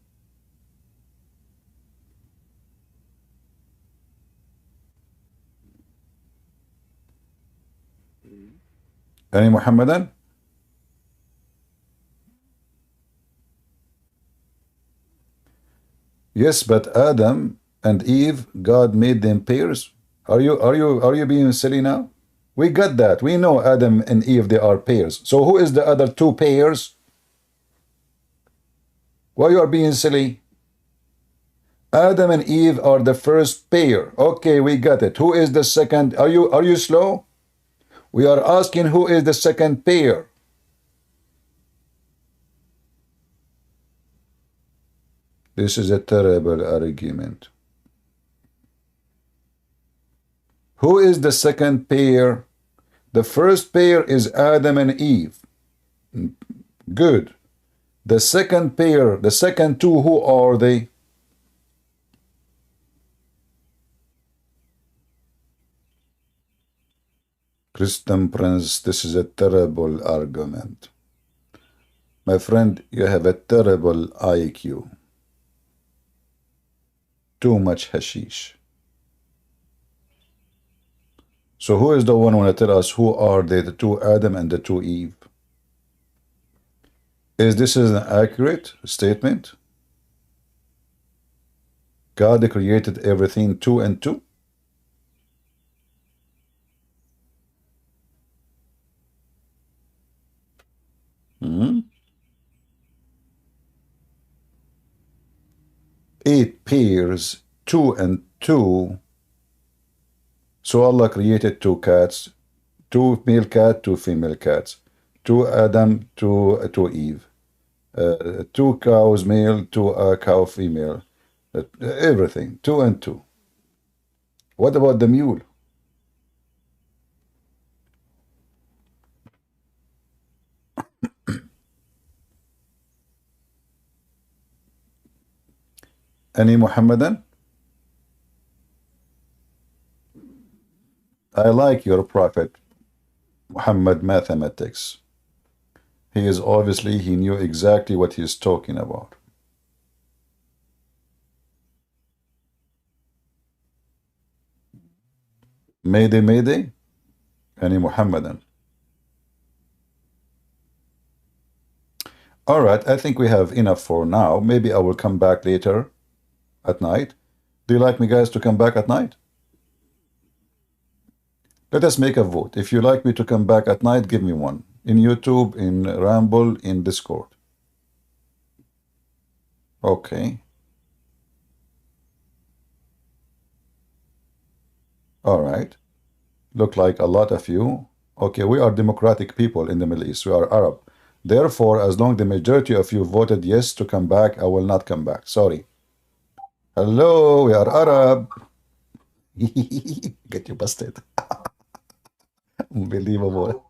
Any Muhammadan? Yes, but Adam and Eve, God made them pairs. Are you being silly now? We got that. We know Adam and Eve, they are pairs. So who is the other two pairs? Why you are being silly? Adam and Eve are the first pair. Okay, we got it. Who is the second? Are you slow? We are asking who is the second pair. This is a terrible argument. Who is the second pair? The first pair is Adam and Eve. Good. The second pair, the second two, who are they? Christian Prince, this is a terrible argument. My friend, you have a terrible IQ. Too much hashish. So who is the one who want to tell us who are they, the two Adam and the two Eve? Is this an accurate statement? God created everything two and two? Hmm? 8 pairs, 2 and 2. So Allah created 2 cats, 2 male cats, 2 female cats, 2 Adam, 2 Eve, 2 cows male, 2 cow female, everything, 2 and 2. What about the mule? Any Muhammadan? I like your prophet Muhammad mathematics. He knew exactly what he's talking about. Mayday, Mayday? Any Muhammadan? All right, I think we have enough for now. Maybe I will come back later at night. Do you like me guys to come back at night? Let us make a vote. If you like me to come back at night, give me one. in YouTube, in Ramble, in Discord. Okay. All right. Look like a lot of you. Okay, we are democratic people in the Middle East. We are Arab. Therefore, as long the majority of you voted yes to come back, I will not come back. Sorry. Hello, we are Arab. Get you busted. Unbelievable.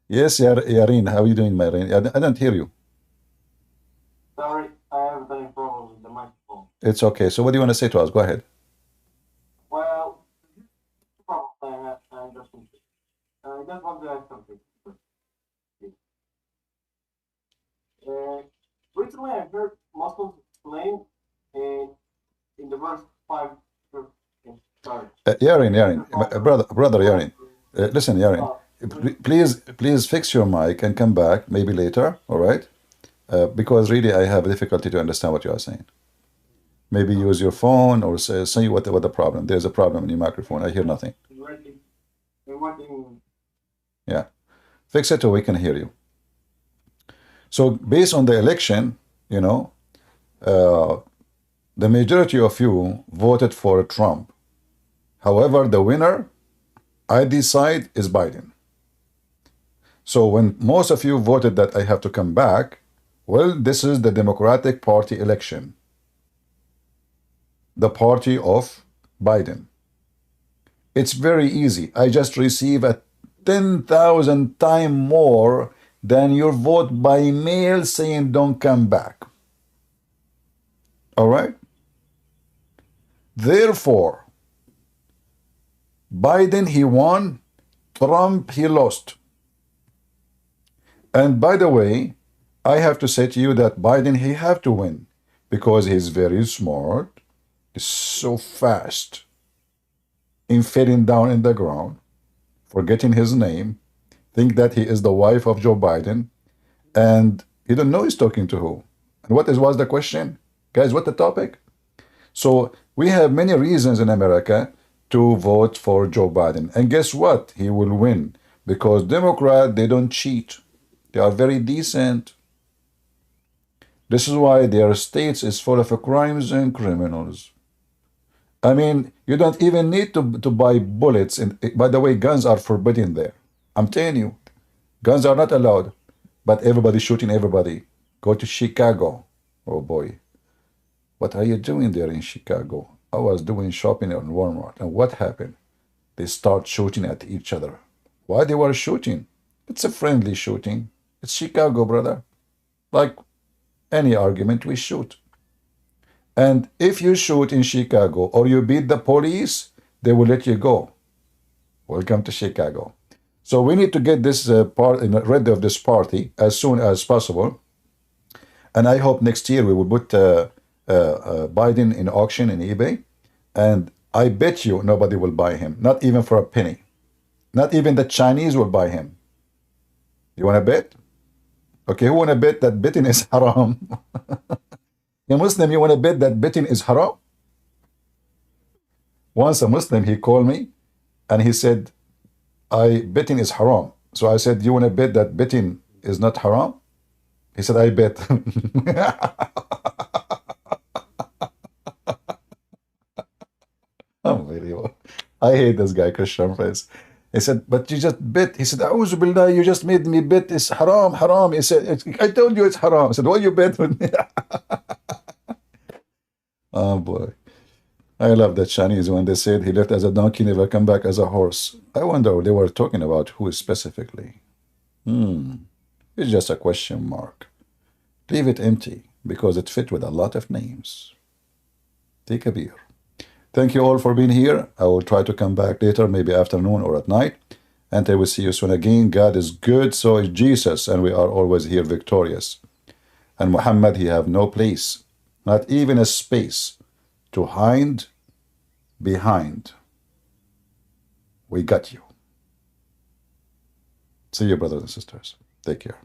Yes, Yarin, how are you doing, my Yarin? I don't hear you. Sorry, I have any problems with the microphone. It's okay. So what do you want to say to us? Go ahead. Well, the problem I just want to ask something. Recently, I heard Muslims claim in the verse 5. Sorry. Yarin, brother Yarin. Listen, Yarin. Please fix your mic and come back maybe later. All right? Because really I have difficulty to understand what you are saying. Maybe use your phone or say what the problem. There's a problem in your microphone. I hear nothing. Yeah. Fix it so we can hear you. So based on the election, you know, the majority of you voted for Trump. However, the winner, I decide, is Biden. So when most of you voted that I have to come back, well, this is the Democratic Party election. The party of Biden. It's very easy. I just receive a 10,000 times more than your vote by mail saying don't come back. All right? Therefore, Biden, he won. Trump, he lost. And by the way, I have to say to you that Biden, he have to win because he's very smart. He's so fast in falling down in the ground, forgetting his name, think that he is the wife of Joe Biden, and he don't know he's talking to who. And what was the question? Guys, what the topic? So we have many reasons in America to vote for Joe Biden. And guess what? He will win because Democrats, they don't cheat. They are very decent. This is why their states is full of crimes and criminals. I mean, you don't even need to buy bullets. And by the way, guns are forbidden there. I'm telling you, guns are not allowed. But everybody's shooting everybody. Go to Chicago. Oh boy. What are you doing there in Chicago? I was doing shopping in Walmart. And what happened? They start shooting at each other. Why they were shooting? It's a friendly shooting. It's Chicago, brother. Like any argument, we shoot. And if you shoot in Chicago or you beat the police, they will let you go. Welcome to Chicago. So we need to get this rid of this party as soon as possible. And I hope next year we will put Biden in auction in eBay. And I bet you nobody will buy him, not even for a penny. Not even the Chinese will buy him. You want to bet? Okay, who want to bet that betting is haram? A Muslim, you want to bet that betting is haram? Once a Muslim, he called me and he said, betting is haram. So I said, you want to bet that betting is not haram? He said, I bet. Unbelievable. I hate this guy, Christian friends. He said, but you just bet. He said, A'udhu billah, you just made me bet it's haram, haram. He said, I told you it's haram. I said, why you bet with me? Oh boy. I love the Chinese when they said he left as a donkey, never come back as a horse. I wonder they were talking about who specifically. It's just a question mark. Leave it empty because it fit with a lot of names. Take a beer. Thank you all for being here. I will try to come back later, maybe afternoon or at night. And I will see you soon again. God is good, so is Jesus, and we are always here victorious. And Muhammad, he have no place, not even a space to hide behind. We got you. See you, brothers and sisters. Take care.